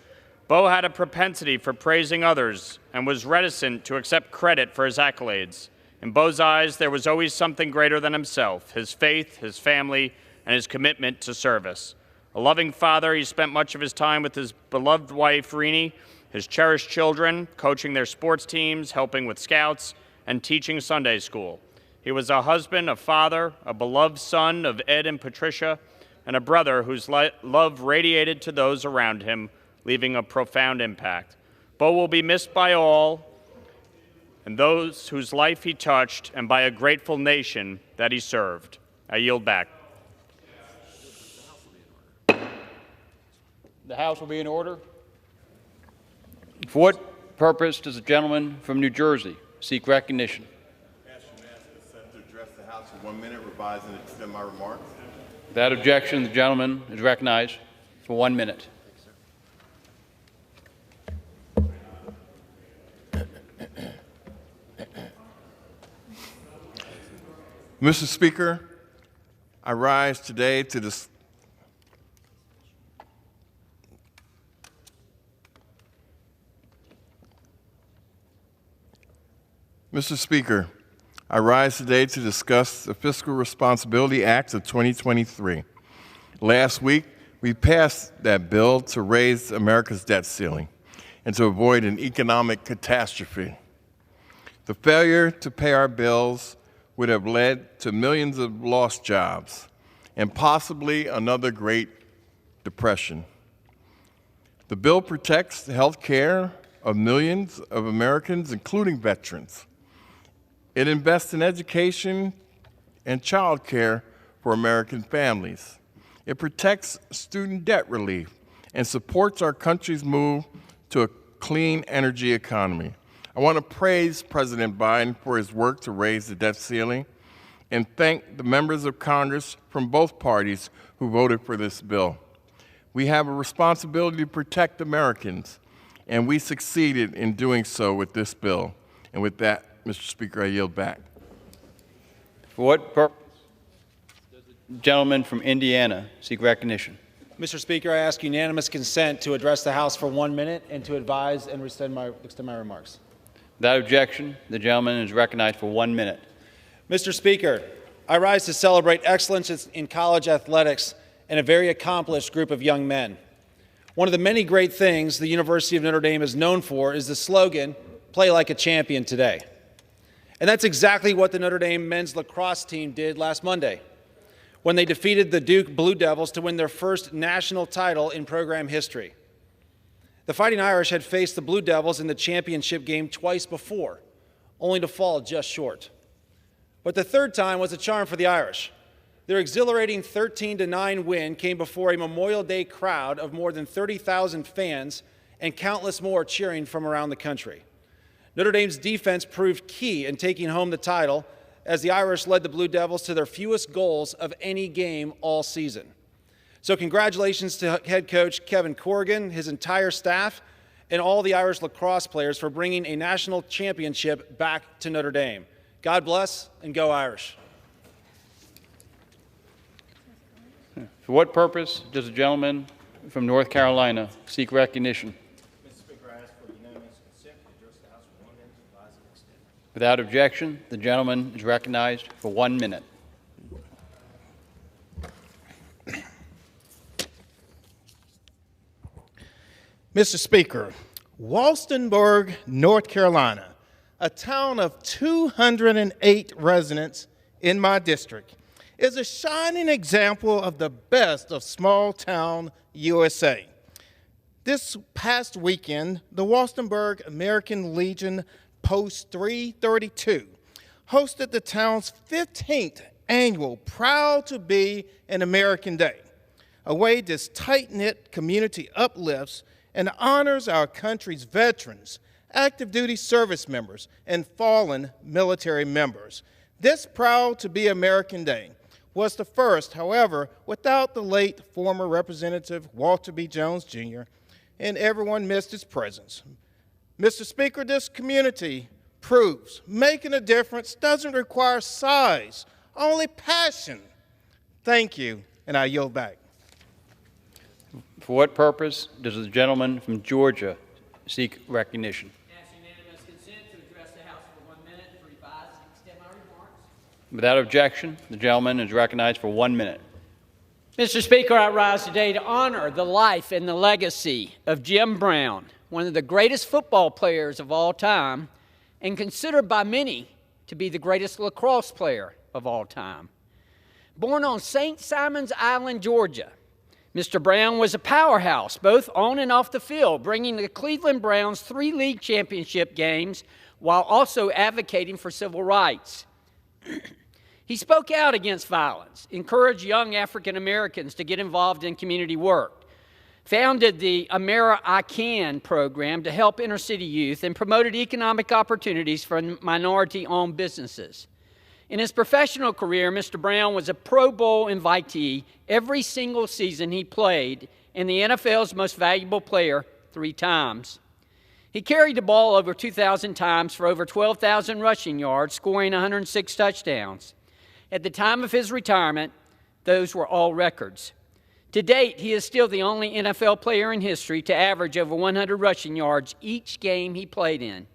Bo had a propensity for praising others and was reticent to accept credit for his accolades. In Bo's eyes, there was always something greater than himself, his faith, his family, and his commitment to service. A loving father, he spent much of his time with his beloved wife, Rini, his cherished children, coaching their sports teams, helping with scouts, and teaching Sunday school. He was a husband, a father, a beloved son of Ed and Patricia, and a brother whose love radiated to those around him, leaving a profound impact. Bo will be missed by all and those whose life he touched, and by a grateful nation that he served. I yield back. The House will be in order. For what purpose does the gentleman from New Jersey seek recognition? Ask unanimous consent to address the House for 1 minute, revise and extend my remarks. Without objection, the gentleman is recognized for 1 minute. Mr. Speaker, I rise today to discuss Mr. Speaker, I rise today to discuss the Fiscal Responsibility Act of 2023. Last week, we passed that bill to raise America's debt ceiling and to avoid an economic catastrophe. The failure to pay our bills would have led to millions of lost jobs and possibly another Great Depression. The bill protects the health care of millions of Americans, including veterans. It invests in education and child care for American families. It protects student debt relief and supports our country's move to a clean energy economy. I want to praise President Biden for his work to raise the debt ceiling and thank the members of Congress from both parties who voted for this bill. We have a responsibility to protect Americans, and we succeeded in doing so with this bill. And with that, Mr. Speaker, I yield back. For what purpose does the gentleman from Indiana seek recognition? Mr. Speaker, I ask unanimous consent to address the House for 1 minute and to advise and extend my remarks. Without objection, the gentleman is recognized for 1 minute. Mr. Speaker, I rise to celebrate excellence in college athletics and a very accomplished group of young men. One of the many great things the University of Notre Dame is known for is the slogan, "Play like a champion today." And that's exactly what the Notre Dame men's lacrosse team did last Monday when they defeated the Duke Blue Devils to win their first national title in program history. The Fighting Irish had faced the Blue Devils in the championship game twice before, only to fall just short. But the third time was a charm for the Irish. Their exhilarating 13-9 win came before a Memorial Day crowd of more than 30,000 fans and countless more cheering from around the country. Notre Dame's defense proved key in taking home the title as the Irish led the Blue Devils to their fewest goals of any game all season. So congratulations to head coach Kevin Corrigan, his entire staff, and all the Irish lacrosse players for bringing a national championship back to Notre Dame. God bless and go Irish. For what purpose does the gentleman from North Carolina seek recognition? Mr. Speaker, I ask for unanimous consent to address the House for 1 minute, advise and extend. Without objection, the gentleman is recognized for 1 minute. Mr. Speaker, Walstenburg, North Carolina, a town of 208 residents in my district, is a shining example of the best of small town USA. This past weekend, the Walstenburg American Legion Post 332 hosted the town's 15th annual Proud to Be an American Day, a way this tight-knit community uplifts and honors our country's veterans, active duty service members, and fallen military members. This Proud to Be American Day was the first, however, without the late former Representative Walter B. Jones, Jr., and everyone missed his presence. Mr. Speaker, this community proves making a difference doesn't require size, only passion. Thank you, and I yield back. For what purpose does the gentleman from Georgia seek recognition? Ask unanimous consent to address the House for 1 minute to revise and extend my remarks. Without objection, the gentleman is recognized for 1 minute. Mr. Speaker, I rise today to honor the life and the legacy of Jim Brown, one of the greatest football players of all time, and considered by many to be the greatest lacrosse player of all time. Born on St. Simon's Island, Georgia, Mr. Brown was a powerhouse, both on and off the field, bringing the Cleveland Browns 3 league championship games while also advocating for civil rights. He spoke out against violence, encouraged young African Americans to get involved in community work, founded the Amera I Can program to help inner city youth, and promoted economic opportunities for minority-owned businesses. In his professional career, Mr. Brown was a Pro Bowl invitee every single season he played, and the NFL's most valuable player 3 times. He carried the ball over 2,000 times for over 12,000 rushing yards, scoring 106 touchdowns. At the time of his retirement, those were all records. To date, he is still the only NFL player in history to average over 100 rushing yards each game he played in.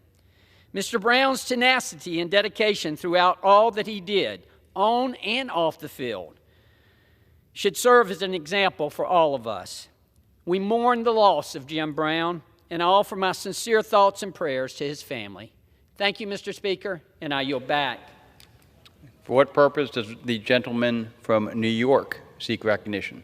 Mr. Brown's tenacity and dedication throughout all that he did, on and off the field, should serve as an example for all of us. We mourn the loss of Jim Brown, and I offer my sincere thoughts and prayers to his family. Thank you, Mr. Speaker, and I yield back. For what purpose does the gentleman from New York seek recognition?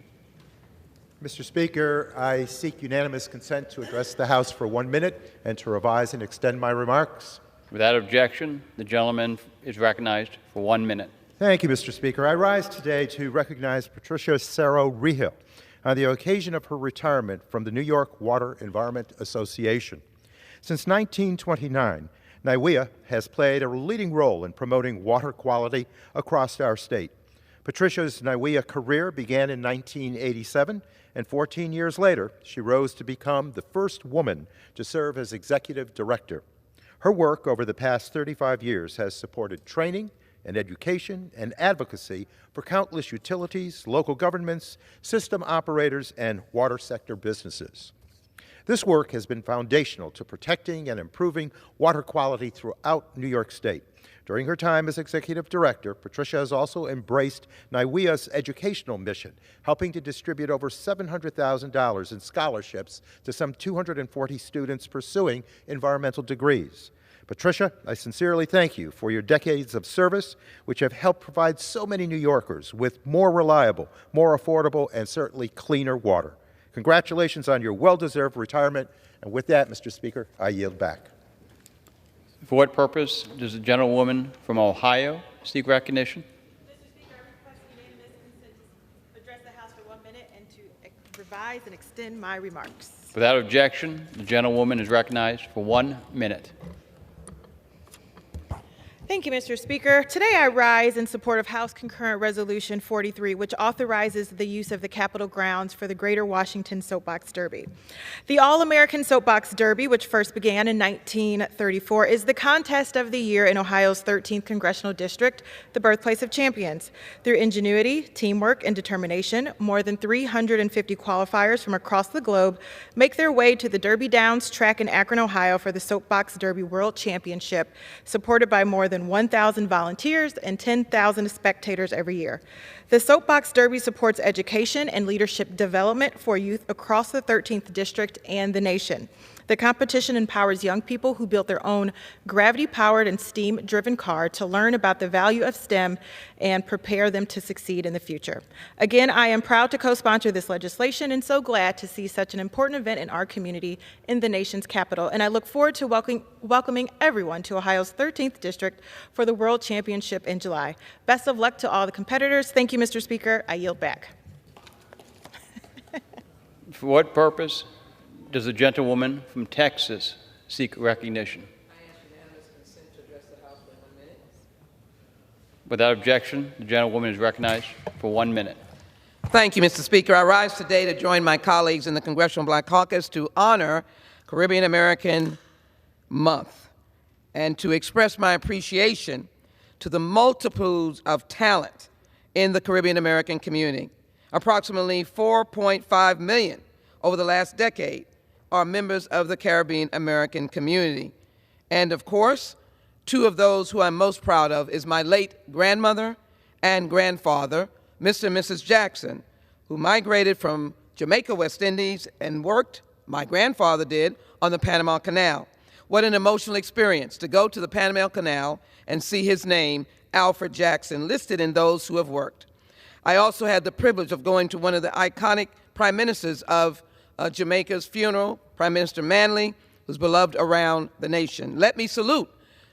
Mr. Speaker, I seek unanimous consent to address the House for 1 minute and to revise and extend my remarks. Without objection, the gentleman is recognized for 1 minute. Thank you, Mr. Speaker. I rise today to recognize Patricia Cerro Rehill on the occasion of her retirement from the New York Water Environment Association. Since 1929, NYWEA has played a leading role in promoting water quality across our state. Patricia's NYWEA career began in 1987, and 14 years later, she rose to become the first woman to serve as executive director. Her work over the past 35 years has supported training and education and advocacy for countless utilities, local governments, system operators, and water sector businesses. This work has been foundational to protecting and improving water quality throughout New York State. During her time as executive director, Patricia has also embraced NYWEA's educational mission, helping to distribute over $700,000 in scholarships to some 240 students pursuing environmental degrees. Patricia, I sincerely thank you for your decades of service, which have helped provide so many New Yorkers with more reliable, more affordable, and certainly cleaner water. Congratulations on your well-deserved retirement. And with that, Mr. Speaker, I yield back. For what purpose does the gentlewoman from Ohio seek recognition? Mr. Speaker, I request unanimous consent to address the House for 1 minute and to revise and extend my remarks. Without objection, the gentlewoman is recognized for 1 minute. Thank you, Mr. Speaker. Today I rise in support of House Concurrent Resolution 43, which authorizes the use of the Capitol grounds for the Greater Washington Soapbox Derby. The All-American Soapbox Derby, which first began in 1934, is the contest of the year in Ohio's 13th Congressional District, the birthplace of champions. Through ingenuity, teamwork, and determination, more than 350 qualifiers from across the globe make their way to the Derby Downs track in Akron, Ohio for the Soapbox Derby World Championship, supported by more than 1,000 volunteers and 10,000 spectators every year. The Soapbox Derby supports education and leadership development for youth across the 13th District and the nation. The competition empowers young people who built their own gravity-powered and steam-driven car to learn about the value of STEM and prepare them to succeed in the future. Again, I am proud to co-sponsor this legislation and so glad to see such an important event in our community in the nation's capital. And I look forward to welcoming everyone to Ohio's 13th District for the World Championship in July. Best of luck to all the competitors. Thank you, Mr. Speaker. I yield back. For what purpose does the gentlewoman from Texas seek recognition. Without objection, the gentlewoman is recognized for 1 minute. Thank you, Mr. Speaker. I rise today to join my colleagues in the Congressional Black Caucus to honor Caribbean American Month and to express my appreciation to the multitudes of talent in the Caribbean American community. Approximately 4.5 million over the last decade are members of the Caribbean American community. And of course, two of those who I'm most proud of is my late grandmother and grandfather, Mr. and Mrs. Jackson, who migrated from Jamaica, West Indies, and worked, my grandfather did, on the Panama Canal. What an emotional experience to go to the Panama Canal and see his name, Alfred Jackson, listed in those who have worked. I also had the privilege of going to one of the iconic prime ministers of Jamaica's funeral, Prime Minister Manley, who's beloved around the nation. Let me salute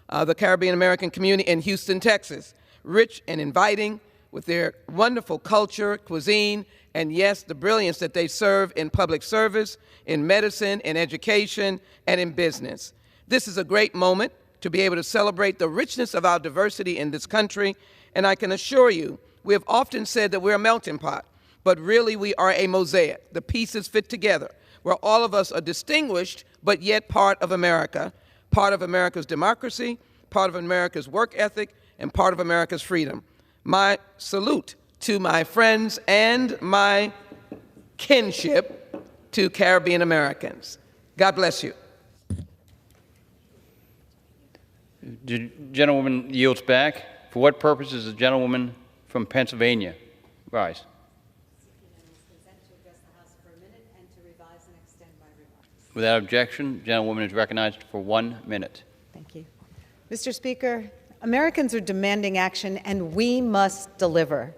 the Caribbean American community in Houston, Texas, rich and inviting with their wonderful culture, cuisine, and yes, the brilliance that they serve in public service, in medicine, in education, and in business. This is a great moment to be able to celebrate the richness of our diversity in this country, and I can assure you, we have often said that we're a melting pot, but really we are a mosaic. The pieces fit together, where all of us are distinguished, but yet part of America, part of America's democracy, part of America's work ethic, and part of America's freedom. My salute to my friends and my kinship to Caribbean Americans. God bless you. The gentlewoman yields back. For what purpose does the gentlewoman from Pennsylvania rise? Without objection, the gentlewoman is recognized for 1 minute. Thank you. Mr. Speaker, Americans are demanding action, and we must deliver.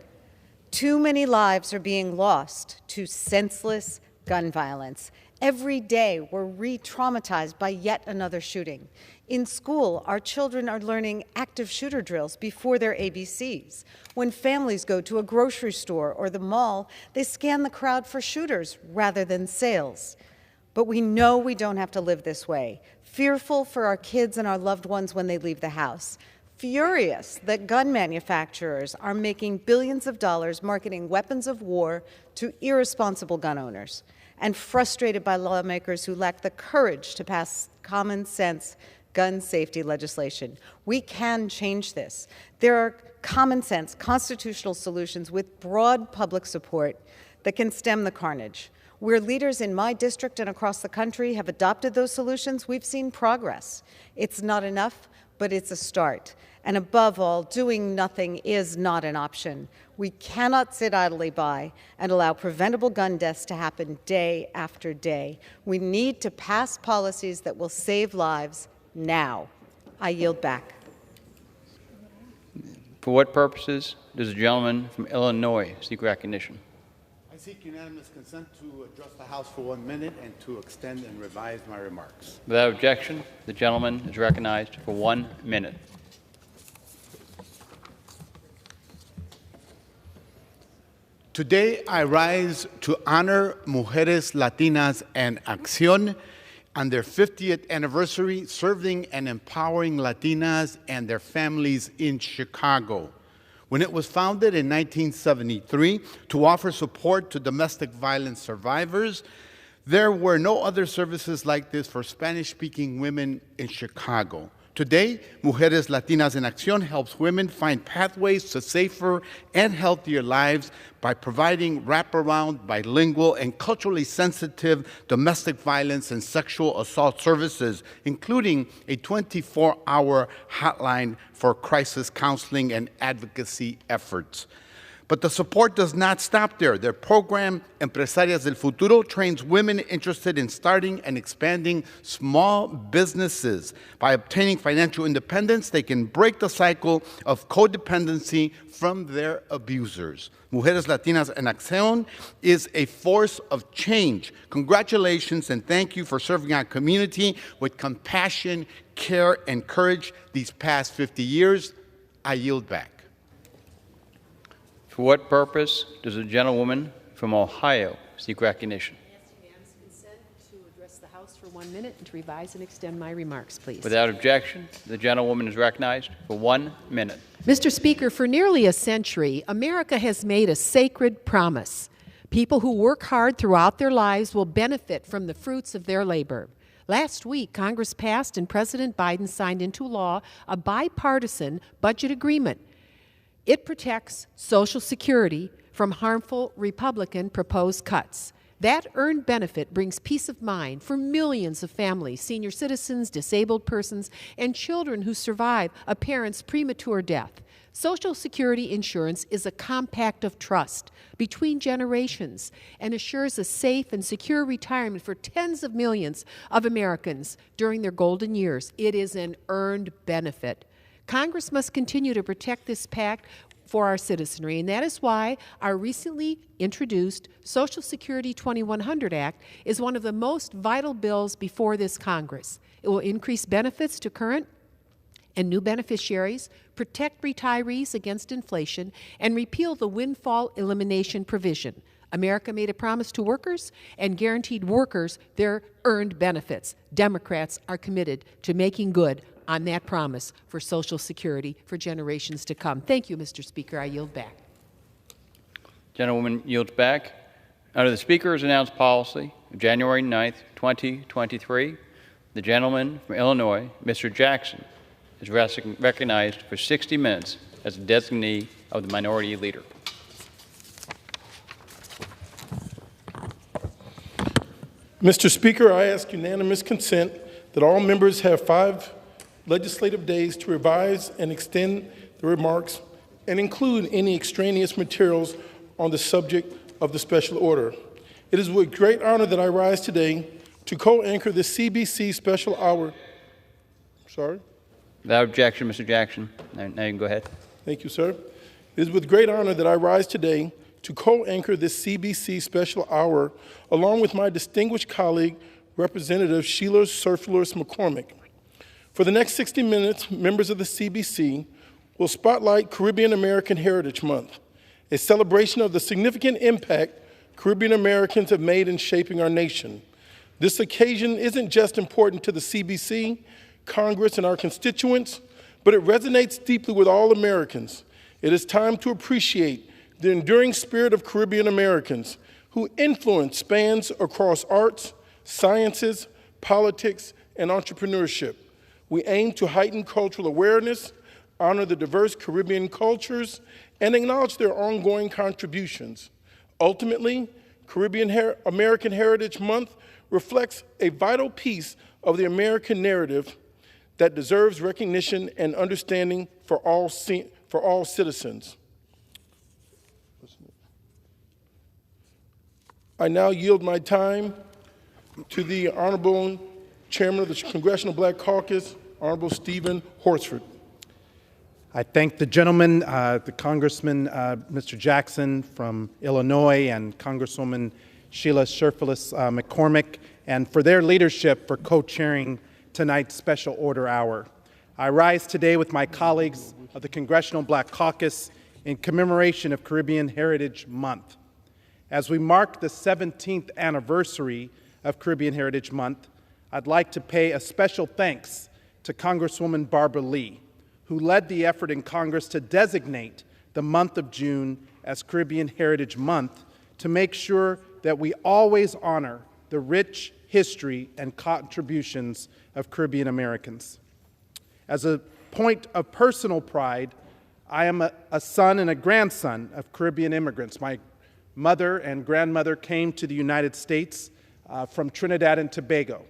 Too many lives are being lost to senseless gun violence. Every day, we're re-traumatized by yet another shooting. In school, our children are learning active shooter drills before their ABCs. When families go to a grocery store or the mall, they scan the crowd for shooters rather than sales. But we know we don't have to live this way, fearful for our kids and our loved ones when they leave the house, furious that gun manufacturers are making billions of dollars marketing weapons of war to irresponsible gun owners, and frustrated by lawmakers who lack the courage to pass common sense gun safety legislation. We can change this. There are common sense constitutional solutions with broad public support that can stem the carnage. Where leaders in my district and across the country have adopted those solutions, we've seen progress. It's not enough, but it's a start. And above all, doing nothing is not an option. We cannot sit idly by and allow preventable gun deaths to happen day after day. We need to pass policies that will save lives now. I yield back. For what purposes does the gentleman from Illinois seek recognition? I seek unanimous consent to address the House for 1 minute and to extend and revise my remarks. Without objection, the gentleman is recognized for 1 minute. Today, I rise to honor Mujeres Latinas en Acción on their 50th anniversary, serving and empowering Latinas and their families in Chicago. When it was founded in 1973 to offer support to domestic violence survivors, there were no other services like this for Spanish-speaking women in Chicago. Today, Mujeres Latinas en Acción helps women find pathways to safer and healthier lives by providing wraparound, bilingual, and culturally sensitive domestic violence and sexual assault services, including a 24-hour hotline for crisis counseling and advocacy efforts. But the support does not stop there. Their program, Empresarias del Futuro, trains women interested in starting and expanding small businesses. By obtaining financial independence, they can break the cycle of codependency from their abusers. Mujeres Latinas en Acción is a force of change. Congratulations and thank you for serving our community with compassion, care, and courage these past 50 years. I yield back. For what purpose does the gentlewoman from Ohio seek recognition? I ask unanimous consent to address the House for 1 minute and to revise and extend my remarks, please. Without objection, the gentlewoman is recognized for 1 minute. Mr. Speaker, for nearly a century, America has made a sacred promise. People who work hard throughout their lives will benefit from the fruits of their labor. Last week, Congress passed and President Biden signed into law a bipartisan budget agreement. It protects Social Security from harmful Republican proposed cuts. That earned benefit brings peace of mind for millions of families, senior citizens, disabled persons, and children who survive a parent's premature death. Social Security insurance is a compact of trust between generations and assures a safe and secure retirement for tens of millions of Americans during their golden years. It is an earned benefit. Congress must continue to protect this pact for our citizenry, and that is why our recently introduced Social Security 2100 Act is one of the most vital bills before this Congress. It will increase benefits to current and new beneficiaries, protect retirees against inflation, and repeal the windfall elimination provision. America made a promise to workers and guaranteed workers their earned benefits. Democrats are committed to making good on that promise for Social Security for generations to come. Thank you, Mr. Speaker. I yield back. Gentlewoman yields back. Under the Speaker's announced policy of January 9th, 2023, the gentleman from Illinois, Mr. Jackson, is recognized for 60 minutes as a designee of the Minority Leader. Mr. Speaker, I ask unanimous consent that all members have 5 legislative days to revise and extend the remarks and include any extraneous materials on the subject of the special order. It is with great honor that I rise today to co-anchor the CBC special hour. Sorry? Without objection, Mr. Jackson. Now you can go ahead. Thank you, sir. It is with great honor that I rise today to co-anchor this CBC special hour along with my distinguished colleague, Representative Sheila Surflers McCormick. For the next 60 minutes, members of the CBC will spotlight Caribbean American Heritage Month, a celebration of the significant impact Caribbean Americans have made in shaping our nation. This occasion isn't just important to the CBC, Congress, and our constituents, but it resonates deeply with all Americans. It is time to appreciate the enduring spirit of Caribbean Americans whose influence spans across arts, sciences, politics, and entrepreneurship. We aim to heighten cultural awareness, honor the diverse Caribbean cultures, and acknowledge their ongoing contributions. Ultimately, Caribbean American Heritage Month reflects a vital piece of the American narrative that deserves recognition and understanding for all citizens. I now yield my time to the Honorable Chairman of the Congressional Black Caucus, Honorable Stephen Horsford. I thank the gentleman, the Congressman Mr. Jackson from Illinois and Congresswoman Sheila Surflers McCormick, and for their leadership for co-chairing tonight's special order hour. I rise today with my colleagues of the Congressional Black Caucus in commemoration of Caribbean Heritage Month. As we mark the 17th anniversary of Caribbean Heritage Month, I'd like to pay a special thanks to Congresswoman Barbara Lee, who led the effort in Congress to designate the month of June as Caribbean Heritage Month to make sure that we always honor the rich history and contributions of Caribbean Americans. As a point of personal pride, I am a son and a grandson of Caribbean immigrants. My mother and grandmother came to the United States from Trinidad and Tobago.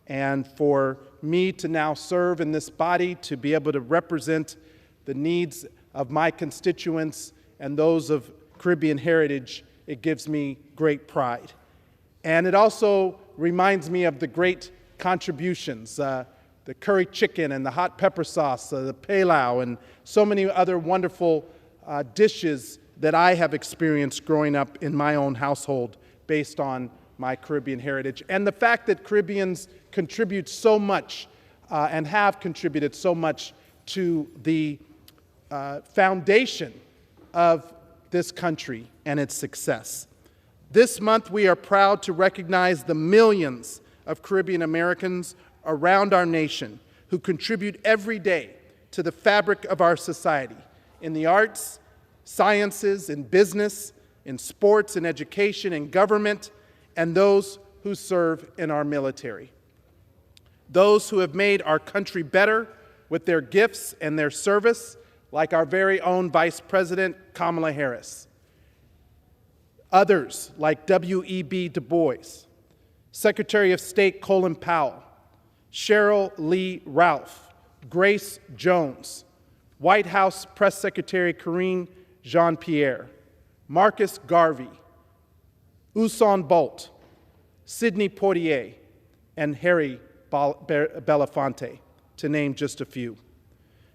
And for me to now serve in this body, to be able to represent the needs of my constituents and those of Caribbean heritage, it gives me great pride. And it also reminds me of the great contributions, the curry chicken and the hot pepper sauce, the pilau, and so many other wonderful dishes that I have experienced growing up in my own household based on my Caribbean heritage. And the fact that Caribbeans contribute so much and have contributed so much to the foundation of this country and its success. This month, we are proud to recognize the millions of Caribbean Americans around our nation who contribute every day to the fabric of our society in the arts, sciences, in business, in sports, in education, in government, and those who serve in our military. Those who have made our country better with their gifts and their service, like our very own Vice President Kamala Harris. Others, like W.E.B. Du Bois, Secretary of State Colin Powell, Cheryl Lee Ralph, Grace Jones, White House Press Secretary Karine Jean-Pierre, Marcus Garvey, Usain Bolt, Sidney Poitier, and Harry Belafonte, to name just a few.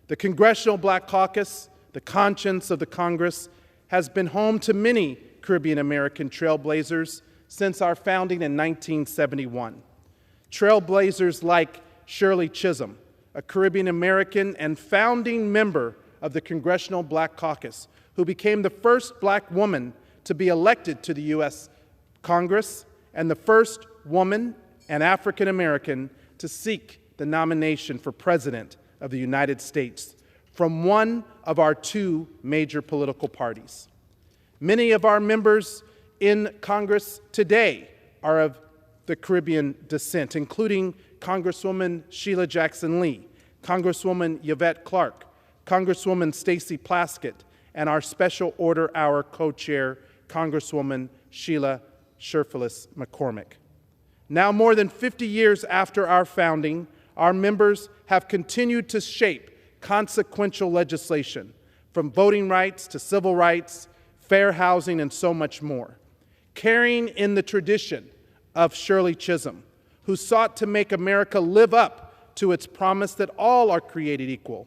The Congressional Black Caucus, the conscience of the Congress, has been home to many Caribbean American trailblazers since our founding in 1971. Trailblazers like Shirley Chisholm, a Caribbean American and founding member of the Congressional Black Caucus, who became the first black woman to be elected to the U.S. Congress and the first woman and African American to seek the nomination for President of the United States from one of our two major political parties. Many of our members in Congress today are of the Caribbean descent, including Congresswoman Sheila Jackson Lee, Congresswoman Yvette Clarke, Congresswoman Stacey Plaskett, and our Special Order Hour co-chair, Congresswoman Sheila Sherfilis McCormick. Now, more than 50 years after our founding, our members have continued to shape consequential legislation, from voting rights to civil rights, fair housing, and so much more, carrying in the tradition of Shirley Chisholm, who sought to make America live up to its promise that all are created equal,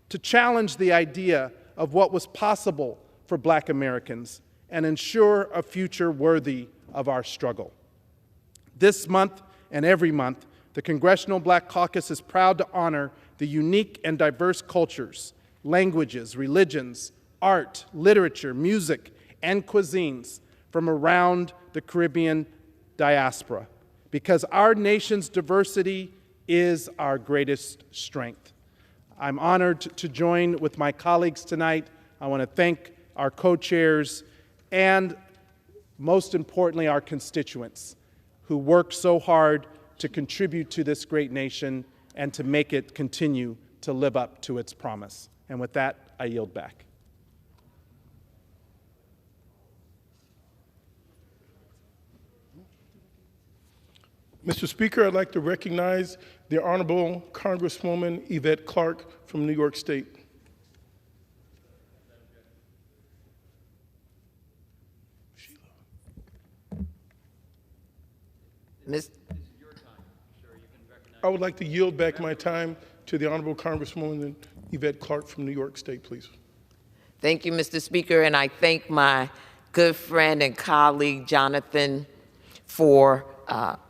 to challenge the idea of what was possible for Black Americans and ensure a future worthy of our struggle. This month and every month, the Congressional Black Caucus is proud to honor the unique and diverse cultures, languages, religions, art, literature, music, and cuisines from around the Caribbean diaspora, because our nation's diversity is our greatest strength. I'm honored to join with my colleagues tonight. I want to thank our co-chairs and, most importantly, our constituents who work so hard to contribute to this great nation and to make it continue to live up to its promise. And with that, I yield back. Mr. Speaker, I'd like to recognize the Honorable Congresswoman Yvette Clarke from New York State. I would like to yield back my time to the Honorable Congresswoman Yvette Clarke from New York State, please. Thank you, Mr. Speaker, and I thank my good friend and colleague, Jonathan, for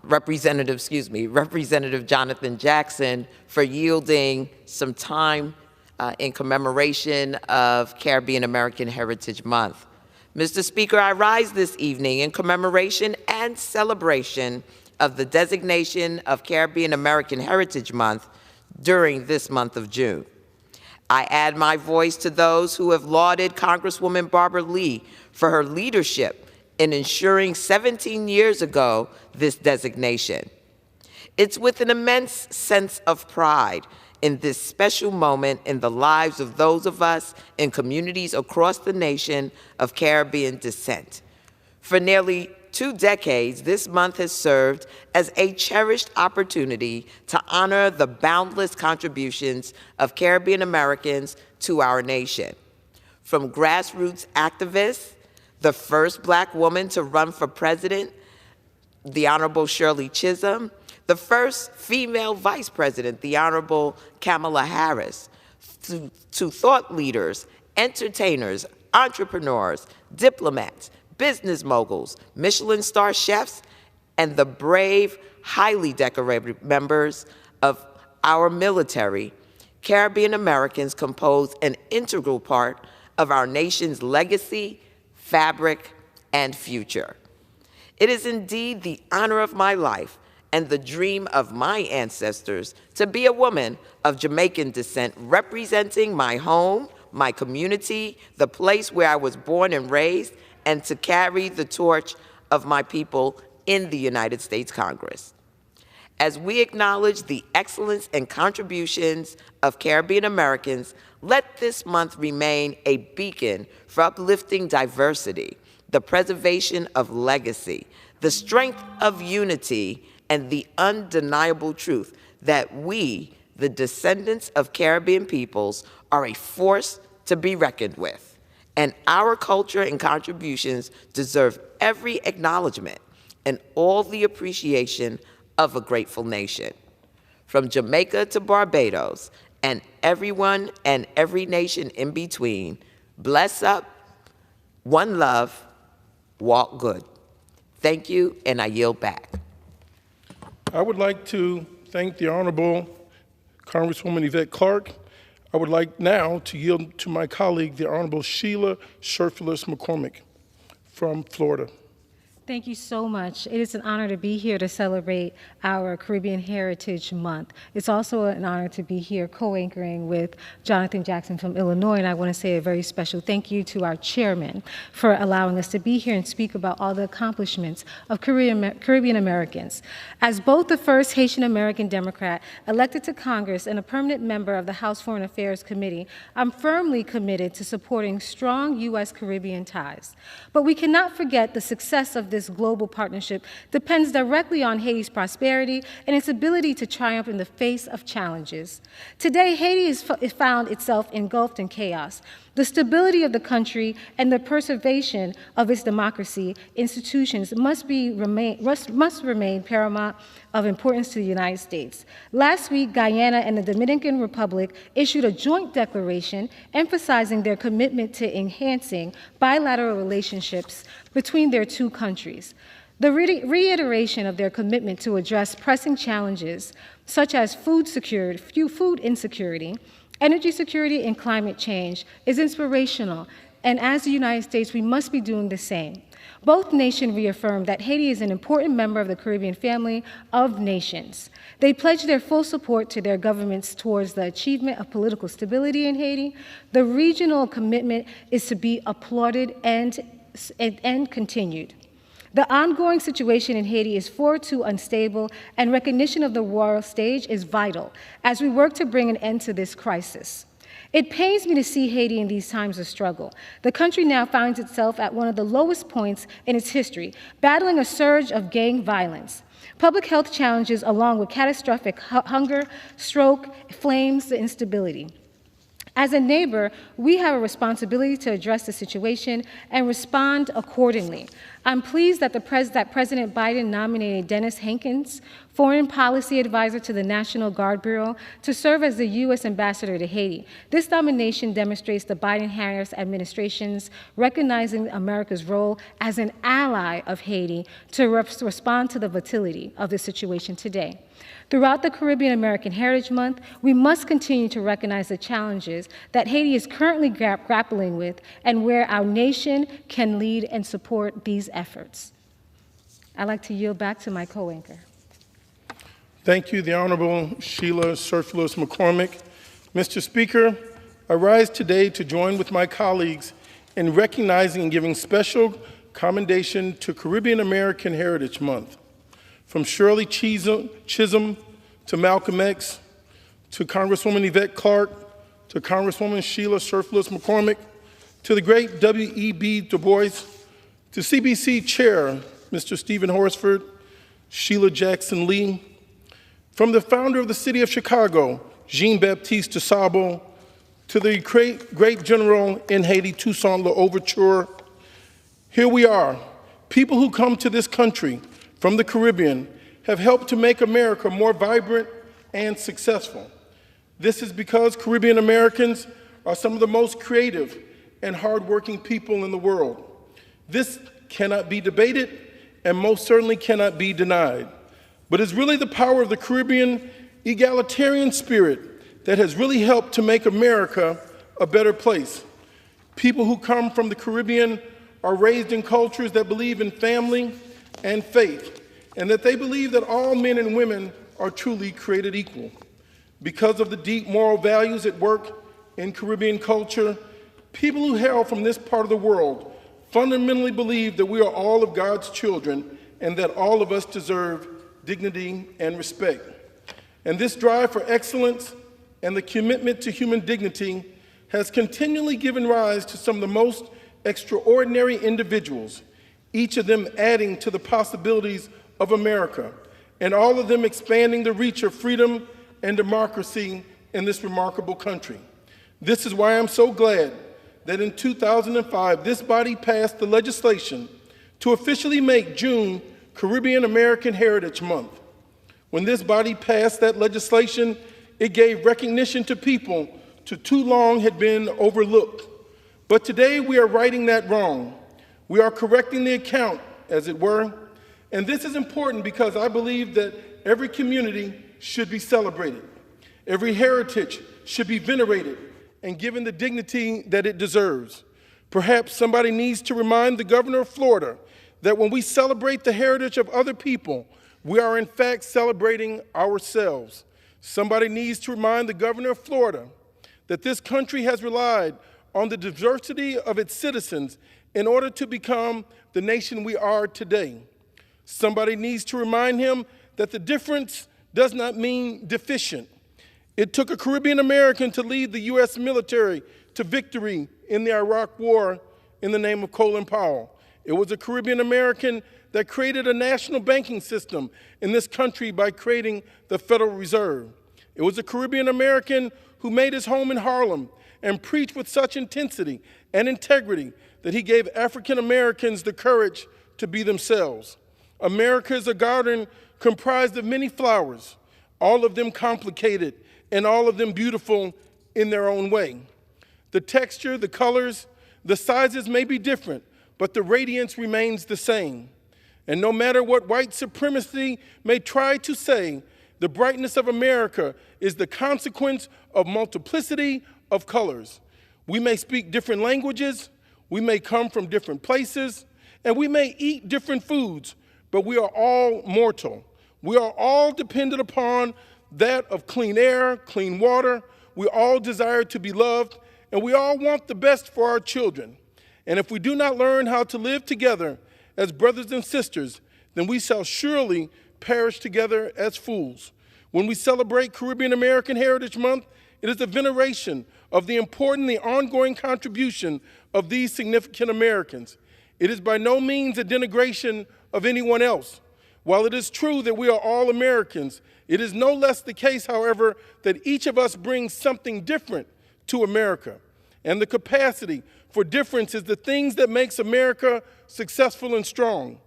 Representative Jonathan Jackson, for yielding some time in commemoration of Caribbean American Heritage Month. Mr. Speaker, I rise this evening in commemoration and celebration of the designation of Caribbean American Heritage Month during this month of June. I add my voice to those who have lauded Congresswoman Barbara Lee for her leadership in ensuring 17 years ago this designation. It's with an immense sense of pride in this special moment in the lives of those of us in communities across the nation of Caribbean descent. For nearly 2 decades, this month has served as a cherished opportunity to honor the boundless contributions of Caribbean Americans to our nation. From grassroots activists, the first Black woman to run for president, the Honorable Shirley Chisholm, the first female vice president, the Honorable Kamala Harris, to thought leaders, entertainers, entrepreneurs, diplomats, business moguls, Michelin star chefs, and the brave, highly decorated members of our military, Caribbean Americans compose an integral part of our nation's legacy, fabric, and future. It is indeed the honor of my life and the dream of my ancestors to be a woman of Jamaican descent, representing my home, my community, the place where I was born and raised, and to carry the torch of my people in the United States Congress. As we acknowledge the excellence and contributions of Caribbean Americans, let this month remain a beacon for uplifting diversity, the preservation of legacy, the strength of unity, and the undeniable truth that we, the descendants of Caribbean peoples, are a force to be reckoned with. And our culture and contributions deserve every acknowledgement and all the appreciation of a grateful nation. From Jamaica to Barbados, and everyone and every nation in between, bless up, one love, walk good. Thank you, and I yield back. I would like to thank the Honorable Congresswoman Yvette Clarke. I would like now to yield to my colleague, the Honorable Sheila Sherfulis McCormick from Florida. Thank you so much. It is an honor to be here to celebrate our Caribbean Heritage Month. It's also an honor to be here co-anchoring with Jonathan Jackson from Illinois, and I want to say a very special thank you to our chairman for allowing us to be here and speak about all the accomplishments of Caribbean Americans. As both the first Haitian American Democrat elected to Congress and a permanent member of the House Foreign Affairs Committee, I'm firmly committed to supporting strong U.S.-Caribbean ties. But we cannot forget the success of this global partnership depends directly on Haiti's prosperity and its ability to triumph in the face of challenges. Today, Haiti has found itself engulfed in chaos. The stability of the country and the preservation of its democracy institutions must remain paramount of importance to the United States. Last week, Guyana and the Dominican Republic issued a joint declaration emphasizing their commitment to enhancing bilateral relationships between their two countries. The reiteration of their commitment to address pressing challenges such as food insecurity, energy security, and climate change is inspirational, and as the United States, we must be doing the same. Both nations reaffirmed that Haiti is an important member of the Caribbean family of nations. They pledged their full support to their governments towards the achievement of political stability in Haiti. The regional commitment is to be applauded and continued. The ongoing situation in Haiti is far too unstable, and recognition of the world stage is vital as we work to bring an end to this crisis. It pains me to see Haiti in these times of struggle. The country now finds itself at one of the lowest points in its history, battling a surge of gang violence. Public health challenges along with catastrophic hunger, stroke, flames, and instability. As a neighbor, we have a responsibility to address the situation and respond accordingly. I'm pleased that President Biden nominated Dennis Hankins, Foreign Policy Advisor to the National Guard Bureau, to serve as the U.S. Ambassador to Haiti. This nomination demonstrates the Biden-Harris administration's recognizing America's role as an ally of Haiti to respond to the volatility of the situation today. Throughout the Caribbean American Heritage Month, we must continue to recognize the challenges that Haiti is currently grappling with and where our nation can lead and support these efforts. I'd like to yield back to my co-anchor. Thank you, the Honorable Sheila Sherfulis McCormick. Mr. Speaker, I rise today to join with my colleagues in recognizing and giving special commendation to Caribbean American Heritage Month. From Shirley Chisholm to Malcolm X, to Congresswoman Yvette Clarke, to Congresswoman Sheila Sherfulis McCormick, to the great W.E.B. Du Bois, to CBC Chair, Mr. Stephen Horsford, Sheila Jackson Lee, from the founder of the city of Chicago, Jean-Baptiste de Sable, to the great general in Haiti, Toussaint Louverture. Here we are, people who come to this country from the Caribbean have helped to make America more vibrant and successful. This is because Caribbean Americans are some of the most creative and hardworking people in the world. This cannot be debated and most certainly cannot be denied. But it's really the power of the Caribbean egalitarian spirit that has really helped to make America a better place. People who come from the Caribbean are raised in cultures that believe in family and faith, and that they believe that all men and women are truly created equal. Because of the deep moral values at work in Caribbean culture, people who hail from this part of the world fundamentally believe that we are all of God's children and that all of us deserve dignity and respect. And this drive for excellence and the commitment to human dignity has continually given rise to some of the most extraordinary individuals, each of them adding to the possibilities of America, and all of them expanding the reach of freedom and democracy in this remarkable country. This is why I'm so glad that in 2005, this body passed the legislation to officially make June Caribbean American Heritage Month. When this body passed that legislation, it gave recognition to people who too long had been overlooked. But today we are righting that wrong. We are correcting the account, as it were. And this is important because I believe that every community should be celebrated. Every heritage should be venerated and given the dignity that it deserves. Perhaps somebody needs to remind the governor of Florida that when we celebrate the heritage of other people, we are in fact celebrating ourselves. Somebody needs to remind the governor of Florida that this country has relied on the diversity of its citizens in order to become the nation we are today. Somebody needs to remind him that the difference does not mean deficient. It took a Caribbean American to lead the U.S. military to victory in the Iraq War in the name of Colin Powell. It was a Caribbean American that created a national banking system in this country by creating the Federal Reserve. It was a Caribbean American who made his home in Harlem and preached with such intensity and integrity that he gave African Americans the courage to be themselves. America is a garden comprised of many flowers, all of them complicated and all of them beautiful in their own way. The texture, the colors, the sizes may be different, but the radiance remains the same. And no matter what white supremacy may try to say, the brightness of America is the consequence of multiplicity of colors. We may speak different languages, we may come from different places, and we may eat different foods, but we are all mortal. We are all dependent upon that of clean air, clean water. We all desire to be loved, and we all want the best for our children. And if we do not learn how to live together as brothers and sisters, then we shall surely perish together as fools. When we celebrate Caribbean American Heritage Month, it is a veneration of the important, the ongoing contribution of these significant Americans. It is by no means a denigration of anyone else. While it is true that we are all Americans, it is no less the case, however, that each of us brings something different to America. And the capacity for difference is the things that makes America successful and strong.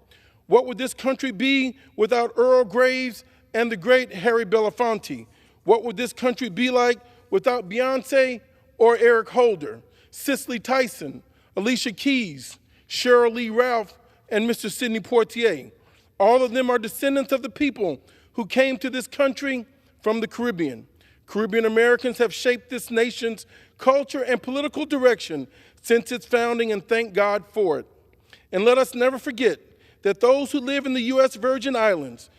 What would this country be without Earl Graves and the great Harry Belafonte? What would this country be like without Beyonce or Eric Holder, Cicely Tyson, Alicia Keys, Cheryl Lee Ralph, and Mr. Sidney Poitier? All of them are descendants of the people who came to this country from the Caribbean. Caribbean Americans have shaped this nation's culture and political direction since its founding, and thank God for it. And let us never forget that those who live in the U.S. Virgin Islands,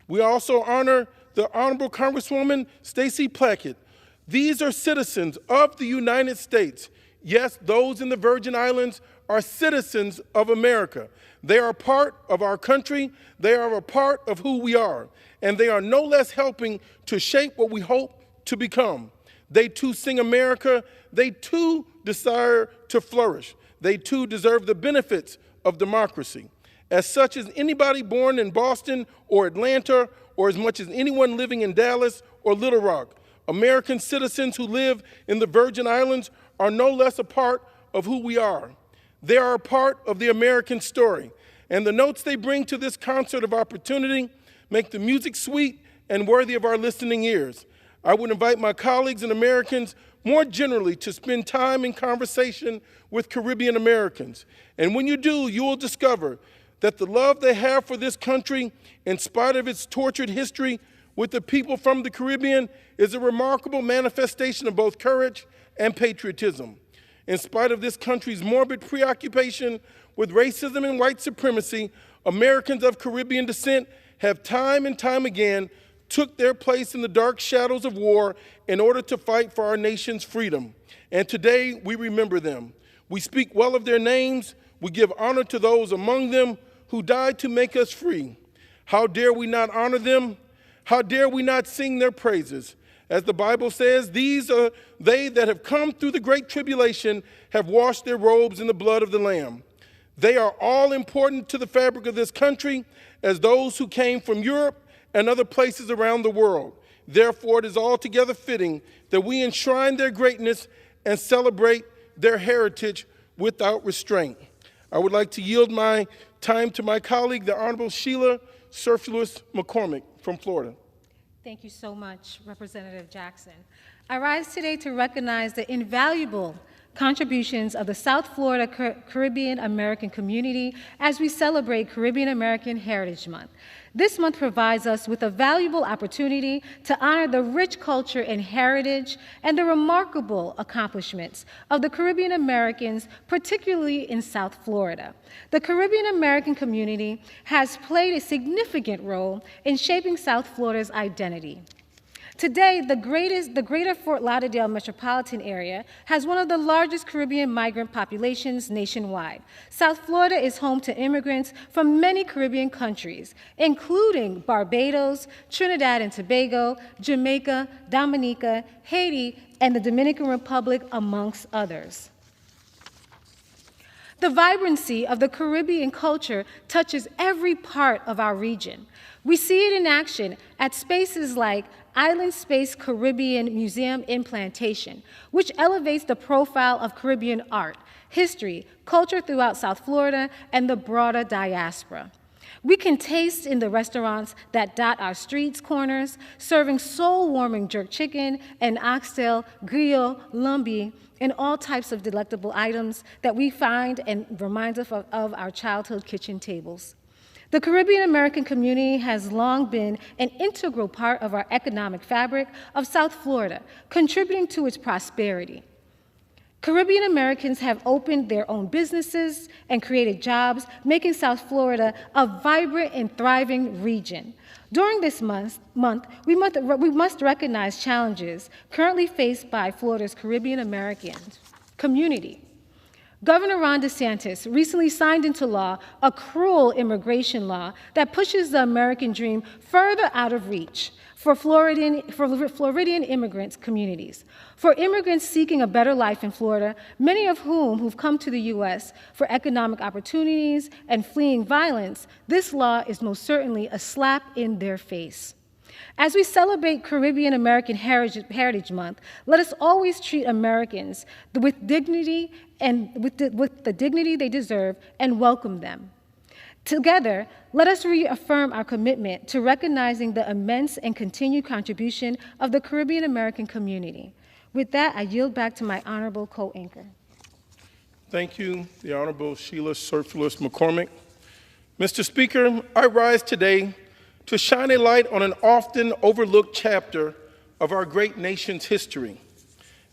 we also honor the Honorable Congresswoman Stacey Plackett. These are citizens of the United States. Yes, those in the Virgin Islands are citizens of America. They are part of our country. They are a part of who we are. And they are no less helping to shape what we hope to become. They too sing America. They too desire to flourish. They too deserve the benefits of democracy. As such as anybody born in Boston or Atlanta, or as much as anyone living in Dallas or Little Rock, American citizens who live in the Virgin Islands are no less a part of who we are. They are a part of the American story. And the notes they bring to this concert of opportunity make the music sweet and worthy of our listening ears. I would invite my colleagues and Americans more generally to spend time in conversation with Caribbean Americans. And when you do, you will discover that the love they have for this country, in spite of its tortured history with the people from the Caribbean, is a remarkable manifestation of both courage and patriotism. In spite of this country's morbid preoccupation with racism and white supremacy, Americans of Caribbean descent have time and time again took their place in the dark shadows of war in order to fight for our nation's freedom. And today we remember them. We speak well of their names. We give honor to those among them who died to make us free. How dare we not honor them? How dare we not sing their praises? As the Bible says, these are they that have come through the great tribulation, have washed their robes in the blood of the Lamb. They are all important to the fabric of this country as those who came from Europe and other places around the world. Therefore, it is altogether fitting that we enshrine their greatness and celebrate their heritage without restraint. I would like to yield my time to my colleague, the Honorable Sheila Surfulus McCormick from Florida. Thank you so much, Representative Jackson. I rise today to recognize the invaluable contributions of the South Florida Caribbean American community as we celebrate Caribbean American Heritage Month. This month provides us with a valuable opportunity to honor the rich culture and heritage and the remarkable accomplishments of the Caribbean Americans, particularly in South Florida. The Caribbean American community has played a significant role in shaping South Florida's identity. Today, the greater Fort Lauderdale metropolitan area has one of the largest Caribbean migrant populations nationwide. South Florida is home to immigrants from many Caribbean countries, including Barbados, Trinidad and Tobago, Jamaica, Dominica, Haiti, and the Dominican Republic, amongst others. The vibrancy of the Caribbean culture touches every part of our region. We see it in action at spaces like Island Space Caribbean Museum in Plantation, which elevates the profile of Caribbean art, history, culture throughout South Florida, and the broader diaspora. We can taste in the restaurants that dot our streets corners, serving soul-warming jerk chicken and oxtail, griot, lumbi, and all types of delectable items that we find and remind us of our childhood kitchen tables. The Caribbean American community has long been an integral part of our economic fabric of South Florida, contributing to its prosperity. Caribbean Americans have opened their own businesses and created jobs, making South Florida a vibrant and thriving region. During this month, we must recognize challenges currently faced by Florida's Caribbean American community. Governor Ron DeSantis recently signed into law a cruel immigration law that pushes the American dream further out of reach for Floridian immigrant communities. For immigrants seeking a better life in Florida, many of who've come to the U.S. for economic opportunities and fleeing violence, this law is most certainly a slap in their face. As we celebrate Caribbean American Heritage Month, let us always treat Americans with dignity and with the dignity they deserve and welcome them. Together, let us reaffirm our commitment to recognizing the immense and continued contribution of the Caribbean American community. With that, I yield back to my honorable co-anchor. Thank you, the Honorable Sheila Surfulus McCormick. Mr. Speaker, I rise today to shine a light on an often overlooked chapter of our great nation's history.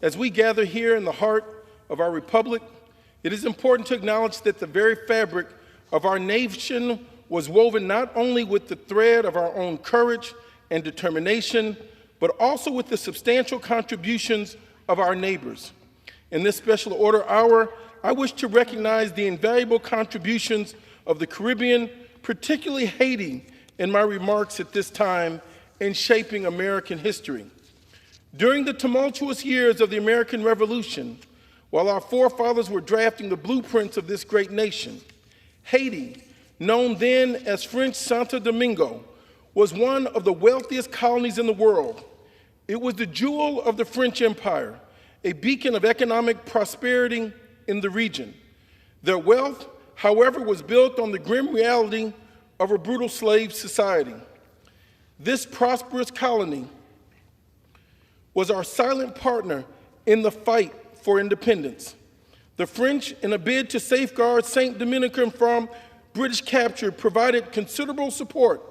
As we gather here in the heart of our republic, it is important to acknowledge that the very fabric of our nation was woven not only with the thread of our own courage and determination, but also with the substantial contributions of our neighbors. In this special order hour, I wish to recognize the invaluable contributions of the Caribbean, particularly Haiti, in my remarks at this time in shaping American history. During the tumultuous years of the American Revolution, while our forefathers were drafting the blueprints of this great nation, Haiti, known then as French Santo Domingo, was one of the wealthiest colonies in the world. It was the jewel of the French Empire, a beacon of economic prosperity in the region. Their wealth, however, was built on the grim reality of a brutal slave society. This prosperous colony was our silent partner in the fight for independence. The French, in a bid to safeguard Saint Domingue from British capture, provided considerable support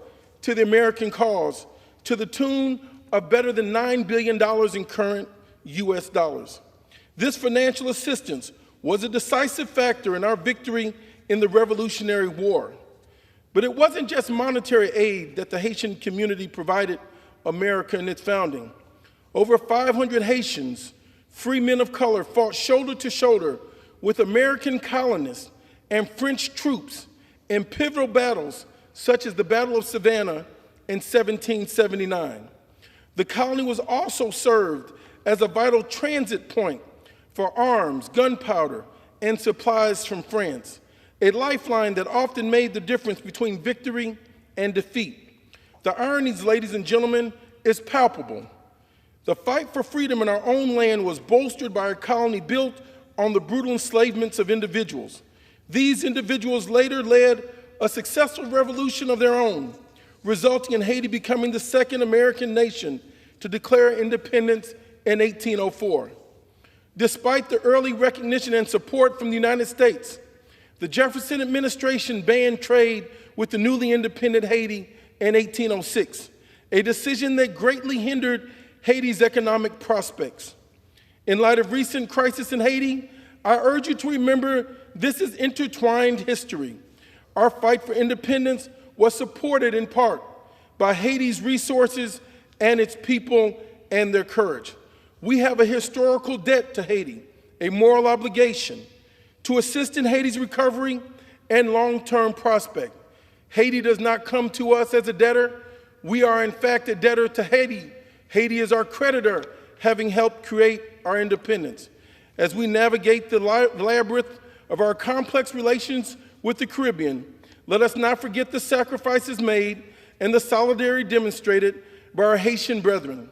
to the American cause to the tune of better than $9 billion in current US dollars. This financial assistance was a decisive factor in our victory in the Revolutionary War. But it wasn't just monetary aid that the Haitian community provided America in its founding. Over 500 Haitians, free men of color, fought shoulder to shoulder with American colonists and French troops in pivotal battles such as the Battle of Savannah in 1779. The colony was also served as a vital transit point for arms, gunpowder, and supplies from France, a lifeline that often made the difference between victory and defeat. The ironies, ladies and gentlemen, is palpable. The fight for freedom in our own land was bolstered by a colony built on the brutal enslavements of individuals. These individuals later led a successful revolution of their own, resulting in Haiti becoming the second American nation to declare independence in 1804. Despite the early recognition and support from the United States, the Jefferson administration banned trade with the newly independent Haiti in 1806, a decision that greatly hindered Haiti's economic prospects. In light of recent crisis in Haiti, I urge you to remember this is intertwined history. Our fight for independence was supported in part by Haiti's resources and its people and their courage. We have a historical debt to Haiti, a moral obligation to assist in Haiti's recovery and long-term prospect. Haiti does not come to us as a debtor. We are, in fact, a debtor to Haiti. Haiti is our creditor, having helped create our independence. As we navigate the labyrinth of our complex relations with the Caribbean, let us not forget the sacrifices made and the solidarity demonstrated by our Haitian brethren.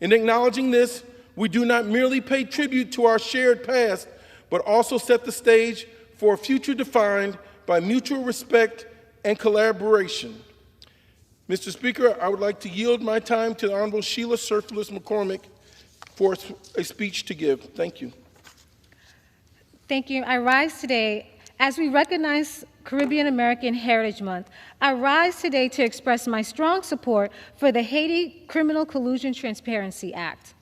In acknowledging this, we do not merely pay tribute to our shared past, but also set the stage for a future defined by mutual respect and collaboration. Mr. Speaker, I would like to yield my time to the Honorable Sheila Surfulus McCormick for a speech to give. Thank you. Thank you. I rise today as we recognize Caribbean American Heritage Month. I rise today to express my strong support for the Haiti Criminal Collusion Transparency Act.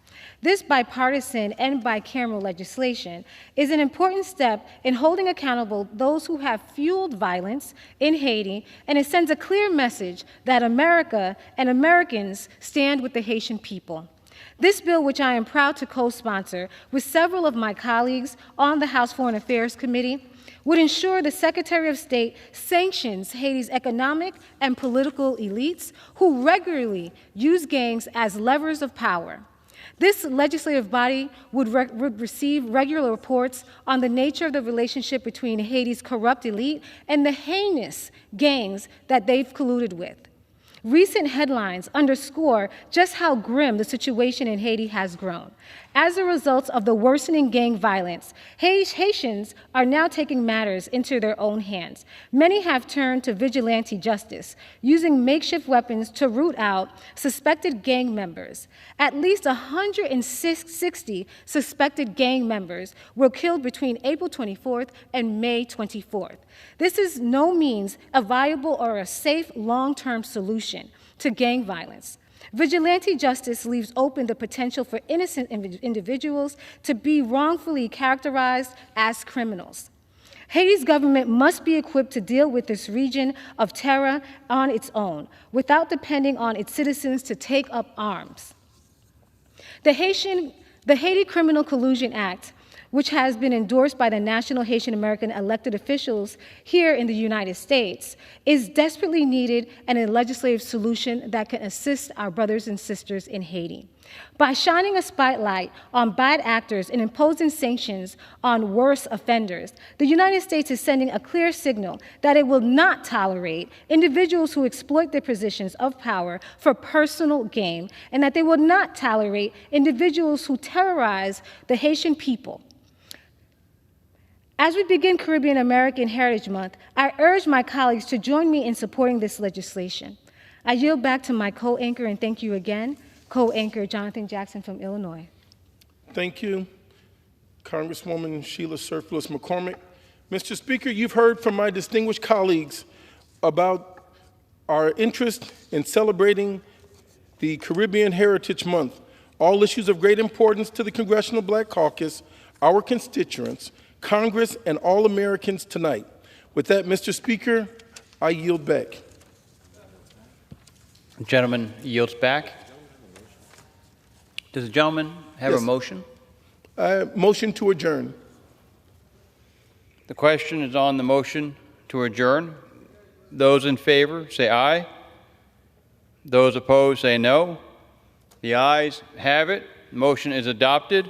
This bipartisan and bicameral legislation is an important step in holding accountable those who have fueled violence in Haiti, and it sends a clear message that America and Americans stand with the Haitian people. This bill, which I am proud to co-sponsor with several of my colleagues on the House Foreign Affairs Committee, would ensure the Secretary of State sanctions Haiti's economic and political elites who regularly use gangs as levers of power. This legislative body would receive regular reports on the nature of the relationship between Haiti's corrupt elite and the heinous gangs that they've colluded with. Recent headlines underscore just how grim the situation in Haiti has grown. As a result of the worsening gang violence, Haitians are now taking matters into their own hands. Many have turned to vigilante justice, using makeshift weapons to root out suspected gang members. At least 160 suspected gang members were killed between April 24th and May 24th. This is no means a viable or a safe long-term solution to gang violence. Vigilante justice leaves open the potential for innocent individuals to be wrongfully characterized as criminals. Haiti's government must be equipped to deal with this region of terror on its own, without depending on its citizens to take up arms. The Haiti Criminal Collusion Act, which has been endorsed by the National Haitian American elected officials here in the United States, is desperately needed and a legislative solution that can assist our brothers and sisters in Haiti. By shining a spotlight on bad actors and imposing sanctions on worse offenders, the United States is sending a clear signal that it will not tolerate individuals who exploit their positions of power for personal gain, and that they will not tolerate individuals who terrorize the Haitian people. As we begin Caribbean American Heritage Month, I urge my colleagues to join me in supporting this legislation. I yield back to my co-anchor, and thank you again, co-anchor Jonathan Jackson from Illinois. Thank you, Congresswoman Sheila Surfulus McCormick. Mr. Speaker, you've heard from my distinguished colleagues about our interest in celebrating the Caribbean Heritage Month, all issues of great importance to the Congressional Black Caucus, our constituents, Congress, and all Americans tonight. With that, Mr. Speaker, I yield back. The gentleman yields back. Does the gentleman have Yes. a motion? Motion to adjourn. The question is on the motion to adjourn. Those in favor say aye. Those opposed say no. The ayes have it. The motion is adopted.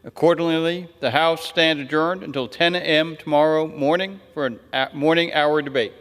Accordingly, the House stands adjourned until 10 a.m. tomorrow morning for a morning hour debate.